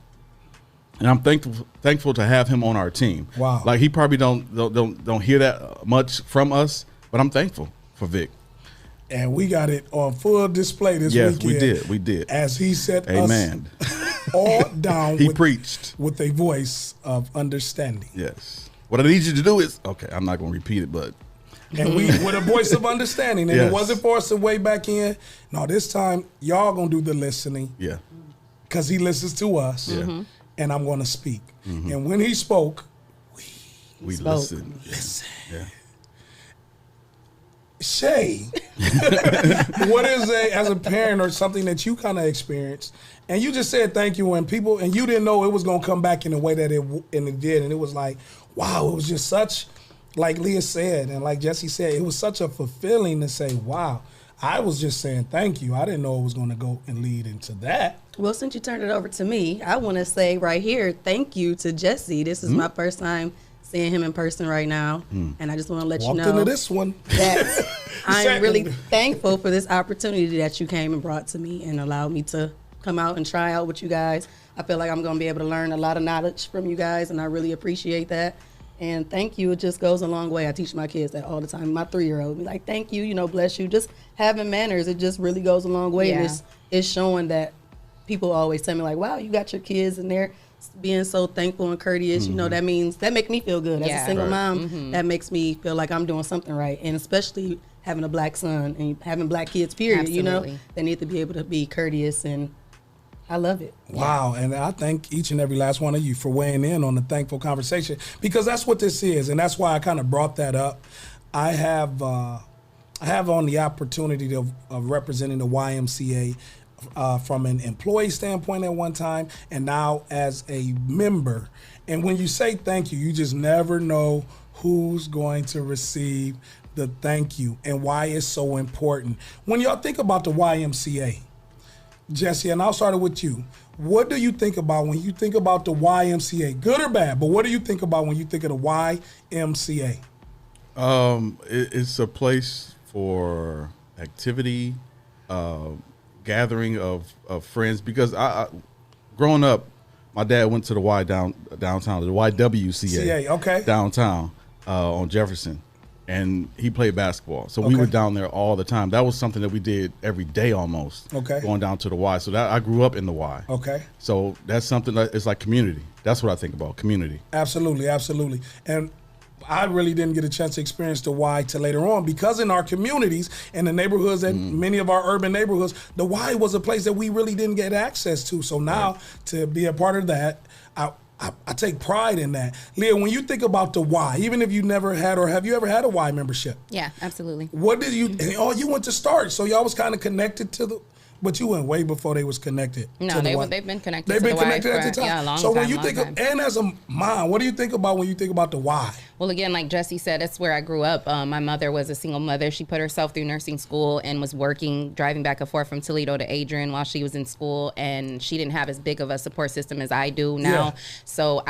And I'm thankful to have him on our team. Wow. Like, he probably don't hear that much from us, but I'm thankful for Vic. And we got it on full display this weekend. Yes, we did. As he set Amen. us all down. He preached. With a voice of understanding. Yes. What I need you to do is, okay, I'm not going to repeat it, but. And we, with a voice of understanding. And it wasn't for us to way back in. No, this time, y'all going to do the listening. Yeah. Because he listens to us. Yeah. Mm-hmm. And I'm going to speak. Mm-hmm. And when he spoke, we listened. Listen. Yeah. Shay, what is as a parent or something that you kind of experienced, and you just said thank you, and you didn't know it was going to come back in the way that it did, and it was like, wow, it was just such, like Leah said, and like Jesse said, it was such a fulfilling to say, wow, I was just saying thank you. I didn't know it was going to go and lead into that. Well, since you turned it over to me, I want to say right here, thank you to Jesse. This is my first time seeing him in person right now, and I just want to let you know into this one that I'm really thankful for this opportunity that you came and brought to me and allowed me to come out and try out with you guys. I feel like I'm going to be able to learn a lot of knowledge from you guys, and I really appreciate that. And thank you. It just goes a long way. I teach my kids that all the time. My 3-year-old be like, thank you, bless you. Just having manners, it just really goes a long way. Yeah. And it's showing that people always tell me like, wow, you got your kids and they're being so thankful and courteous, that means that makes me feel good. As a single mom, that makes me feel like I'm doing something right. And especially having a black son and having black kids, period, Absolutely. They need to be able to be courteous, and I love it. Wow. And I thank each and every last one of you for weighing in on the thankful conversation, because that's what this is. And that's why I kind of brought that up. I have on the opportunity of representing the YMCA from an employee standpoint at one time, and now as a member. And when you say thank you, you just never know who's going to receive the thank you and why it's so important. When y'all think about the YMCA, Jesse, and I'll start with you. What do you think about when you think about the YMCA? Good or bad, but what do you think about when you think of the YMCA? It's a place for activity, gathering of friends. Because I growing up, my dad went to the downtown, the YWCA, okay, downtown on Jefferson. And he played basketball. So we Okay. were down there all the time. That was something that we did every day almost. Okay. Going down to the Y. So that I grew up in the Y. Okay. So that's something that it's like community. That's what I think about, community. Absolutely, absolutely. And I really didn't get a chance to experience the Y till later on, because in our communities and the neighborhoods and many of our urban neighborhoods, the Y was a place that we really didn't get access to. So now to be a part of that, I take pride in that. Leah, when you think about the Y, even if you never had, or have you ever had a Y membership? Yeah, absolutely. What did you, you went to start, so y'all was kind of connected to the, but you went way before they was connected. No, to the Y. they've been connected. They've to been the Y connected at the for, time. Yeah, a long so time. when you long think time. of, and as a mom, what do you think about when you think about the Y? Well, again, like Jesse said, that's where I grew up. My mother was a single mother. She put herself through nursing school and was working, driving back and forth from Toledo to Adrian while she was in school. And she didn't have as big of a support system as I do now. Yeah. So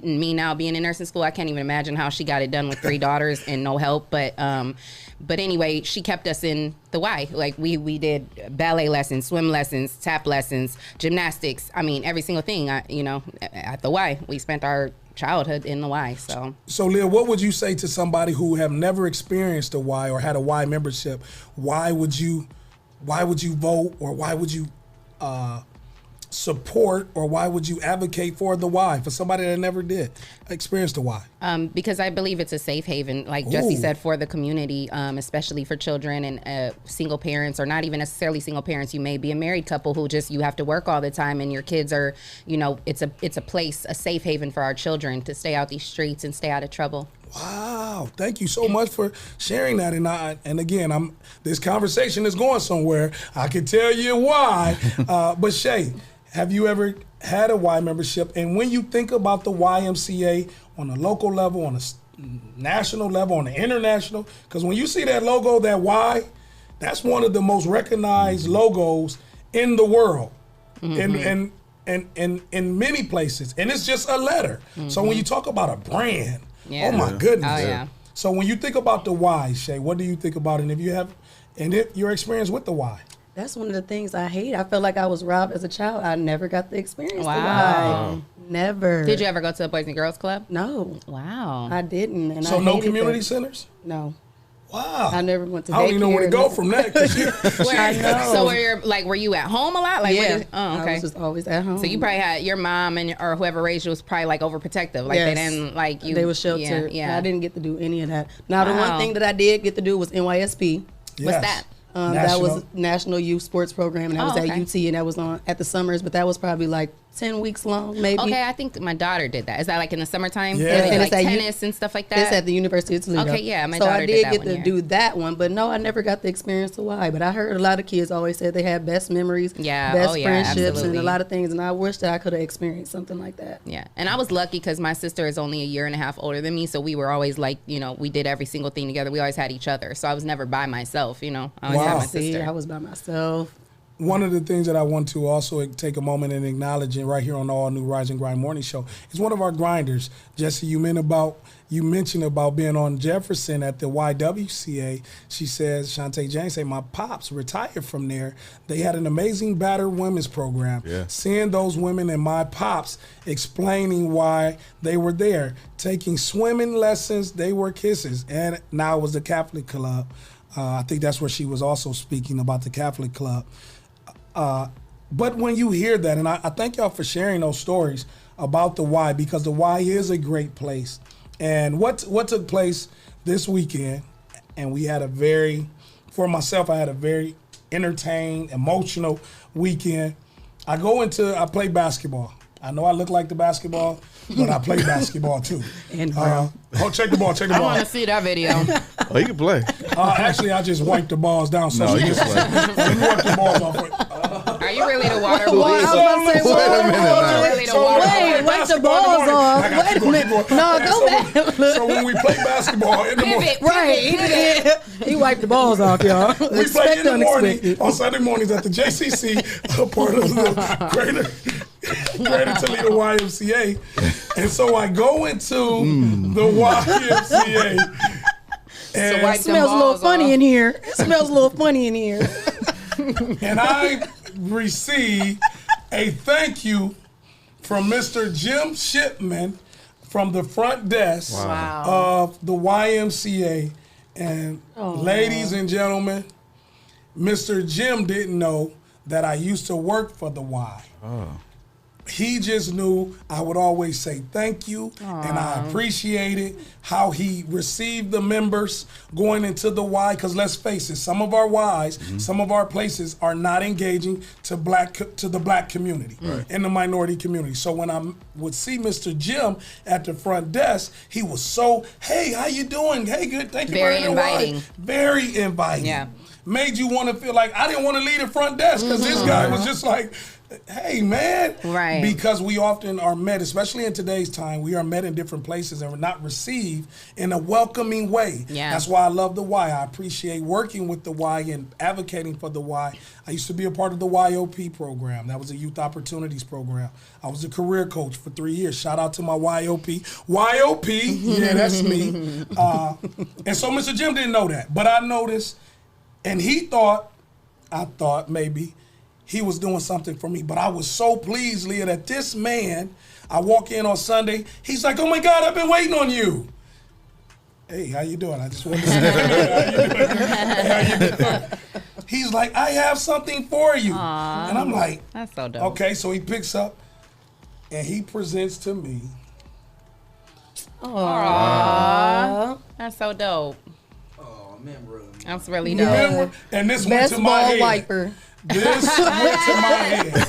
me now being in nursing school, I can't even imagine how she got it done with 3 daughters and no help. But anyway, she kept us in the Y. Like we did ballet lessons, swim lessons, tap lessons, gymnastics. I mean, every single thing, at the Y. We spent our childhood in the Y. So Leah, what would you say to somebody who have never experienced a Y or had a Y membership? Why would you vote, or why would you support, or why would you advocate for the Y, for somebody that never did experience the Y? Because I believe it's a safe haven, like Jesse said, for the community, especially for children and single parents, or not even necessarily single parents. You may be a married couple who you have to work all the time, and your kids are, it's a place, a safe haven for our children to stay out these streets and stay out of trouble. Wow, thank you so much for sharing that. And again, this conversation is going somewhere. I can tell you why. But Shay, have you ever had a Y membership? And when you think about the YMCA on a local level, on a national level, on the international, because when you see that logo, that Y, that's one of the most recognized logos in the world, and in many places. And it's just a letter. So when you talk about a brand, oh my goodness. Oh, yeah. So when you think about the Y, Shay, what do you think about it? And if you have, your experience with the Y? That's one of the things I hate. I felt like I was robbed as a child. I never got the experience. Wow. The Y. Never. Did you ever go to the Boys and Girls Club? No. Wow. I didn't. And So I no hated community that. centers? No. Wow. I never went to I don't even know where to daycare. go from that. 'Cause I know. So were you at home a lot? Like, Yeah. Oh, okay. I was just always at home. So you probably had your mom or whoever raised you was probably like overprotective. Like they didn't like you. They were sheltered. Yeah. I didn't get to do any of that. Now the Wow. one thing that I did get to do was NYSP. What's that? That was National Youth Sports Program, and that was okay. at UT, and that was on at the summers, but that was probably like 10 weeks long, maybe. Okay, I think my daughter did that. Is that like in the summertime? Yeah. Like, And it's at tennis and stuff like that? It's at the University of Toledo. Okay, yeah, my so daughter I did did that get one to year. do that one, but no, I never got the experience to why. But I heard a lot of kids always said they had best memories, Yeah, best oh, yeah, friendships, absolutely. and a lot of things, and I wish that I could have experienced something like that. Yeah, and I was lucky because my sister is only a year and a half older than me, so we were always like, we did every single thing together. We always had each other, so I was never by myself. I always had my See, sister. I was by myself. One of the things that I want to also take a moment and acknowledge, and right here on the All New Rise and Grind Morning Show, is one of our grinders. Jesse, you mentioned about being on Jefferson at the YWCA. She says, Shantae James say, my pops retired from there. They had an amazing battered women's program. Yeah. Seeing those women and my pops explaining why they were there, taking swimming lessons, they were kisses. And now it was the Catholic Club. I think that's where she was also speaking about the Catholic Club. But when you hear that, and I thank y'all for sharing those stories about the Y, because the Y is a great place. And what took place this weekend, and I had a very entertained, emotional weekend. I play basketball. I know I look like the basketball, but I play basketball too. And check the ball. I want to see that video. Oh, you can play. Actually, I just wipe the balls down. So No, you can play. you wipe the balls off. Are Are you really the water Well, boy? I was about to say, Wait a minute now. Really the water Wait, boy. wipe the balls off. Wait a minute. No, go back. So when we play basketball in the morning, Pivot, Right. pivot. He wiped the balls off, y'all. we play in the morning on Sunday mornings at the JCC, a part of the Greater Toledo YMCA. And so I go into the YMCA. And, wipe It smells a little funny in here. It smells a little funny in here. and I receive a thank you from Mr. Jim Shipman from the front desk of the YMCA. And ladies and gentlemen, Mr. Jim didn't know that I used to work for the Y. He just knew I would always say thank you, and I appreciated how he received the members going into the Y. Because let's face it, some of our Ys, some of our places are not engaging to the black community and the minority community. So when I would see Mr. Jim at the front desk, he was so, hey, how you doing? Hey, good, thank you. Very for the Y." inviting. Very inviting. Yeah. Made you want to feel like I didn't want to leave the front desk because this guy was just like, hey, man. Right. Because we often are met, especially in today's time, we are met in different places and we're not received in a welcoming way. Yeah. That's why I love the Y. I appreciate working with the Y and advocating for the Y. I used to be a part of the YOP program. That was a Youth Opportunities program. I was a career coach for 3 years. Shout out to my YOP. YOP, yeah, that's me. And so Mr. Jim didn't know that. But I noticed, and I thought maybe, he was doing something for me. But I was so pleased, Leah, that this man, I walk in on Sunday, he's like, oh my God, I've been waiting on you. Hey, how you doing? I just want to say, how you doing? He's like, I have something for you. Aww. And I'm like, that's so dope. Okay, so he picks up and he presents to me. Aww. That's so dope. Oh, man, bro. That's really dope. Remember? And this went Best to my ball head. wiper. This went to my head.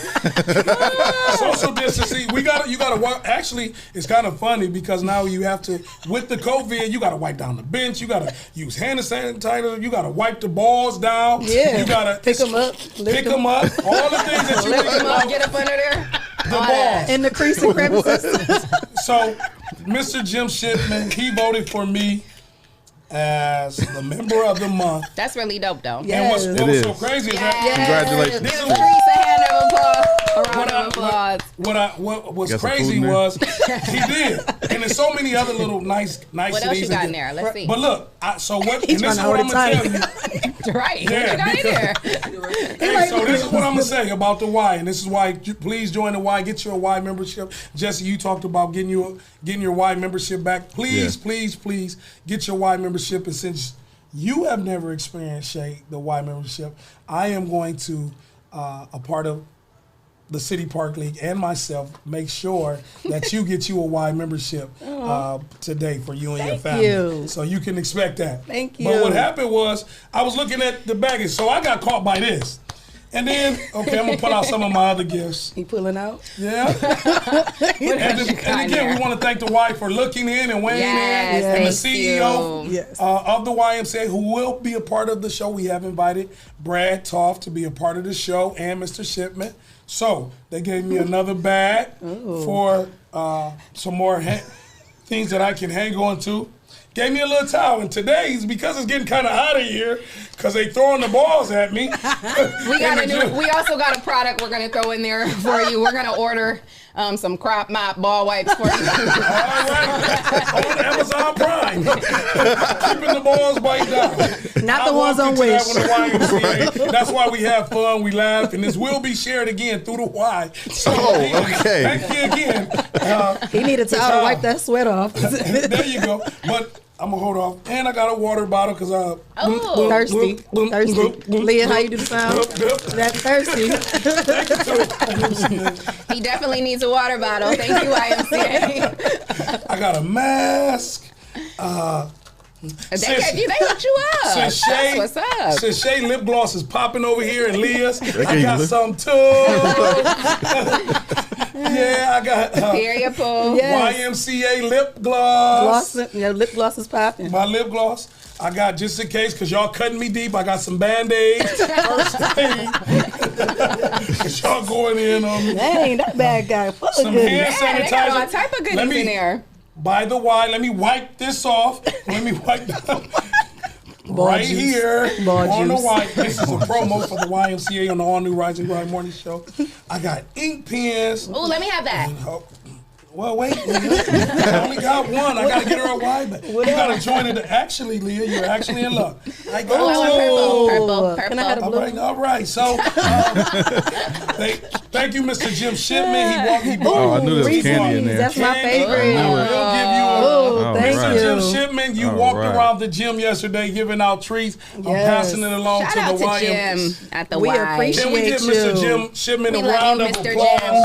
Social distancing. You gotta. Actually, it's kind of funny because now you have to, with the COVID, you gotta wipe down the bench. You gotta use hand sanitizer. You gotta wipe the balls down. Yeah. You gotta pick them up. Pick them up. All the things that you Lift think them up, about. get up under there. The balls. In the crease and crevices. So, Mr. Jim Shipman, he voted for me as the member of the month. That's really dope, though. And what was so crazy is that Congratulations. this is Trees, a hand of applause. A round of applause. What was Got some crazy food in there? was he did, and there's so many other little nice What else you got in there? Let's see. But look, so what? He's And this is trying to what hold I'm it gonna tight. tell you. Right. Yeah, What you got in there? Hey, so this is what I'm gonna say about the Y, and this is why please join the Y. Get your Y membership. Jesse, you talked about getting your Y membership back. Please, please get your Y membership. And since you have never experienced, Shay, the Y membership, I am going to, a part of the City Park League and myself, make sure that you get you a Y membership today for you and your family. you. So you can expect that. Thank you. But what happened was, I was looking at the baggage, so I got caught by this. And then, okay, I'm going to pull out some of my other gifts. He pulling out? Yeah. and again, we want to thank the Y for looking in and weighing in. And the CEO of the YMCA, who will be a part of the show. We have invited Brad Toft to be a part of the show and Mr. Shipman. So they gave me another bag for some more things that I can hang on to. Gave me a little towel, and today's, because it's getting kind of hot in here, because they throwing the balls at me. We also got a product we're gonna throw in there for you. We're gonna order some crop mop ball wipes for you. All right, on Amazon Prime, keeping the balls bite down. Not the ones on Wish. That's why we have fun, we laugh, and this will be shared again through the Y. So, okay. Thank you again. He need a towel to wipe that sweat off. There you go. But I'm gonna hold off, and I got a water bottle because Thirsty. Leah, how you do the sound? That's thirsty. He definitely needs a water bottle. Thank you, YMCA. I got a mask. They hooked you up. Since Shay, That's what's up. Since Shay lip gloss is popping over here and Leah's, I got some too. Yeah, I got Area pool. Yes. YMCA lip gloss. Lip gloss is popping. My lip gloss. I got, just in case, because y'all cutting me deep, I got some Band-Aids, first aid. Because y'all going in on me. Dang, that bad guy full of Some goodness. hand They got all sanitizer. type of goodies in there. By the way, let me wipe this off. Let me wipe down. Right juice. here Ball on the juice. white. This is a promo for the YMCA on the all new Rise and Grind Morning Show. I got ink pens. Ooh, let me have that. Oh, well, wait, Leah. I only got one. I gotta get her a wide back. You gotta join it. Actually, Leah, you're actually in luck. I got Oh, I want purple. Can I have a blue? all right. So, thank you, Mr. Jim Shipman. He brought Oh, I knew there was candy in there. That's my candy. favorite. We'll give you a. Oh, thank Mr. you. Jim Shipman, you All walked right. around the gym yesterday giving out treats. I'm Yes. passing it along Shout to out the to YMCA. Jim at the We Y. appreciate Can we give you. Mr. Jim Shipman We a love round you, of Mr. applause? Jim.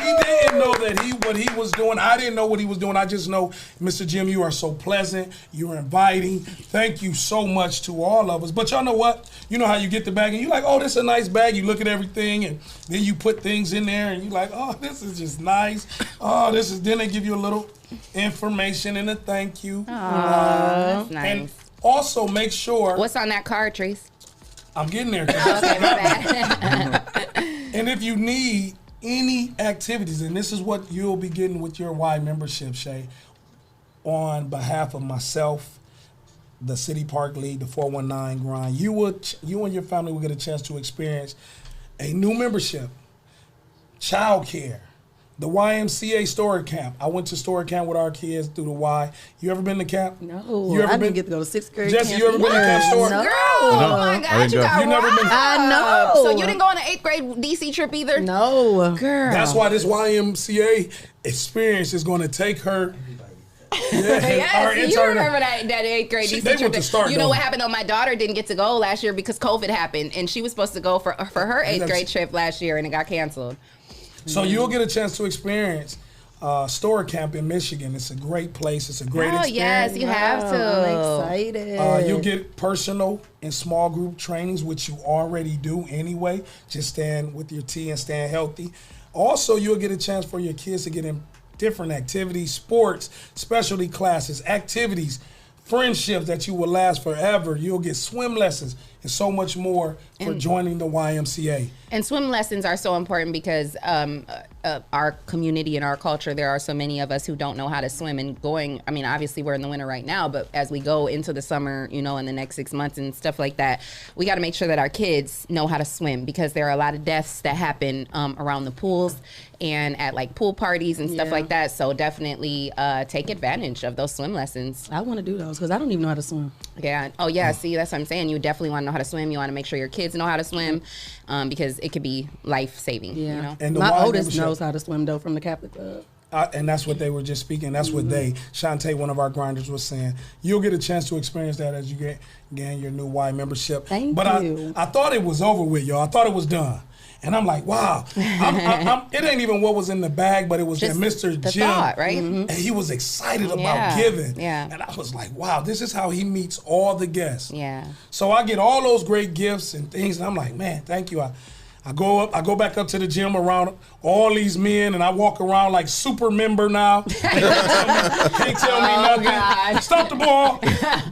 He didn't know that what he was doing. I didn't know what he was doing. I just know, Mr. Jim, you are so pleasant. You're inviting. Thank you so much to all of us. But y'all know what? You know how you get the bag and you're like, oh, this is a nice bag. You look at everything and then you put things in there and you're like, oh, this is just nice. Oh, this is. Then they give you a little information and a thank you. That's nice. And also make sure. What's on that card, Trace? I'm getting there. Okay, my bad. And if you need any activities, and this is what you'll be getting with your Y membership, Shay, on behalf of myself, the City Park League, the 419 Grind, you and your family will get a chance to experience a new membership, childcare, the YMCA story camp. I went to story camp with our kids through the Y. You ever been to camp? No, You ever I been- didn't get to go to 6th grade Jesse, camp you ever been to camp either. story? No. Girl, oh my I God, didn't you go. got You never been- I know. So you didn't go on an 8th grade DC trip either? No. Girl. That's why this YMCA experience is going to take her. Yes, you remember that 8th grade DC They trip. went to start, You know though. what happened? My daughter didn't get to go last year because COVID happened, and she was supposed to go for her 8th grade trip last year, and it got canceled. So you'll get a chance to experience Story Camp in Michigan. It's a great place. It's a great Oh experience. yes, you have I'm to. excited. You'll get personal and small group trainings, which you already do anyway. Just stand with your tea and stand healthy. Also, you'll get a chance for your kids to get in different activities, sports, specialty classes, activities, friendships that you will last forever. You'll get swim lessons and so much more for joining the YMCA. And swim lessons are so important because our community and our culture, there are so many of us who don't know how to swim, and going, I mean, obviously we're in the winter right now, but as we go into the summer, you know, in the next 6 months and stuff like that, we got to make sure that our kids know how to swim, because there are a lot of deaths that happen around the pools and at like pool parties and stuff like that. So definitely take advantage of those swim lessons. I want to do those because I don't even know how to swim. Yeah. Oh, yeah. See, that's what I'm saying. You definitely want to know how to swim. You want to make sure your kids know how to swim, because it could be life-saving. Yeah. You know? And the My Y oldest membership- knows how to swim, though, from the Catholic Club. And that's what they were just speaking. That's what Shantae, one of our grinders, was saying. You'll get a chance to experience that as you gain your new Y membership. Thank but you. I thought it was over with, y'all. I thought it was done. And I'm like, wow. It ain't even what was in the bag, but it was Just that Mr. the Jim. thought, right? And he was excited about Yeah, giving. yeah. And I was like, wow, this is how he meets all the guests. Yeah. So I get all those great gifts and things, and I'm like, man, thank you. I go back up to the gym around all these men, and I walk around like super member now. Can't tell me nothing. God. Stop the ball.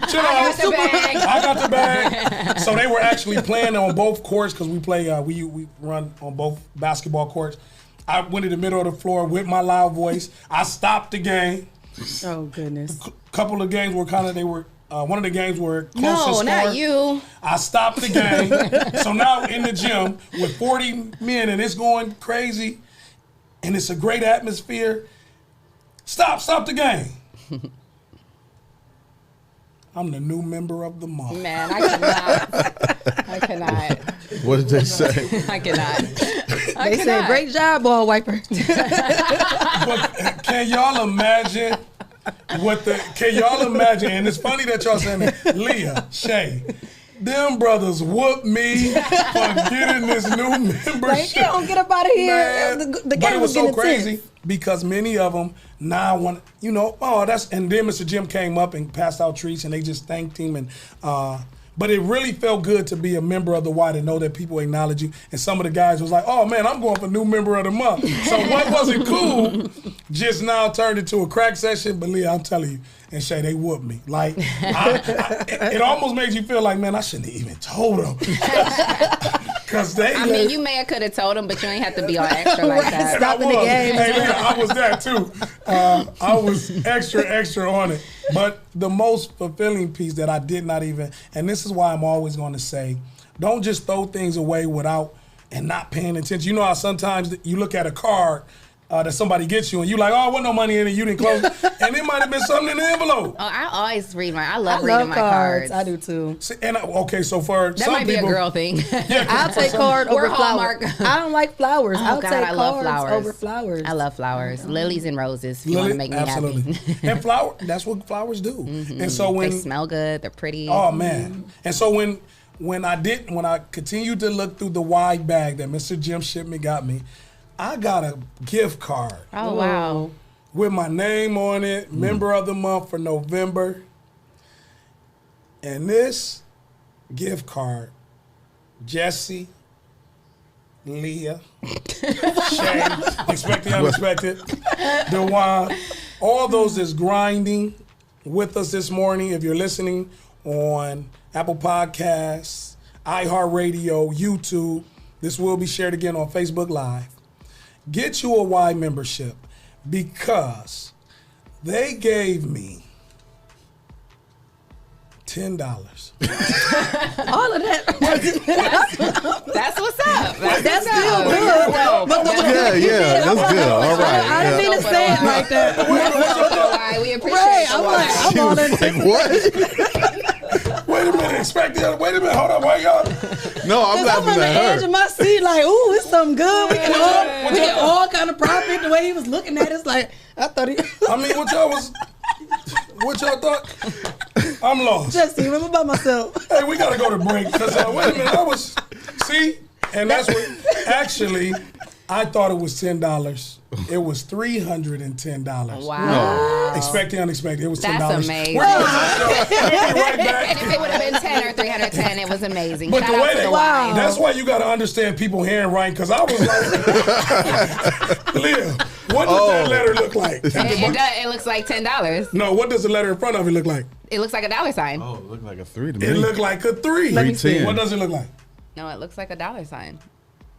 Chill out. got the bag. I got the bag. So they were actually playing on both courts, because we play. We run on both basketball courts. I went in the middle of the floor with my loud voice. I stopped the game. Oh, goodness. Couple of games were one of the games were close No, to score. not you. I stopped the game. So now in the gym with 40 men, and it's going crazy, and it's a great atmosphere. Stop the game. I'm the new member of the month. Man, I cannot. What did they say? I cannot. They said, great job, ball wiper. But can y'all imagine can y'all imagine, and it's funny that y'all saying that, Leah, Shay, them brothers whooped me for getting this new membership. Like, you don't get up out of here. Man, The but game it was so getting crazy intense. because many of them now want, and then Mr. Jim came up and passed out treats, and they just thanked him, and But it really felt good to be a member of the Y, to know that people acknowledge you. And some of the guys was like, oh man, I'm going for new member of the month. So what wasn't cool just now turned into a crack session. But Leah, I'm telling you, and Shay, they whooped me. Like, it almost makes you feel like, man, I shouldn't have even told them. Cause I mean, you may have could have told them, but you ain't have to be all extra like that. Stopping the game. Hey, I was that too. I was extra on it. But the most fulfilling piece that I did not even, and this is why I'm always going to say, don't just throw things away without and not paying attention. You know how sometimes you look at a card that somebody gets you and you like, oh, wasn't no money in it, you didn't close it, and it might have been something in the envelope. Oh, I always read I love reading my cards. I do too. See, and okay, so for that some might be people, a girl thing. Yeah, I'll take card over Hallmark. flowers. I don't like flowers. Oh, I'll God, take I love cards flowers. over flowers. I love flowers, lilies and roses. If you want to make me absolutely. happy. And that's what flowers do. Mm-hmm. And so when they smell good, they're pretty. Oh man! And so when I continued to look through the wide bag that Mr. Jim Shipman got me, I got a gift card. Oh wow! With my name on it, member of the month for November. And this gift card, Jesse, Leah, Shay, expect the unexpected, Dewan, all those that's grinding with us this morning. If you're listening on Apple Podcasts, iHeartRadio, YouTube, this will be shared again on Facebook Live. Get you a Y membership because they gave me $10. All of that. That's what's up. That's still good. Yeah, that's good. All right. I didn't mean to say it like that. We appreciate I'm like, I'm all in. Like, what? Wait a minute, wait a minute, hold on, why y'all? No, I'm I'm laughing on the at edge her. of my seat, like, ooh, it's something good. We can all kind of profit. The way he was looking at it, it's like, I thought he. I mean, what y'all thought? I'm lost. Jesse, I'm by myself. Hey, we gotta go to break because wait a minute, and that's what actually I thought it was $10. It was $310. Wow. Expect the unexpected. It was $10. That's amazing. We'll be right back. And if it would have been 10 or 310, it was amazing. But Shout the way out to the wine. that's why you got to understand people handwriting, because I was like, Leah, what does that letter look like? It looks like $10. No, what does the letter in front of it look like? It looks like a dollar sign. Oh, it looked like a 3 to me. It looked like a 3. Let me see. What does it look like? No, it looks like a dollar sign.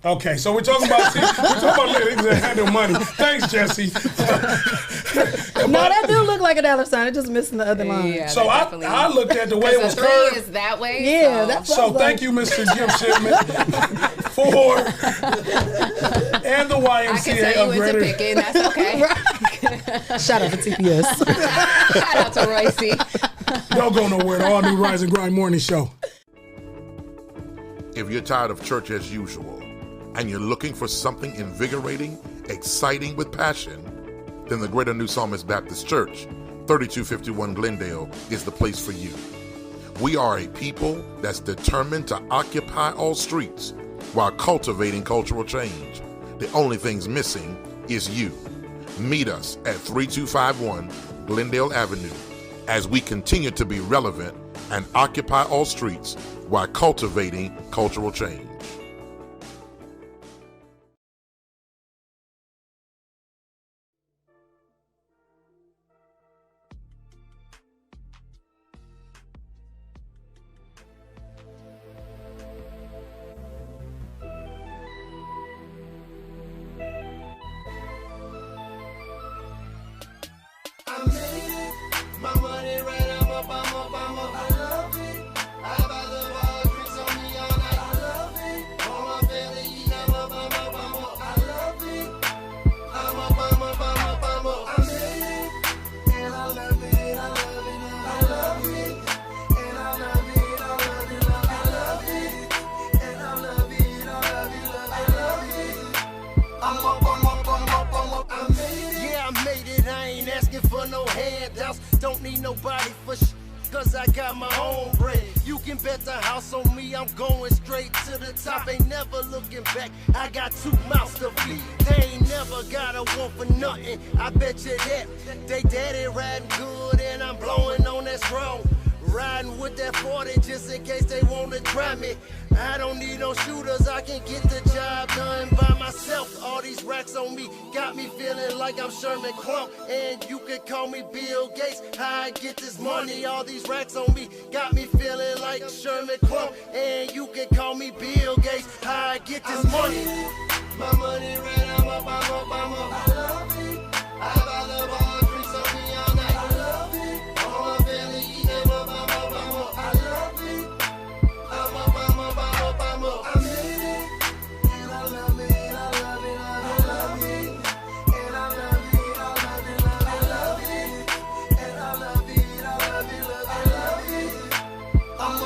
Okay, so we're talking about ladies that handle money. Thanks, Jesse. No, that do look like a dollar sign. It's just missing the other line. Yeah, So I looked at the way it was the 3 curved. is that way. Yeah, that's what I So was thank like. you, Mr. Jim Shipman, for and the I can YMCA tell you into upgrader. picking. That's okay. Shout out to TPS. Shout out to Royce. Don't go nowhere. The all-new Rise and Grind morning show. If you're tired of church as usual and you're looking for something invigorating, exciting with passion, then the Greater New Psalmist Baptist Church, 3251 Glendale, is the place for you. We are a people that's determined to occupy all streets while cultivating cultural change. The only thing's missing is you. Meet us at 3251 Glendale Avenue as we continue to be relevant and occupy all streets while cultivating cultural change. I made it. My money right, I'm up. I love it. I buy the wild drinks on me all night. I love it. All my family eat, I'm up. I love it. I'm up. I made it. And I love it. I love it. And I love it. I love it. And I love it. I love it. I'm up. I made it. Yeah, I made it. I ain't asking for no handouts. Don't need nobody for cause I got my own bread. You can bet the house on me, I'm going straight to the top. Ain't never looking back, I got 2 mouths to feed. They ain't never got a want for nothing, I bet you that. They daddy riding good and I'm blowing on that strong. Riding with with that 40 just in case they wanna try me. I don't need no shooters, I can get the job done by myself. All these racks on me got me feeling like I'm Sherman Klump, and you can call me Bill Gates. How I get this money, all these racks on me got me feeling like Sherman Klump, and you can call me Bill Gates. How I get this money. My money ran out, I'm up. I love it. I buy the ball, drinks on me all night. I love it. All my family eating up, I'm up. I love it. I'm up. I made it. And I love it. I love it. I love it. And I love it. I love it. And I love it. I love it. I'm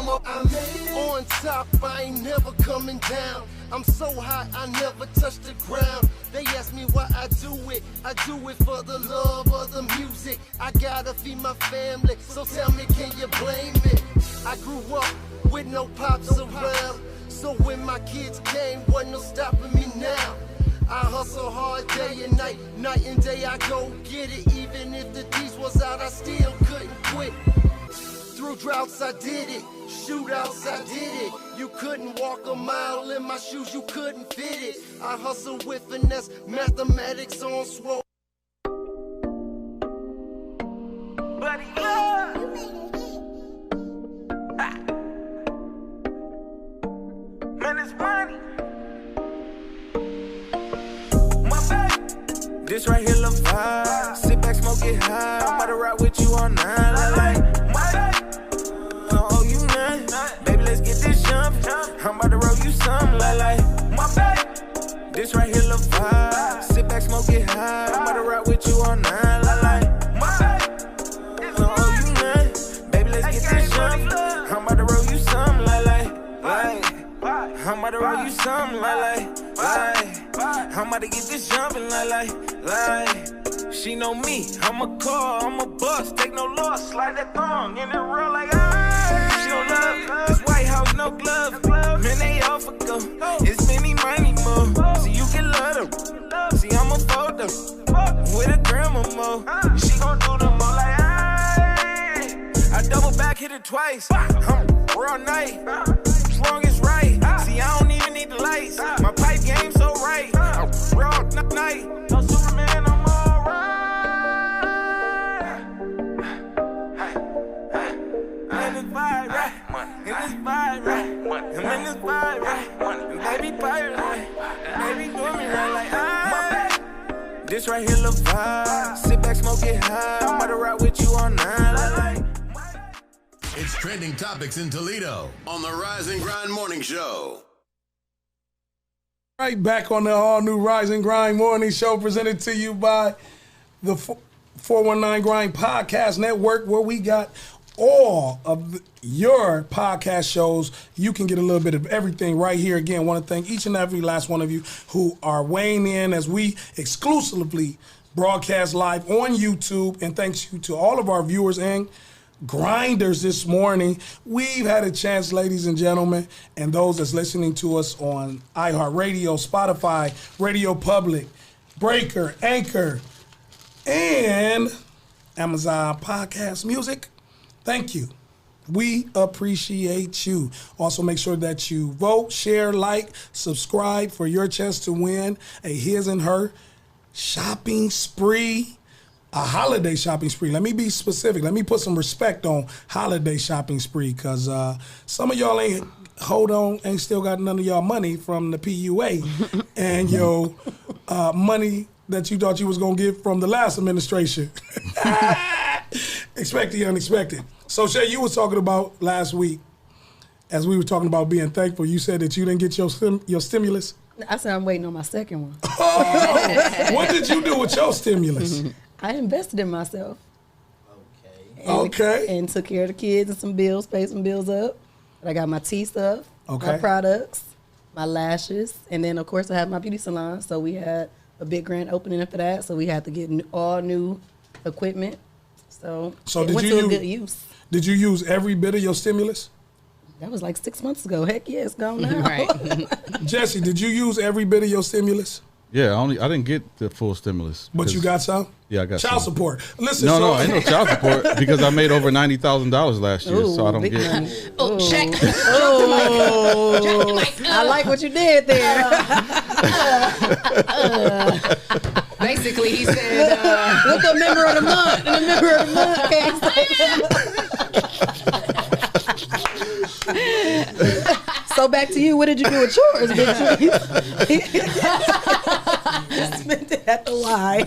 up. I made it. On top, I ain't never coming down. I'm so high, I never touch the ground. They ask me why I do it. I do it for the love of the music. I gotta feed my family, so tell me, can you blame me? I grew up with no pops around, so when my kids came, wasn't no stopping me now. I hustle hard day and night and day I go get it. Even if the D's was out, I still couldn't quit. Through droughts, I did it. Shootouts, I did it. You couldn't walk a mile in my shoes, you couldn't fit it. I hustle with finesse, mathematics on swole. Buddy, man, it's money. My back. This right here, look fire. Sit back, smoke it high. I'm about to ride with you all night. I like my back. Baby, let's get this jumpin'. I'm about to roll you something like my back. This right here, look fire. Sit back, smoke it high. I'm about to ride with you all night like my back. Oh, you know, baby, let's get this jumpin'. I'm about to roll you something like. I'm about to roll you something like. I'm about to get this jumpin' like. She know me, I'm a car, I'm a bus. Take no loss, slide that thong in the real like she don't love this White House, no glove. Man, they all for go. It's many money more, so you can love them. See, I'm a photo with a grandma mo. She gon' do them all like I double back, hit it twice. I'm raw night, as long as right. See, I don't even need the lights. My pipe game so right. I'm raw night, no Superman, I'm alright. I'm in this vibe, right? In this vibe, right? I'm in this vibe, right? Baby pirate, right? Baby doing me right like this right here, look vibe. Sit back, smoke it high. I'm about to ride with you all night. It's trending topics in Toledo on the Rise and Grind Morning Show. Right back on the all-new Rise and Grind Morning Show, presented to you by the 419 Grind Podcast Network, where we got all of your podcast shows. You can get a little bit of everything right here. Again, want to thank each and every last one of you who are weighing in as we exclusively broadcast live on YouTube. And thanks you to all of our viewers and grinders this morning. We've had a chance, ladies and gentlemen, and those that's listening to us on iHeartRadio, Spotify, Radio Public, Breaker, Anchor, and Amazon Podcast Music. Thank you. We appreciate you. Also, make sure that you vote, share, like, subscribe for your chance to win a his and her shopping spree, a holiday shopping spree. Let me be specific. Let me put some respect on holiday shopping spree, because some of y'all ain't still got none of y'all money from the PUA and your money that you thought you was going to get from the last administration. Expect the unexpected. So, Shay, you was talking about last week, as we were talking about being thankful, you said that you didn't get your stimulus. I said I'm waiting on my second one. Oh, what did you do with your stimulus? I invested in myself. Okay. And took care of the kids and some bills, paid some bills up. But I got my tea stuff, my products, my lashes, and then, of course, I have my beauty salon. So we had a big grand opening for that. So we had to get all new equipment. So it went to a good use. Did you use every bit of your stimulus? That was like 6 months ago. Heck yeah, it's gone now. Right. Jesse, did you use every bit of your stimulus? Yeah, I didn't get the full stimulus. But you got some? Yeah, I got child some. support. Listen, No, ain't no child support because I made over $90,000 last year, so I don't get. Check. Oh, I like what you did there. Basically, he said, "Look, a member of the month, and a member of the month can't say." So back to you. What did you do with yours, Big Trice? Spent it at the Y.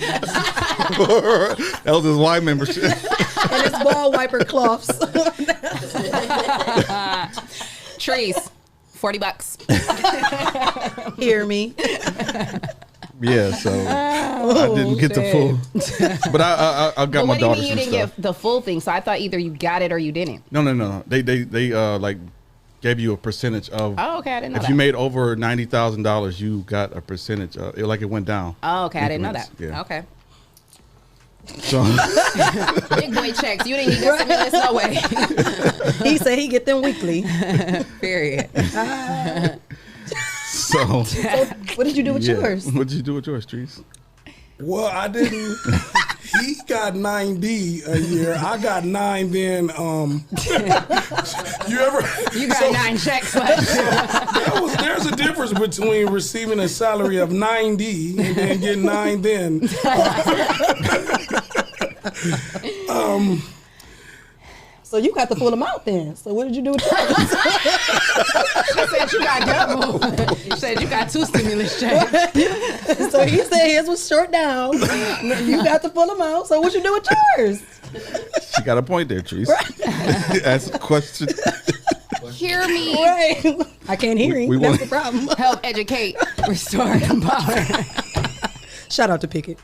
That was his Y membership. And his ball wiper cloths. Trees, $40. Hear me. Yeah, so I didn't get the full, but I got my daughter. What do you mean you didn't get the full thing? So I thought either you got it or you didn't. No. They like gave you a percentage of. Oh, okay, I didn't know if that. you made over $90,000, you got a percentage. Like it went down. Oh, okay, I didn't know that. Yeah. Okay. So big boy checks. You didn't get stimulus, no way. He said he get them weekly. Period. So what did you do with yours? What did you do with yours, Trees? Well, I didn't. He got 90 a year. I got 9 then. You got 9 checks. There's a difference between receiving a salary of 90 and then getting 9 then. So you got the full amount then. So what did you do with yours? She said you got double. She said you got 2 stimulus checks. So he said his was short down. You got the full amount. So what you do with yours? She got a point there, Trees. Right. Ask a question. Hear me. Right. I can't hear him. That's the problem. Help educate, restore, and empower. Shout out to Pickett.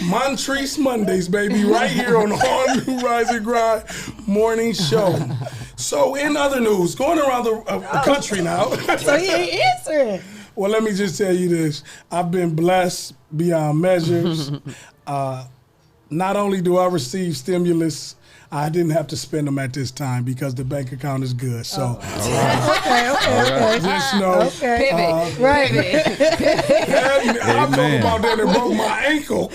Montrese Mondays, baby, right here on the All New Rise and Grind Morning Show. So, in other news, going around the country now. So he ain't answering. Well, let me just tell you this. I've been blessed beyond measures. Not only do I receive stimulus, I didn't have to spend them at this time because the bank account is good. So, Okay. just know. Pivot. Right. I'm talking about that it broke my ankle.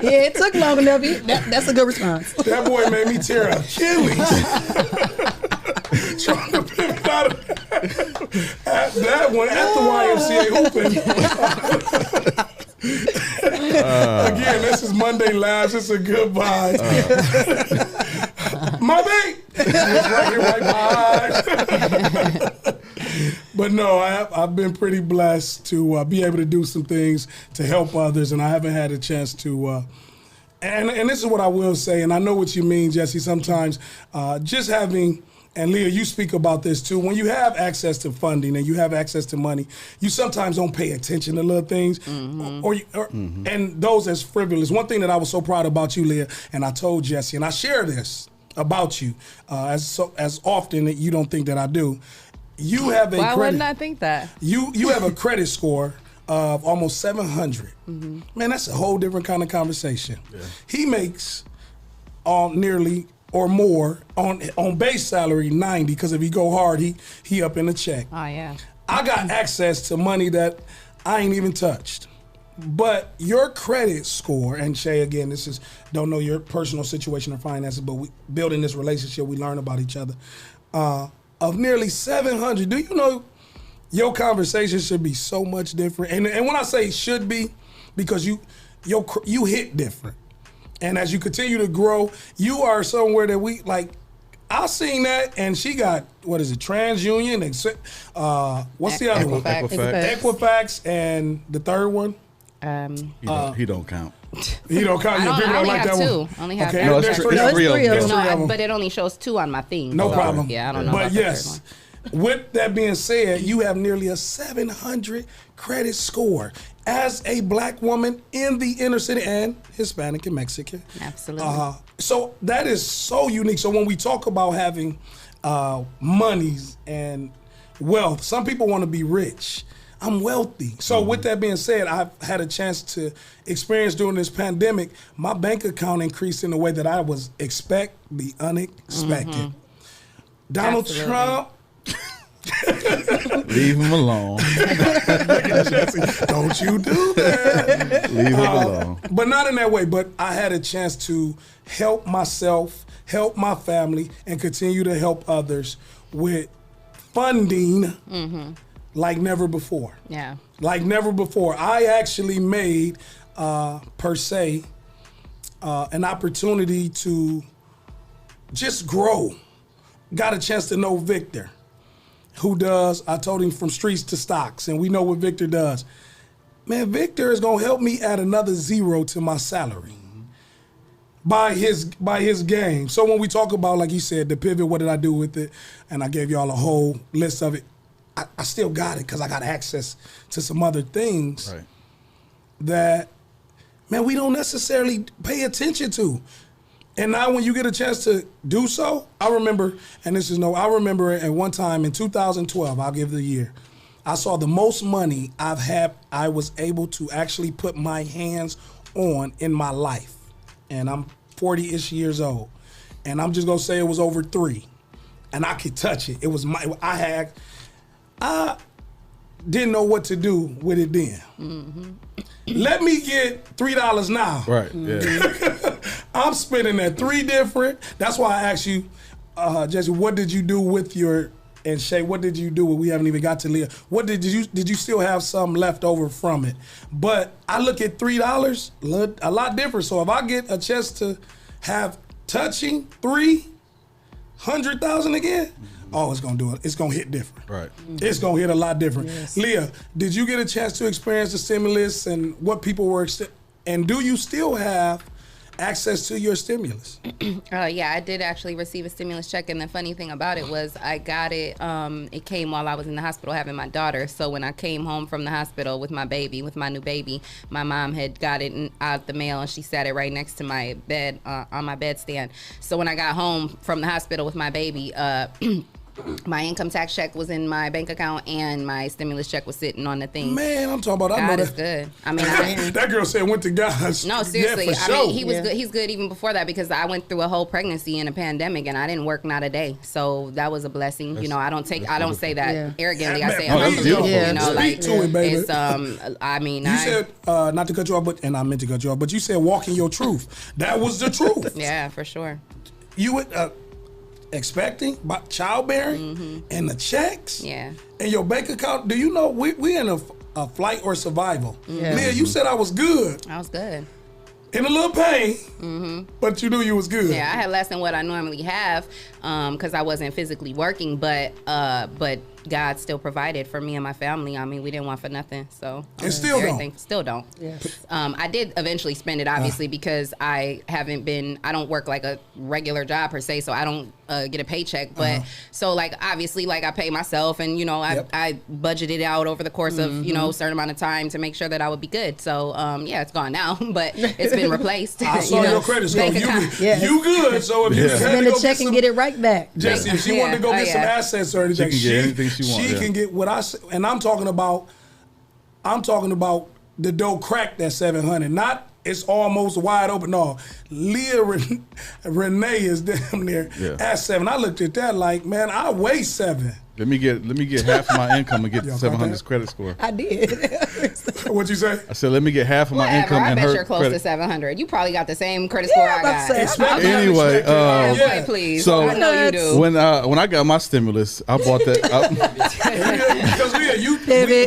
Yeah, it took long enough. That's a good response. That boy made me tear Achilles. Trying to pivot out of that one at the YMCA hooping. Again, this is Monday Lives. It's a good vibe. My babe. It's right here, right behind. But no, I've been pretty blessed to be able to do some things to help others, and I haven't had a chance to. And this is what I will say, and I know what you mean, Jesse. Sometimes just having. And Leah, you speak about this too. When you have access to funding and you have access to money, you sometimes don't pay attention to little things, and those as frivolous. One thing that I was so proud about you, Leah, and I told Jesse, and I share this about you as often that you don't think that I do. You have a Why credit. wouldn't I think that? You have a credit score of almost 700. Man, that's a whole different kind of conversation. Yeah. He makes nearly or more on base salary 90 because if he go hard, he up in the check. Oh yeah. I got access to money that I ain't even touched. But your credit score, and Shay, again, this is don't know your personal situation or finances, but we building this relationship, we learn about each other. Of nearly 700, do you know your conversation should be so much different? And when I say should be, because you hit different. And as you continue to grow, you are somewhere that we, like, I seen that, and she got, what is it, TransUnion, what's the other one? Equifax, and the third one? He don't count. He don't count. I People don't only like have that 2. one. Only have Okay, two. there's three of them. No, but it only shows 2 on my thing. No so, problem. Yeah, I don't know. But about yes, the third one. with that being said, you have nearly a 700 credit score as a black woman in the inner city and Hispanic and Mexican. Absolutely. So that is so unique. So when we talk about having monies and wealth, some people want to be rich. I'm wealthy. So with that being said, I've had a chance to experience during this pandemic, my bank account increased in a way that I the unexpected. Donald Trump Leave him alone. Jesse, don't you do that. Leave him alone. But not in that way. But I had a chance to help myself, help my family, and continue to help others with funding like never before. Yeah. Like never before. I actually made, per se, an opportunity to just grow. Got a chance to know Victor, who does, I told him, from streets to stocks, and we know what Victor does. Man, Victor is gonna help me add another zero to my salary by his game. So when we talk about, like you said, the pivot, what did I do with it? And I gave y'all a whole list of it. I still got it because I got access to some other things that, man, we don't necessarily pay attention to. And now when you get a chance to do so, I remember, I remember at one time in 2012, I'll give the year, I saw the most money I was able to actually put my hands on in my life. And I'm 40-ish years old. And I'm just gonna say it was over 3. And I could touch it. It was I didn't know what to do with it then. Let me get $3 now. Right, yeah. I'm spending at 3 different. That's why I asked you, Jesse, what did you do with your, and Shay, what did you do? We haven't even got to Leah. What did you still have some left over from it? But I look at $3, a lot different. So if I get a chance to have touching 300,000 again, oh, it's gonna do it. It's gonna hit different. Right. It's gonna hit a lot different. Yes. Leah, did you get a chance to experience the stimulus and what people were, and do you still have access to your stimulus? Yeah, I did actually receive a stimulus check, and the funny thing about it was I got it. It came while I was in the hospital having my daughter. So when I came home from the hospital with my new baby, my mom had got it out the mail, and she sat it right next to my bed on my bedstand. So when I got home from the hospital with my baby, my income tax check was in my bank account, and my stimulus check was sitting on the thing. Man, I'm talking about. I God know is that. good. I mean, That girl said went to God. no, seriously. Yeah, for I mean, sure. he was good. He's good even before that, because I went through a whole pregnancy and a pandemic, and I didn't work not a day. So that was a blessing. You know, I don't say that arrogantly. I say Man, it please humbly. don't. You know, Speak to it, baby. it's I mean, You said not to cut you off, and I meant to cut you off, but you said walking your truth. That was the truth. yeah, for sure. You would expecting childbearing and the checks, and your bank account. Do you know we in a flight or survival? Yeah. Leah, you said I was good. I was good. In a little pain, but you knew you was good. Yeah, I had less than what I normally have, because I wasn't physically working, but God still provided for me and my family. I mean, we didn't want for nothing, so And still everything. Still don't. Yes. I did eventually spend it, obviously, because I don't work like a regular job per se, so I don't get a paycheck. But so like obviously, like I pay myself, and you know I budgeted out over the course of a certain amount of time to make sure that I would be good. So yeah, it's gone now, but it's been replaced. I saw your credit score. Yes. You good. So if you just had Spend to a go check and get it right back. Jesse, if she wanted to go get some assets or anything, She can get anything she wants, can get what I say. And I'm talking about the dough cracked at 700. Not it's almost wide open. No, Leah Renee is damn near at 7. I looked at that like, man, I weigh 7. Let me get half of my income and get the 700 credit score. I did. What'd you say? I said, let me get half of my income I and bet her you're close credit. to 700. You probably got the same credit score I got. Anyway, Boy, please. so I know you do. when I got my stimulus, I bought that. Because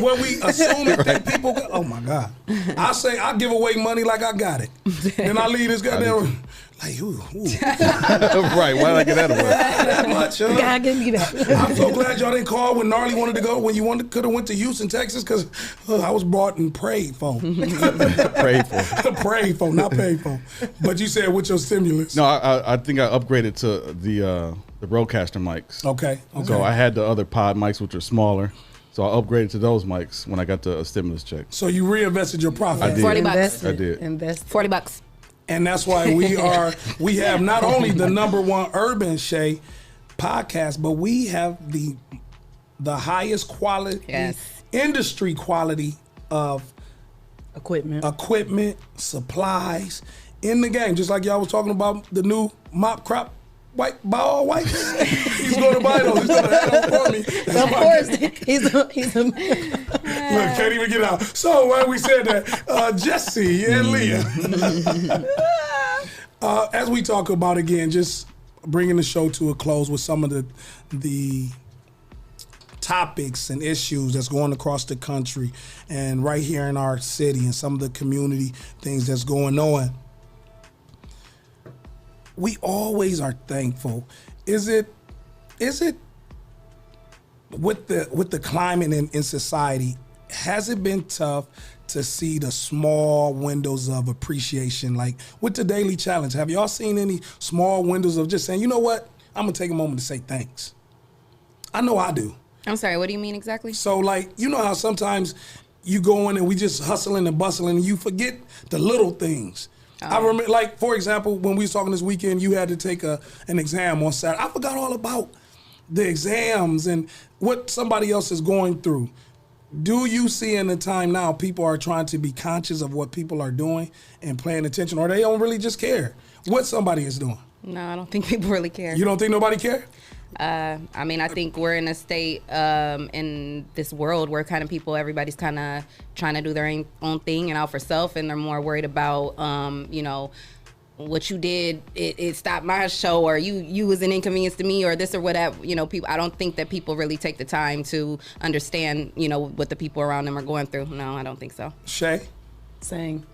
when we assume that people go, oh my God. I say I give away money like I got it. Then I leave this goddamn like, ooh. Right, why did I get that away? That much, huh? God, give me that. I'm so glad y'all didn't call when Gnarly wanted to go, when you could have went to Houston, Texas, because I was brought and prayed for. Prayed for. Prayed for, not paid for. But you said with your stimulus. No, I think I upgraded to the Rodecaster mics. Okay. So I had the other pod mics, which are smaller. So I upgraded to those mics when I got the stimulus check. So you reinvested your profit. I did. $40. I did. Invest. $40. And that's why we have not only the #1 Urban Shay podcast, but we have the highest quality, industry quality of equipment, supplies in the game. Just like y'all was talking about the new mop crop all white. He's going to buy those. He's going to have them for me. Of course, he's a Look, can't even get out. So when we said that, Jesse and Leah, as we talk about again, just bringing the show to a close with some of the topics and issues that's going across the country and right here in our city and some of the community things that's going on. We always are thankful. Is it with the climate in society, has it been tough to see the small windows of appreciation? Like with the daily challenge, have y'all seen any small windows of just saying, you know what, I'm gonna take a moment to say thanks? I know I do. I'm sorry, what do you mean exactly? So like, you know how sometimes you go in and we just hustling and bustling and you forget the little things. I remember, like, for example, when we was talking this weekend, you had to take an exam on Saturday. I forgot all about the exams and what somebody else is going through. Do you see in the time now people are trying to be conscious of what people are doing and paying attention, or they don't really just care what somebody is doing? No, I don't think people really care. You don't think nobody care? I mean, I think we're in a state in this world where kind of everybody's kind of trying to do their own thing and out for self, and they're more worried about, you know, what you did, it stopped my show, or you was an inconvenience to me, or this or whatever. You know, people. I don't think that people really take the time to understand, you know, what the people around them are going through. No, I don't think so. Shay? Same.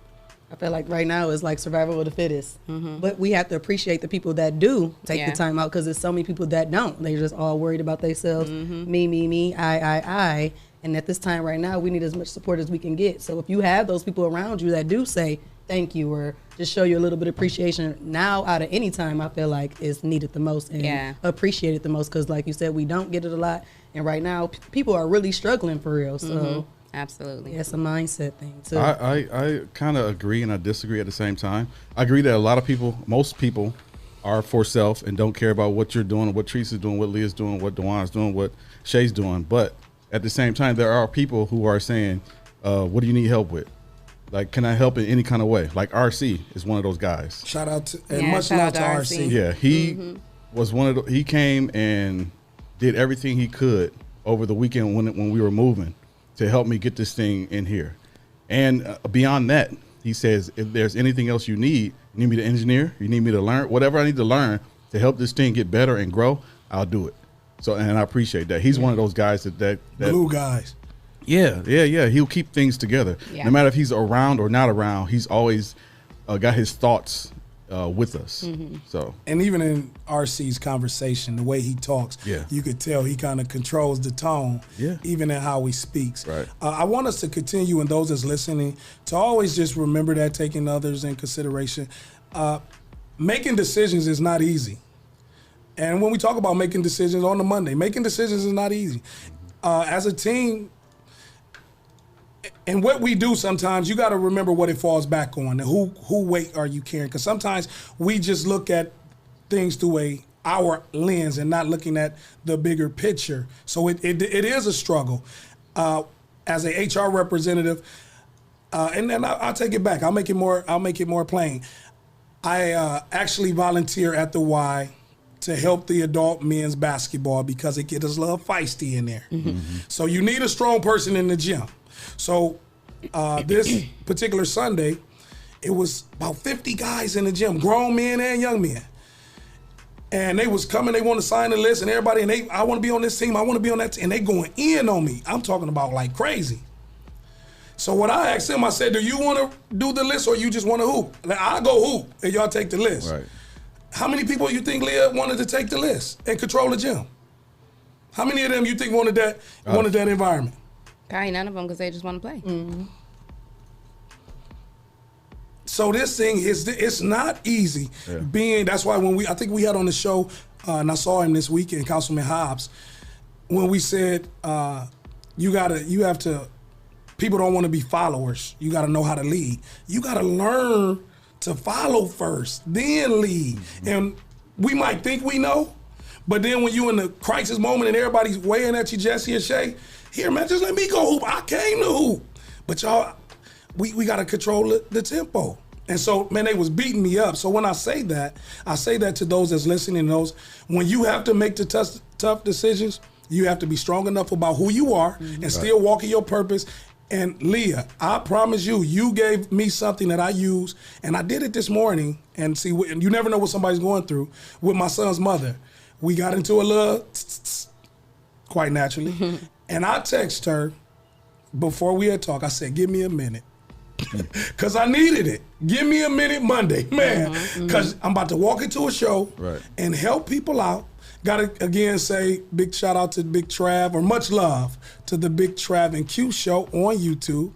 I feel like right now it's like survival of the fittest. But we have to appreciate the people that do take the time out, because there's so many people that don't. They're just all worried about themselves. Me, I. And at this time right now, we need as much support as we can get. So if you have those people around you that do say thank you or just show you a little bit of appreciation, now out of any time, I feel like it's needed the most and appreciated the most, because like you said, we don't get it a lot. And right now, people are really struggling for real. So. Absolutely. It's a mindset thing too. I kind of agree and I disagree at the same time. I agree that a lot of people, most people, are for self and don't care about what you're doing, what Trice is doing, what Leah's doing, what Dewan's doing, what Shay's doing. But at the same time, there are people who are saying, what do you need help with? Like, can I help in any kind of way? Like RC is one of those guys. Shout out to, and much love to RC. Yeah, he was one of he came and did everything he could over the weekend when we were moving to help me get this thing in here. And beyond that, he says, if there's anything else you need me to engineer, you need me to learn, whatever I need to learn to help this thing get better and grow, I'll do it. So, and I appreciate that. He's one of those guys that glue guys. Yeah. He'll keep things together. No matter if he's around or not around, he's always got his thoughts with us. So, and even in RC's conversation, the way he talks, you could tell he kind of controls the tone, even in how he speaks. Right. I want us to continue, and those that's listening, to always just remember that, taking others in consideration. Making decisions is not easy. And when we talk about making decisions on the Monday, making decisions is not easy. As a team, and what we do sometimes, you got to remember what it falls back on. And who weight are you carrying? Because sometimes we just look at things through our lens and not looking at the bigger picture. So it is a struggle. As a HR representative, and then I'll take it back. I'll make it more plain. I actually volunteer at the Y to help the adult men's basketball because it gets a little feisty in there. So you need a strong person in the gym. So this particular Sunday, it was about 50 guys in the gym, grown men and young men. And they was coming, they want to sign the list, and everybody, and I want to be on this team, I want to be on that team, and they going in on me. I'm talking about like crazy. So when I asked them, I said, do you want to do the list or you just want to hoop? I'll go hoop, and y'all take the list. Right. How many people you think Leah wanted to take the list and control the gym? How many of them you think wanted that environment? Probably none of them, because they just want to play. So this thing it's not easy being. That's why I think we had on the show, and I saw him this weekend, Councilman Hobbs, when we said people don't want to be followers. You got to know how to lead. You got to learn to follow first, then lead. And we might think we know, but then when you in the crisis moment and everybody's weighing at you, Jesse and Shay, here, man, just let me go hoop. I came to hoop. But y'all, we got to control the tempo. And so, man, they was beating me up. So when I say that to those that's listening, those when you have to make the tough decisions, you have to be strong enough about who you are and still walk in your purpose. And Leah, I promise you, you gave me something that I use, and I did it this morning. And see, you never know what somebody's going through. With my son's mother, we got into a little quite naturally, and I text her before we had talked. I said, "Give me a minute." Because I needed it. Give me a minute Monday, man. Because I'm about to walk into a show and help people out. Got to, again, say big shout out to Big Trav, or much love to the Big Trav and Q show on YouTube.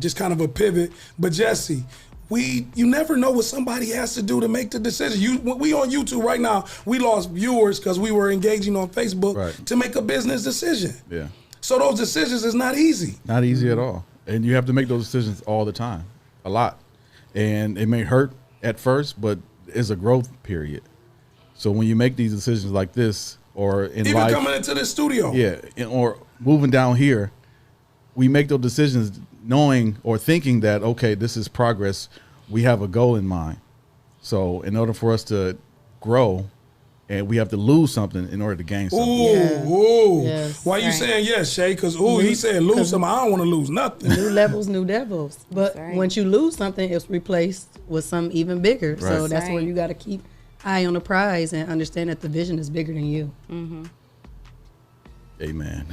Just kind of a pivot. But Jesse, you never know what somebody has to do to make the decision. We on YouTube right now, we lost viewers because we were engaging on Facebook to make a business decision. Yeah. So those decisions is not easy. Not easy at all. And you have to make those decisions all the time, a lot. And it may hurt at first, but it's a growth period. So when you make these decisions like this, or in even life, coming into the studio, or moving down here, we make those decisions knowing or thinking that, okay, this is progress. We have a goal in mind. So in order for us to grow, and we have to lose something in order to gain something. Ooh. Yes. Why you saying yes, Shay? Because he said lose something. I don't want to lose nothing. New levels, new devils. But once you lose something, it's replaced with something even bigger. So that's where you got to keep eye on the prize and understand that the vision is bigger than you. Amen.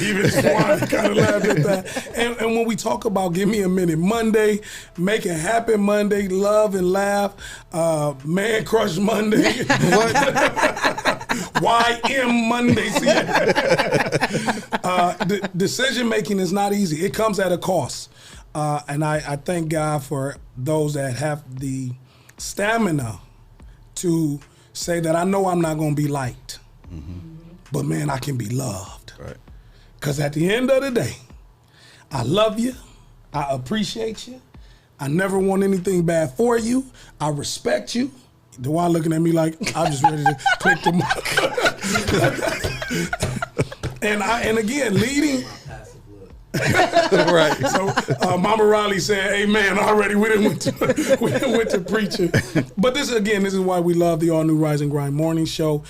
Even Swan kind of laughed at that. And when we talk about Give Me a Minute Monday, Make It Happen Monday, Love and Laugh, Man Crush Monday, YM Monday. Decision making is not easy. It comes at a cost. And I thank God for those that have the stamina to say that I know I'm not going to be liked. But man, I can be loved. Because at the end of the day, I love you. I appreciate you. I never want anything bad for you. I respect you. DeJuan looking at me like I'm just ready to click the mic. And again, leading. So Mama Riley said, "Amen." Already, we didn't went to preaching. But this is why we love the all new Rise and Grind morning show.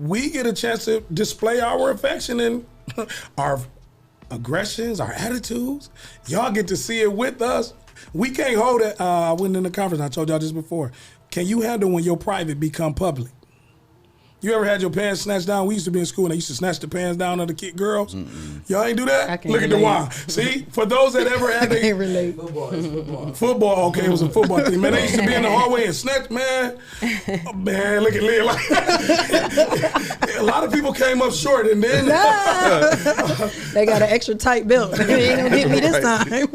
We get a chance to display our affection and our aggressions, our attitudes. Y'all get to see it with us. We can't hold it. I went in the conference. I told y'all this before. Can you handle when your private become public? You ever had your pants snatched down? We used to be in school and they used to snatch the pants down of the kid girls. Y'all ain't do that? I can't Look at DeJuan. See, for those that ever had I can't relate. Football, okay, it was a football thing. Man, they used to be in the hallway and snatch, man. Oh, man, look at Leah. Like, a lot of people came up short and then. They got an extra tight belt. They ain't gonna get me this time.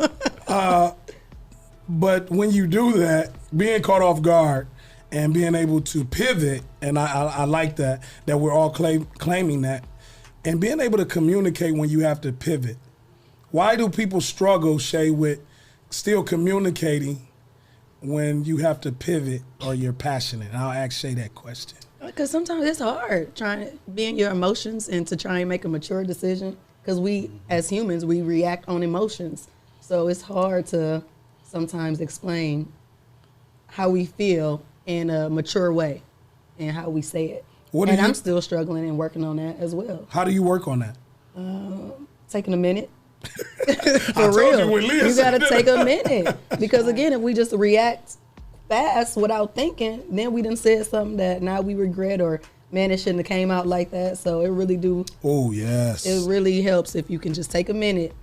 But when you do that, being caught off guard, and being able to pivot, and I like that we're all claiming that, and being able to communicate when you have to pivot. Why do people struggle, Shay, with still communicating when you have to pivot or you're passionate? I'll ask Shay that question. Because sometimes it's hard trying to be in your emotions and to try and make a mature decision. Because we, as humans, we react on emotions. So it's hard to sometimes explain how we feel in a mature way and how we say it. I'm still struggling and working on that as well. How do you work on that? Taking a minute. For real. You got to take a minute. Because again, if we just react fast without thinking, then we done said something that now we regret, or man, it shouldn't have came out like that. So it really do. Oh, yes. It really helps if you can just take a minute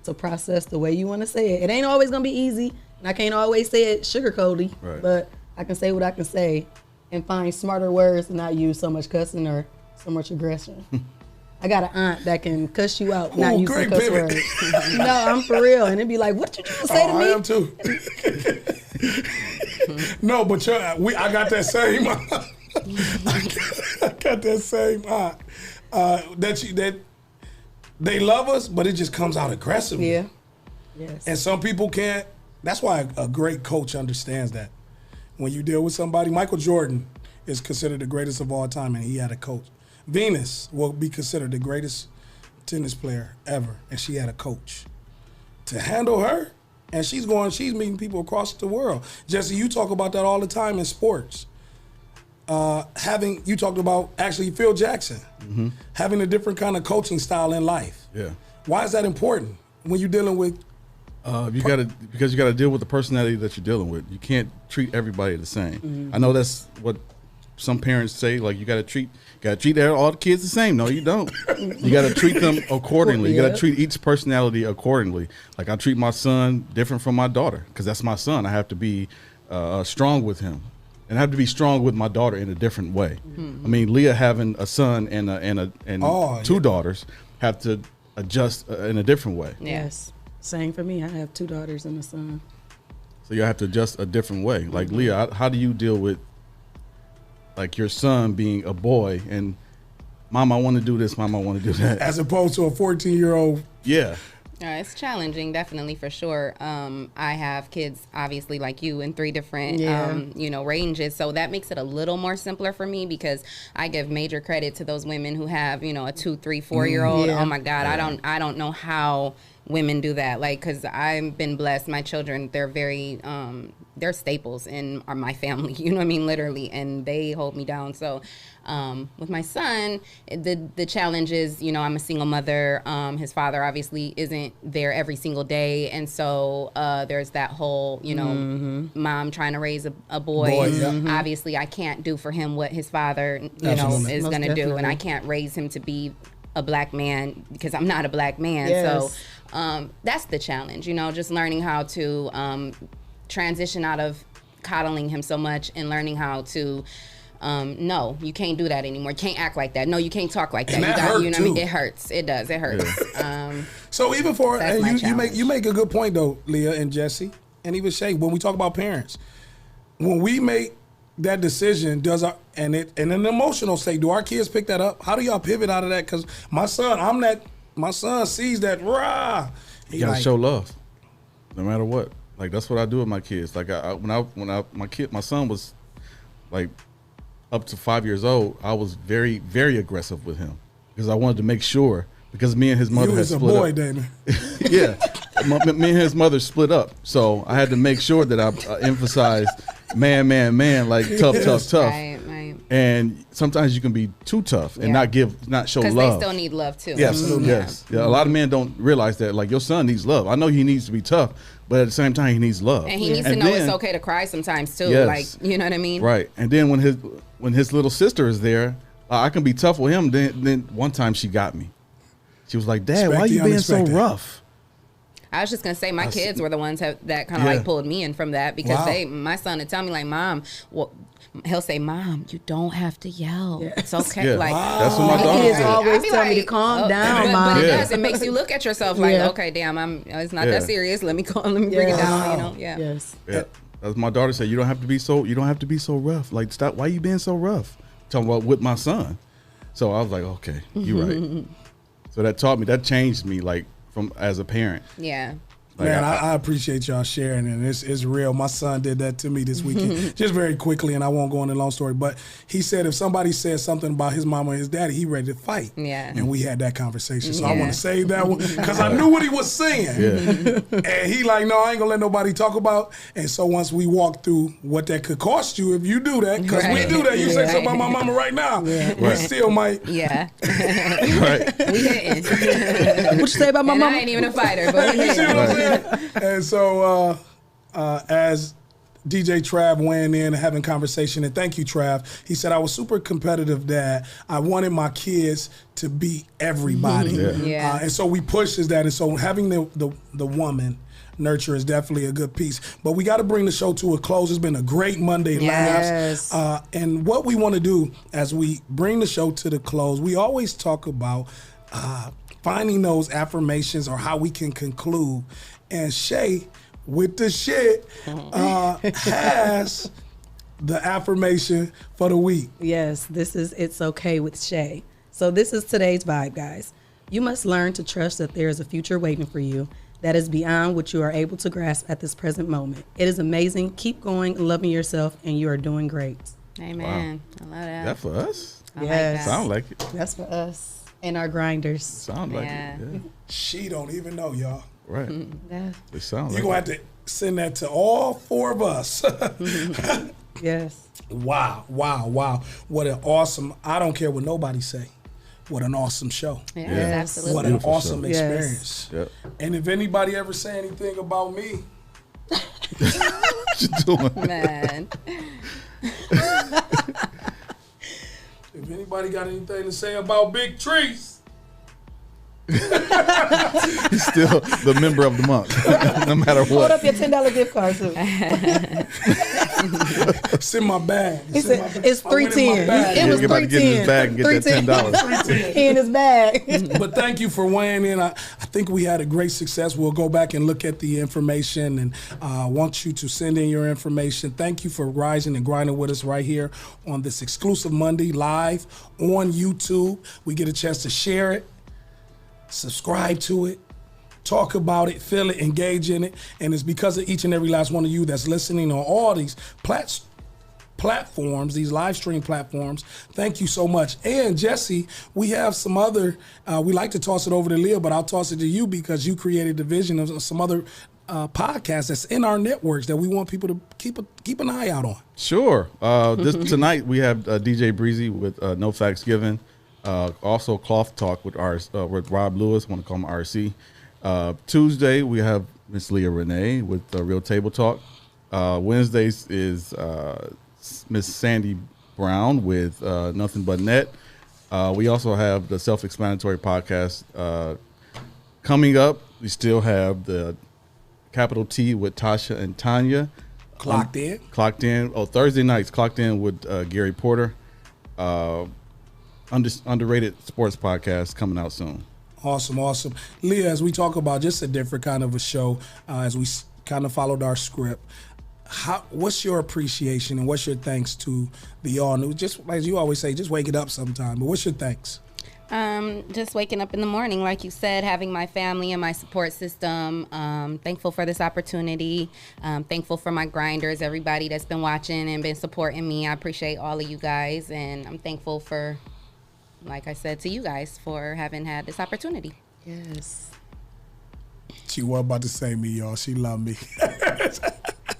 to process the way you want to say it. It ain't always going to be easy. And I can't always say it sugar-coaty, but I can say what I can say and find smarter words and not use so much cussing or so much aggression. I got an aunt that can cuss you out, not use some cuss words. No, I'm for real. And it'd be like, what you trying to say to me? I am too. No, but I got that same aunt. I got that same aunt. That they love us, but it just comes out aggressively. Yeah. Yes. And some people can't. That's why a great coach understands that. When you deal with somebody, Michael Jordan is considered the greatest of all time, and he had a coach. Venus will be considered the greatest tennis player ever, and she had a coach. to handle her. And she's meeting people across the world. Jesse, you talk about that all the time in sports. You talked about actually Phil Jackson, having a different kind of coaching style in life. Yeah. Why is that important when you're dealing with? Because you got to deal with the personality that you're dealing with. You can't treat everybody the same. I know that's what some parents say. Like you got to treat all the kids the same. No, you don't. You got to treat them accordingly. You got to treat each personality accordingly. Like I treat my son different from my daughter because that's my son. I have to be strong with him, and I have to be strong with my daughter in a different way. I mean, Leah having a son and two daughters have to adjust in a different way. Yes. Same for me. I have 2 daughters and a son. So you have to adjust a different way. Like Leah, how do you deal with like your son being a boy and Mom, I want to do this, Mom, I want to do that. As opposed to a 14-year-old. Yeah. It's challenging, definitely, for sure. I have kids, obviously, like you, in 3 different, ranges. So that makes it a little more simpler for me because I give major credit to those women who have, a 2, 3, 4-year-old. Oh my God, I don't know how women do that. Like, because I've been blessed. My children, they're very, they're staples in my family. You know what I mean, literally, and they hold me down. So. With my son, the challenge is, I'm a single mother. His father obviously isn't there every single day. And so there's that whole, mom trying to raise a boy. Obviously, I can't do for him what his father, is going to do. And I can't raise him to be a black man because I'm not a black man. Yes. So that's the challenge, just learning how to transition out of coddling him so much and learning how to no, you can't do that anymore. You can't act like that. No, you can't talk like that. And you know what I mean? It hurts. It does. It hurts. So even for you make a good point though, Leah and Jesse, and even Shay. When we talk about parents, when we make that decision, in an emotional state, do our kids pick that up? How do y'all pivot out of that? Because my son sees that rah. You gotta show love, no matter what. Like that's what I do with my kids. Like my son was like up to 5 years old, I was very, very aggressive with him because I wanted to make sure because me and his mother had split up. You was a boy, Damon. Yeah, me and his mother split up, so I had to make sure that I emphasized man, like tough. Right. And sometimes you can be too tough and not show love. Because they still need love too. Yeah, absolutely. Yes. Yeah, a lot of men don't realize that. Like your son needs love. I know he needs to be tough, but at the same time he needs love. And he needs to know it's okay to cry sometimes too. Yes. Like, you know what I mean? Right. And then when his little sister is there, I can be tough with him. Then one time she got me. She was like, "Dad, why are you being so rough?" I was just gonna say my kids were the ones that kind of like pulled me in from that because my son would tell me like, "Mom, he'll say, Mom, you don't have to yell. Yeah. It's okay." Yeah. Like that's what my daughter said. Always tell me to calm down, Mom. But it does. It makes you look at yourself like, okay, damn, it's not that serious. Let me bring it down. Yes. Yeah. As my daughter said, you don't have to be so rough. Like, stop. Why are you being so rough? Talking about with my son. So I was like, okay, you're right. So that changed me, like, from as a parent. Yeah. Like Man, I appreciate y'all sharing, and it's real. My son did that to me this weekend, just very quickly, and I won't go into a long story, but he said if somebody said something about his mom or his daddy, he ready to fight. Yeah. And we had that conversation, so I want to save that one, because I knew what he was saying. Yeah. And he like, no, I ain't going to let nobody talk about, and so once we walked through what that could cost you if you do that, because we do that, you say something about my mama right now, we still might. Yeah. Right. We didn't. What you say about my mama? I ain't even a fighter, but we You see didn't. what I'm saying? And so as DJ Trav weighing in and having conversation, and thank you, Trav, he said, I was super competitive dad. I wanted my kids to beat everybody. And so we pushed that. And so having the woman nurture is definitely a good piece. But we got to bring the show to a close. It's been a great Monday Labs. And what we want to do as we bring the show to the close, we always talk about finding those affirmations or how we can conclude. And Shay, with the shit, has the affirmation for the week. Yes, this is It's Okay with Shay. So this is today's vibe, guys. You must learn to trust that there is a future waiting for you that is beyond what you are able to grasp at this present moment. It is amazing. Keep going, loving yourself, and you are doing great. Amen. Wow. I love that. That for us? Yes. Sound like it. That's for us and our grinders. Sound like it. Yeah. She don't even know, y'all. Right. Yes. They sound You're like going to have to send that to all 4 of us. Yes. Wow. What an awesome, I don't care what nobody say. What an awesome show. Yeah, Yes. absolutely. What an Beautiful awesome show. experience. Yep. And if anybody ever say anything about me, What you doing? Man. if anybody got anything to say about Big Trice, He's still the member of the month, no matter Hold what. up your $10 gift card too. it's in my bag. It's $3.10. It was He's about to get in his bag and get that $10. in his bag. But thank you for weighing in. I think we had a great success. We'll go back and look at the information and want you to send in your information. Thank you for rising and grinding with us right here on this exclusive Monday live on YouTube. We get a chance to share it, subscribe to it, talk about it, feel it, engage in it. And it's because of each and every last one of you that's listening on all these platforms, these live stream platforms. Thank you so much. And Jesse, we have some other, we like to toss it over to Leah, but I'll toss it to you because you created the vision of some other podcasts that's in our networks that we want people to keep an eye out on. Sure. Tonight we have DJ Breezy with No Facts Given. Also Cloth Talk with Rob Lewis, want to call him RC. Tuesday we have Miss Leah Renee with Real Table Talk. Wednesdays is Miss Sandy Brown with Nothing But Net. We also have the Self-Explanatory podcast coming up. We still have the Capital T with Tasha and Tanya. Clocked in. Oh, Thursday nights, Clocked In with Gary Porter. Underrated sports podcast coming out soon. Awesome. Leah, as we talk about just a different kind of a show, as we kind of followed our script, what's your appreciation and what's your thanks to the all new? Just as you always say, just wake it up sometime. But what's your thanks? Just waking up in the morning, like you said, having my family and my support system. Thankful for this opportunity. Thankful for my grinders, everybody that's been watching and been supporting me. I appreciate all of you guys, and I'm thankful for, like I said, to you guys for having had this opportunity. Yes. She was about to say me, y'all. She loved me.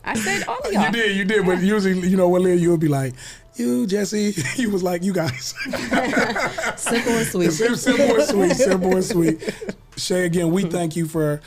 I said all of y'all. You did. But usually, you know what, Leah, you would be like, you, Jesse. You was like, you guys. Simple and sweet. Simple and sweet. Shay, again, we thank you for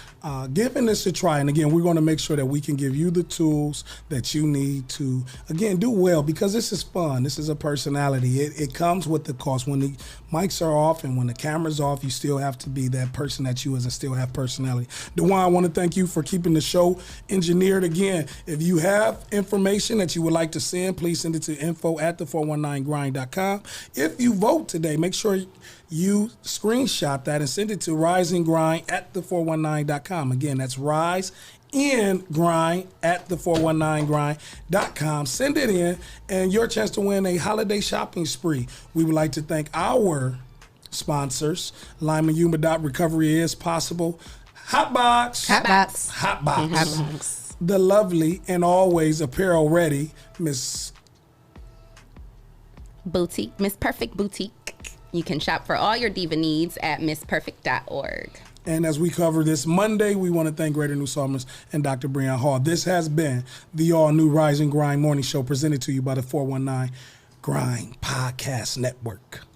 giving this a try. And again, we're going to make sure that we can give you the tools that you need to, again, do well, because this is fun. This is a personality. It comes with the cost. When the mics are off and when the camera's off, you still have to be that person that you is and still have personality. DeJuan, I want to thank you for keeping the show engineered. Again, if you have information that you would like to send, please send it to info@the419grind.com. If you vote today, make sure you screenshot that and send it to riseinggrind@the419.com. Again, that's riseinggrind@the419grind.com. Send it in, and your chance to win a holiday shopping spree. We would like to thank our sponsors. Lyman Yuma Recovery is possible. Hotbox. The lovely and always apparel ready Miss Boutique, Miss Perfect Boutique. You can shop for all your diva needs at missperfect.org. And as we cover this Monday, we want to thank Greater New Psalmist and Dr. Breon Hall. This has been the all-new Rise and Grind Morning Show presented to you by the 419 Grind Podcast Network.